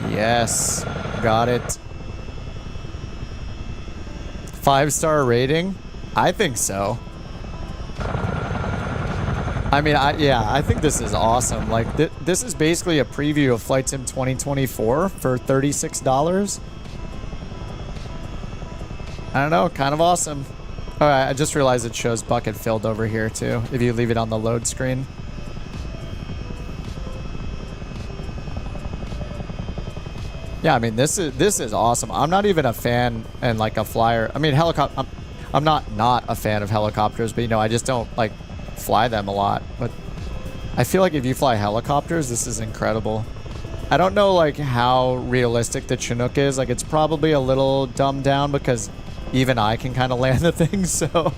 Yes, got it. 5-star rating? I think so. I mean, yeah, I think this is awesome. Like, this is basically a preview of Flight Sim 2024 for $36. I don't know, kind of awesome. All right, I just realized it shows bucket filled over here too, if you leave it on the load screen. Yeah, I mean, this is awesome. I'm not even a fan and like a flyer. I mean, I'm not a fan of helicopters, but you know, I just don't like fly them a lot. But I feel like if you fly helicopters, this is incredible. I don't know like how realistic the Chinook is. Like, it's probably a little dumbed down because even I can kind of land the thing, so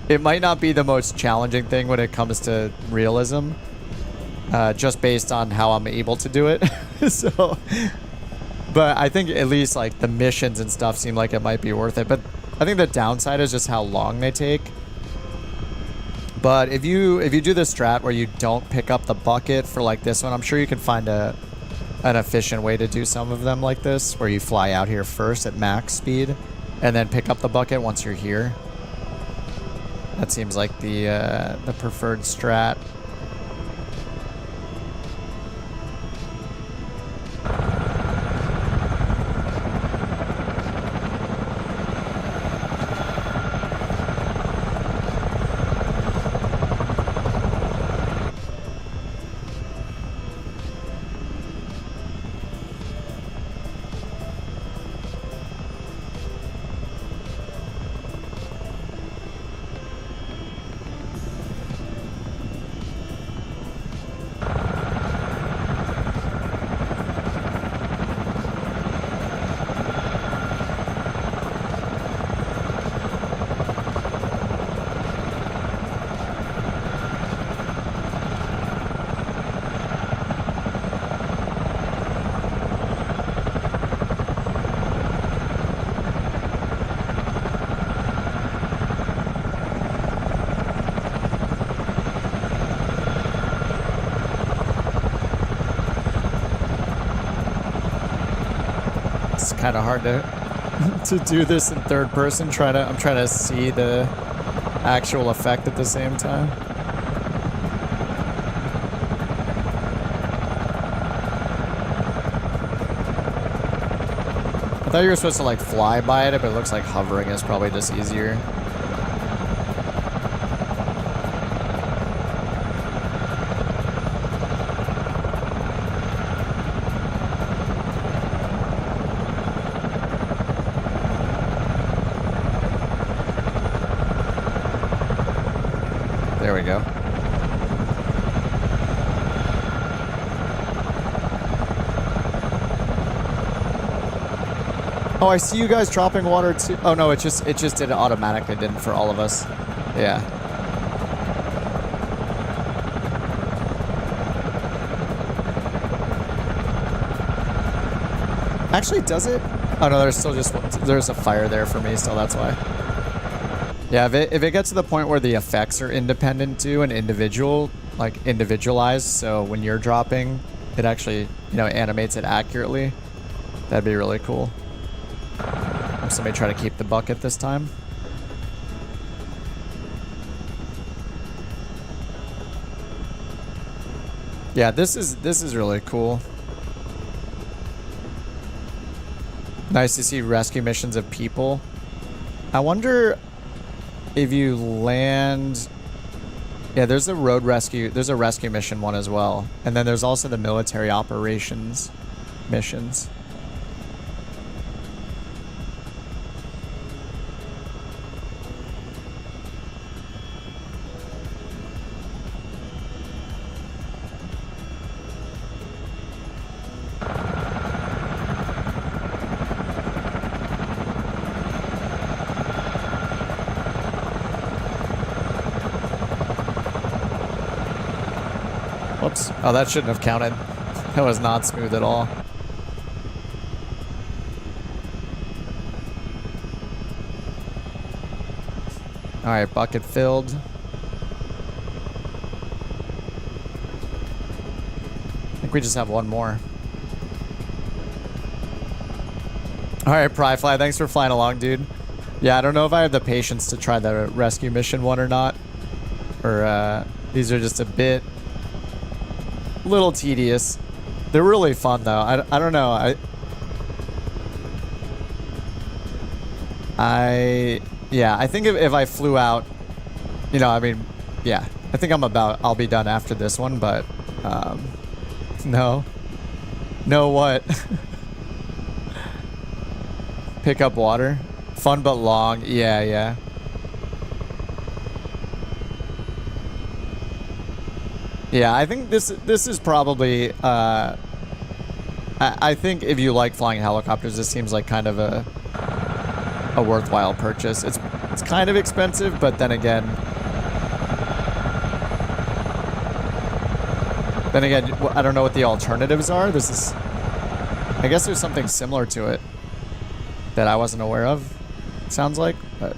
it might not be the most challenging thing when it comes to realism, just based on how I'm able to do it. So, but I think at least like the missions and stuff seem like it might be worth it. But I think the downside is just how long they take. But if you do the strat where you don't pick up the bucket for like this one, I'm sure you can find an efficient way to do some of them like this, where you fly out here first at max speed and then pick up the bucket once you're here. That seems like the preferred strat. It's kind of hard to do this in third person. I'm trying to see the actual effect at the same time. I thought you were supposed to like fly by it, but it looks like hovering is probably just easier. There we go. Oh, I see you guys dropping water too. Oh no, it just did it automatically, didn't for all of us. Yeah. Actually, does it? Oh no, there's a fire there for me still, that's why. Yeah, if it gets to the point where the effects are independent too and individualized, so when you're dropping, it actually, animates it accurately, that'd be really cool. Somebody try to keep the bucket this time. Yeah, this is really cool. Nice to see rescue missions of people. I wonder if you land... Yeah, there's a road rescue. There's a rescue mission one as well. And then there's also the military operations missions. Whoops. Oh, that shouldn't have counted. That was not smooth at all. Alright, bucket filled. I think we just have one more. Alright, Pryfly, thanks for flying along, dude. Yeah, I don't know if I have the patience to try the rescue mission one or not. Or, these are just a little tedious. They're really fun, though. I don't know. Yeah, I think if I flew out, I think I'll be done after this one, but, no. No what? Pick up water. Fun but long. Yeah. Yeah, I think this is probably, I think if you like flying helicopters, this seems like kind of a worthwhile purchase. It's kind of expensive, but then again, I don't know what the alternatives are. I guess there's something similar to it that I wasn't aware of, sounds like, but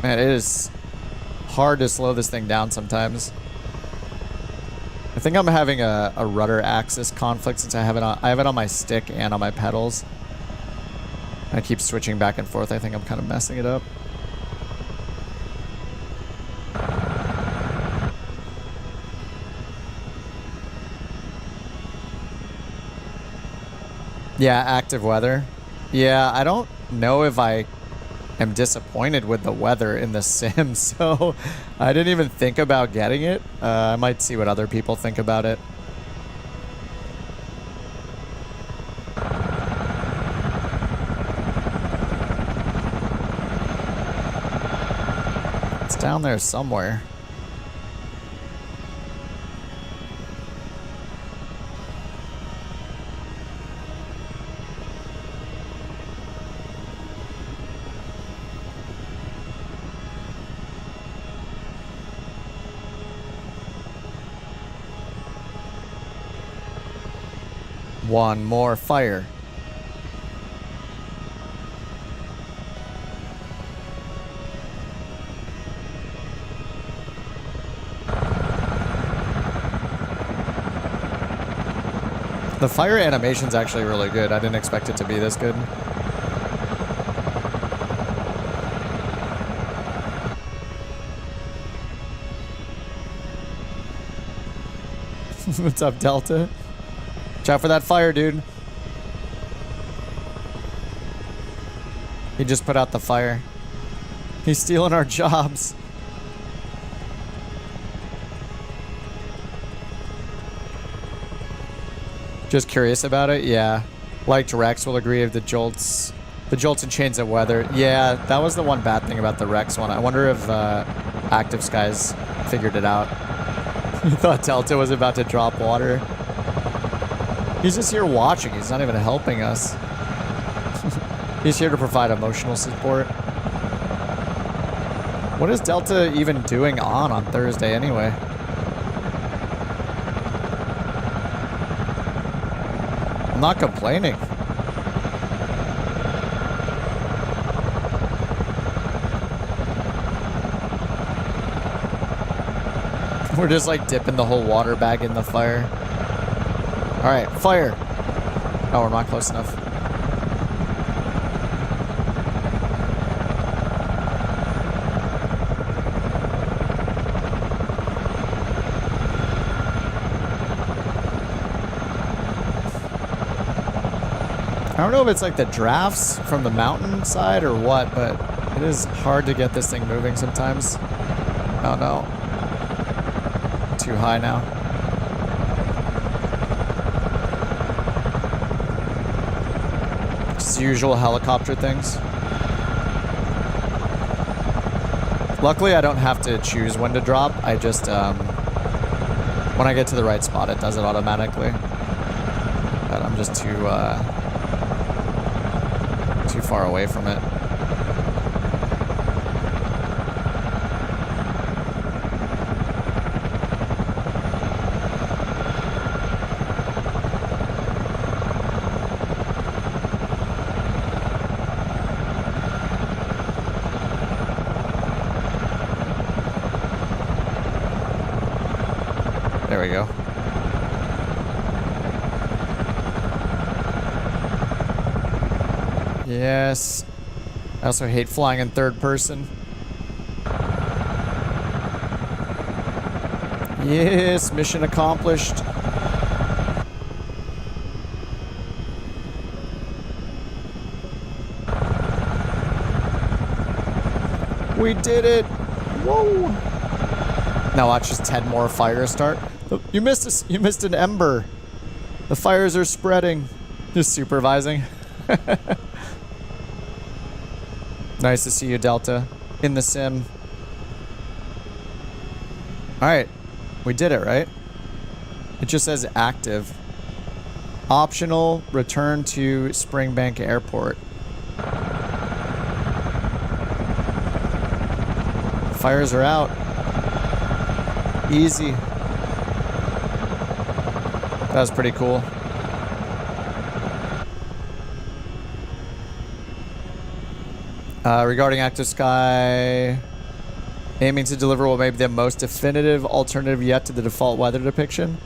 man, it is hard to slow this thing down sometimes. I think I'm having a rudder axis conflict since I have it on my stick and on my pedals. I keep switching back and forth. I think I'm kind of messing it up. Yeah, active weather. Yeah, I don't know if I am disappointed with the weather in the sim, so I didn't even think about getting it. I might see what other people think about it. It's down there somewhere. One more fire. The fire animation's actually really good. I didn't expect it to be this good. What's up, Delta? Watch out for that fire, dude. He just put out the fire. He's stealing our jobs. Just curious about it? Yeah. Liked Rex will agree of the jolts and chains of weather. Yeah, that was the one bad thing about the Rex one. I wonder if Active Skies figured it out. He thought Delta was about to drop water. He's just here watching. He's not even helping us. He's here to provide emotional support. What is Delta even doing on Thursday anyway? I'm not complaining. We're just like dipping the whole water bag in the fire. All right, fire. Oh, we're not close enough. I don't know if it's like the drafts from the mountainside or what, but it is hard to get this thing moving sometimes. Oh no. Too high now. Just usual helicopter things. Luckily, I don't have to choose when to drop. I just, when I get to the right spot, it does it automatically. But I'm just too far away from it. There we go. Yes. I also hate flying in third person. Yes, mission accomplished. We did it. Whoa. Now watch just 10 more fires start. You missed us. You missed an ember. The fires are spreading. Just supervising. Nice to see you, Delta, in the sim. All right, we did it, right? It just says active. Optional, return to Springbank Airport. Fires are out. Easy. That was pretty cool. Regarding Active Sky, aiming to deliver what may be the most definitive alternative yet to the default weather depiction.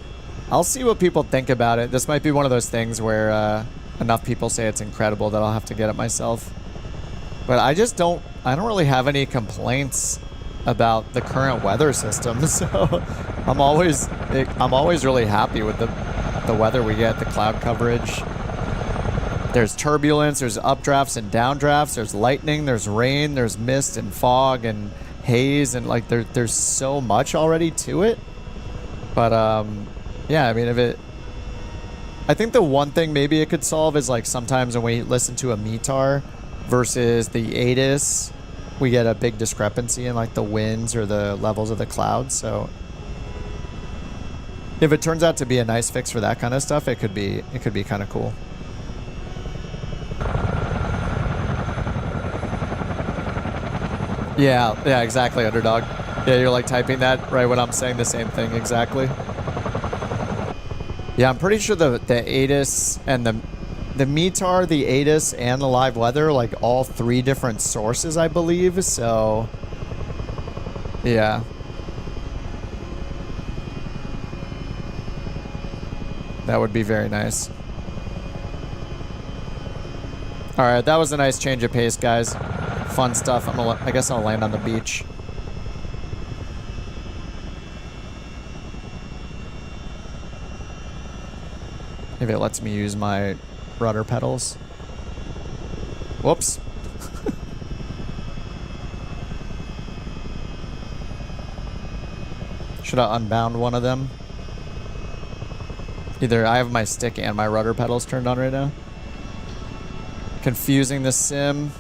I'll see what people think about it. This might be one of those things where enough people say it's incredible that I'll have to get it myself. But I don't really have any complaints about the current weather system, so I'm always really happy with the weather we get, the cloud coverage. There's turbulence, there's updrafts and downdrafts, there's lightning, there's rain, there's mist and fog and haze, and like there's so much already to it. But yeah, I mean, I think the one thing maybe it could solve is like sometimes when we listen to a METAR versus the ATIS, we get a big discrepancy in like the winds or the levels of the clouds. So if it turns out to be a nice fix for that kind of stuff, it could be kind of cool. Yeah, exactly, Underdog. Yeah, you're like typing that right when I'm saying the same thing, exactly. Yeah, I'm pretty sure the ATIS and the METAR, the ATIS, and the live weather are like all three different sources, I believe, so yeah. That would be very nice. All right, that was a nice change of pace, guys. Fun stuff. I guess I'll land on the beach. If it lets me use my rudder pedals. Whoops. Should I unbound one of them? Either I have my stick and my rudder pedals turned on right now. Confusing the sim.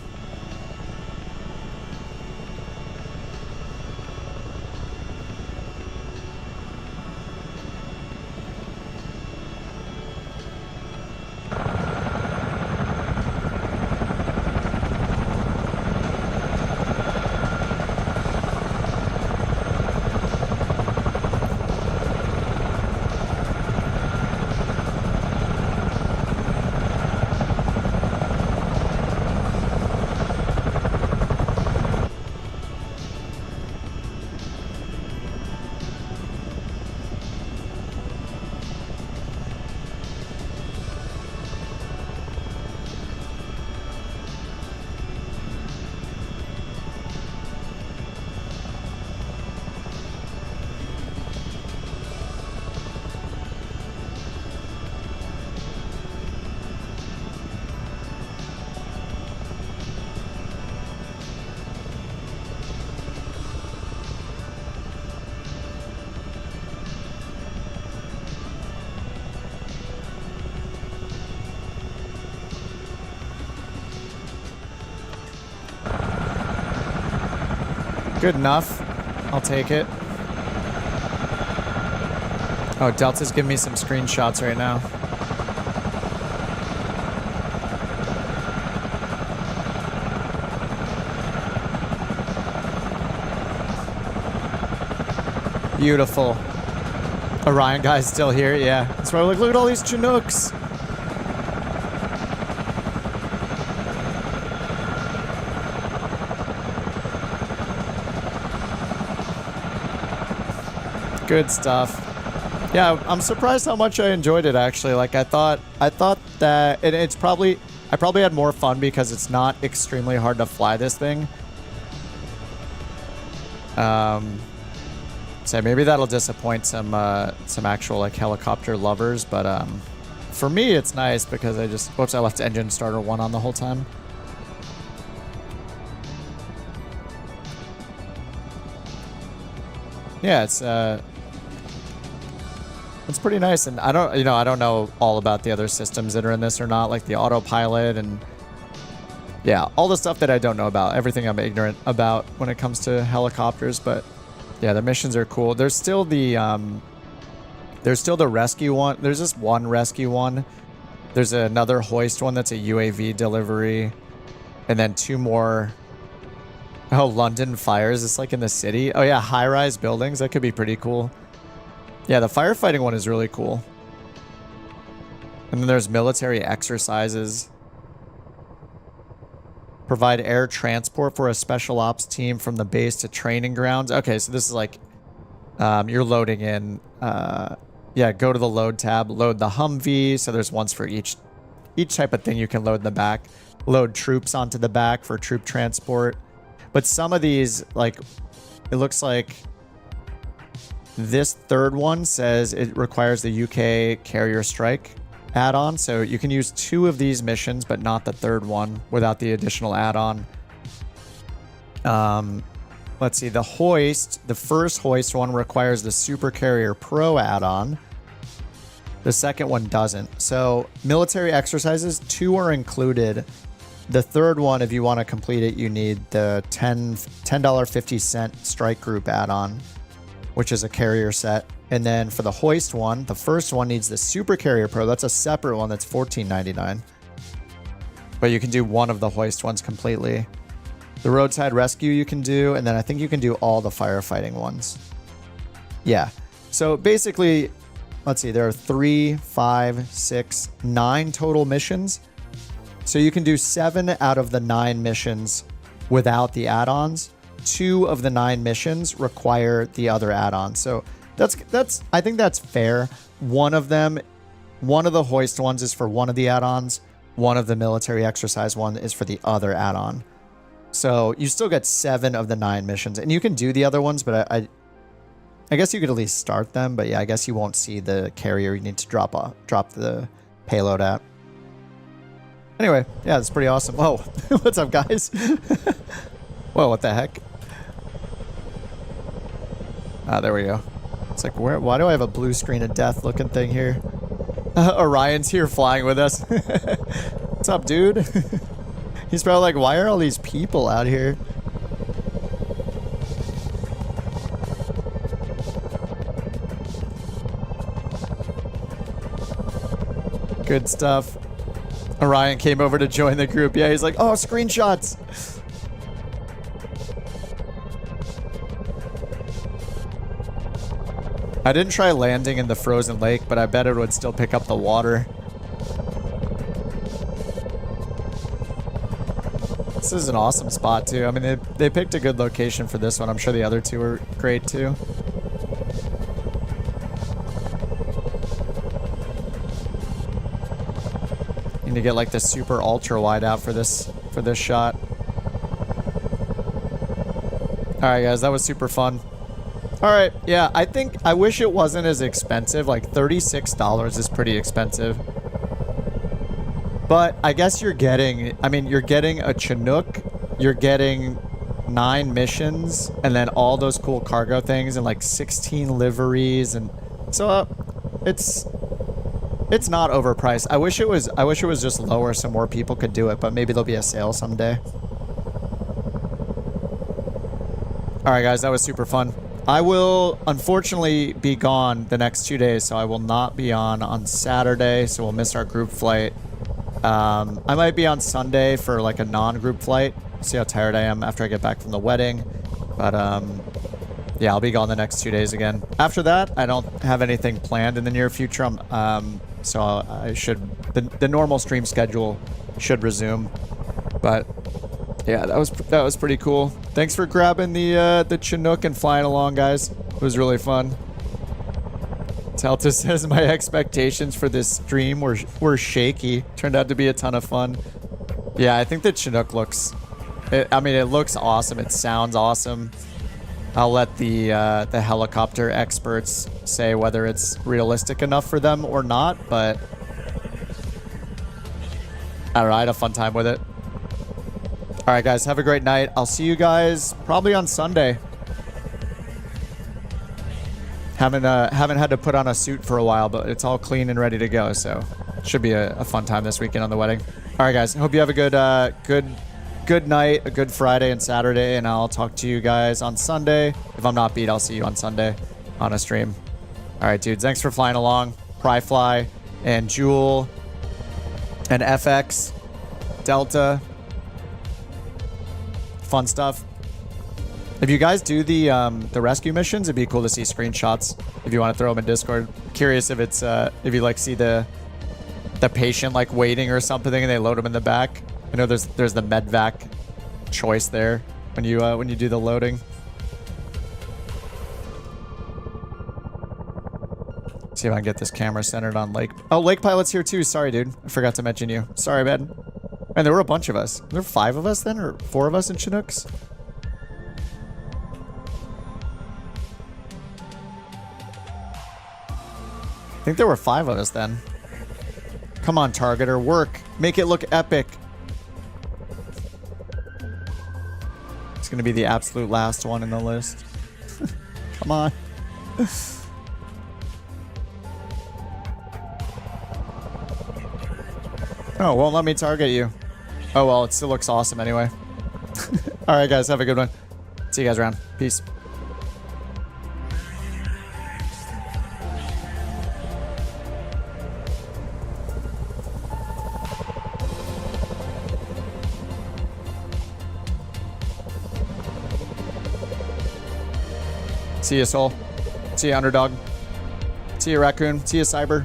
Good enough. I'll take it. Oh, Delta's giving me some screenshots right now. Beautiful. Orion guy's still here, yeah. That's why we're like, look at all these Chinooks. Good stuff. Yeah, I'm surprised how much I enjoyed it actually. Like I thought that it's probably I probably had more fun because it's not extremely hard to fly this thing. So maybe that'll disappoint some actual like helicopter lovers, but for me it's nice because I left engine starter 1 on the whole time. Yeah, it's pretty nice, and I don't know all about the other systems that are in this or not, like the autopilot and yeah, all the stuff that I don't know about, everything I'm ignorant about when it comes to helicopters. But yeah, the missions are cool. There's still the rescue one. There's just one rescue one. There's another hoist one that's a UAV delivery, and then 2 more. Oh, London fires. It's like in the city. Oh yeah, high-rise buildings. That could be pretty cool. Yeah, the firefighting one is really cool. And then there's military exercises. Provide air transport for a special ops team from the base to training grounds. Okay, so this is like you're loading in. Yeah, go to the load tab. Load the Humvee. So there's ones for each type of thing you can load in the back. Load troops onto the back for troop transport. But some of these, like, it looks like this third one says it requires the UK carrier strike add-on. So you can use 2 of these missions, but not the third one without the additional add-on. Let's see, the hoist, the first hoist one requires the Super Carrier Pro add-on. The second one doesn't. So military exercises, 2 are included. The third one, if you want to complete it, you need the $10.50 strike group add-on, which is a carrier set. And then for the hoist one, the first one needs the Super Carrier Pro. That's a separate one that's $14.99. But you can do one of the hoist ones completely. The roadside rescue you can do, and then I think you can do all the firefighting ones. Yeah. So basically, let's see, there are 3, 5, 6, 9 total missions. So you can do 7 out of the 9 missions without the add-ons. 2 of the 9 missions require the other add-ons. So that's I think that's fair. One of them one of the hoist ones is for one of the add-ons. One of the military exercise one is for the other add-on. So you still get 7 of the 9 missions. And you can do the other ones, but I guess you could at least start them. But yeah, I guess you won't see the carrier you need to drop the payload at. Anyway, yeah, that's pretty awesome. Whoa, what's up, guys? Whoa, what the heck? Ah, there we go. It's like, why do I have a blue screen of death looking thing here? Orion's here flying with us. What's up, dude? He's probably like, why are all these people out here? Good stuff. Orion came over to join the group. Yeah, he's like, oh, screenshots. I didn't try landing in the frozen lake, but I bet it would still pick up the water. This is an awesome spot, too. I mean, they picked a good location for this one. I'm sure the other two were great, too. Need to get, like, the super ultra wide out for this shot. Alright, guys, that was super fun. Alright, yeah, I wish it wasn't as expensive. Like, $36 is pretty expensive. But I guess you're getting a Chinook, you're getting 9 missions, and then all those cool cargo things, and like 16 liveries, and so it's not overpriced. I wish it was just lower so more people could do it, but maybe there'll be a sale someday. Alright, guys, that was super fun. I will unfortunately be gone the next 2 days, so I will not be on Saturday, so we'll miss our group flight. I might be on Sunday for like a non-group flight. See how tired I am after I get back from the wedding. But yeah, I'll be gone the next 2 days again. After that, I don't have anything planned in the near future. So I should the normal stream schedule should resume. But yeah, that was pretty cool. Thanks for grabbing the Chinook and flying along, guys. It was really fun. Telta says my expectations for this stream were shaky. Turned out to be a ton of fun. Yeah, I think the Chinook looks... it looks awesome. It sounds awesome. I'll let the helicopter experts say whether it's realistic enough for them or not, but... I don't know, I had a fun time with it. Alright, guys, have a great night. I'll see you guys probably on Sunday. Haven't had to put on a suit for a while, but it's all clean and ready to go, so it should be a fun time this weekend on the wedding. Alright, guys, hope you have a good night, a good Friday and Saturday, and I'll talk to you guys on Sunday. If I'm not beat, I'll see you on Sunday on a stream. Alright, dudes, thanks for flying along. Pryfly and Jewel and FX, Delta. Fun stuff. If you guys do the rescue missions, it'd be cool to see screenshots if you want to throw them in Discord. Curious if it's if you like see the patient like waiting or something and they load them in the back. I know there's the medvac choice there when you do the loading. See if I can get this camera centered on Lake. Oh, Lake Pilot's here too. Sorry, dude. I forgot to mention you. Sorry, man. And there were a bunch of us. There were 5 of us then, or 4 of us in Chinooks? I think there were 5 of us then. Come on, Targeter, work. Make it look epic. It's gonna be the absolute last one in the list. Come on. Oh, won't let me target you. Oh well, it still looks awesome anyway. Alright guys, have a good one. See you guys around. Peace. See you, Soul. See you, Underdog. See you, Raccoon. See you, Cyber.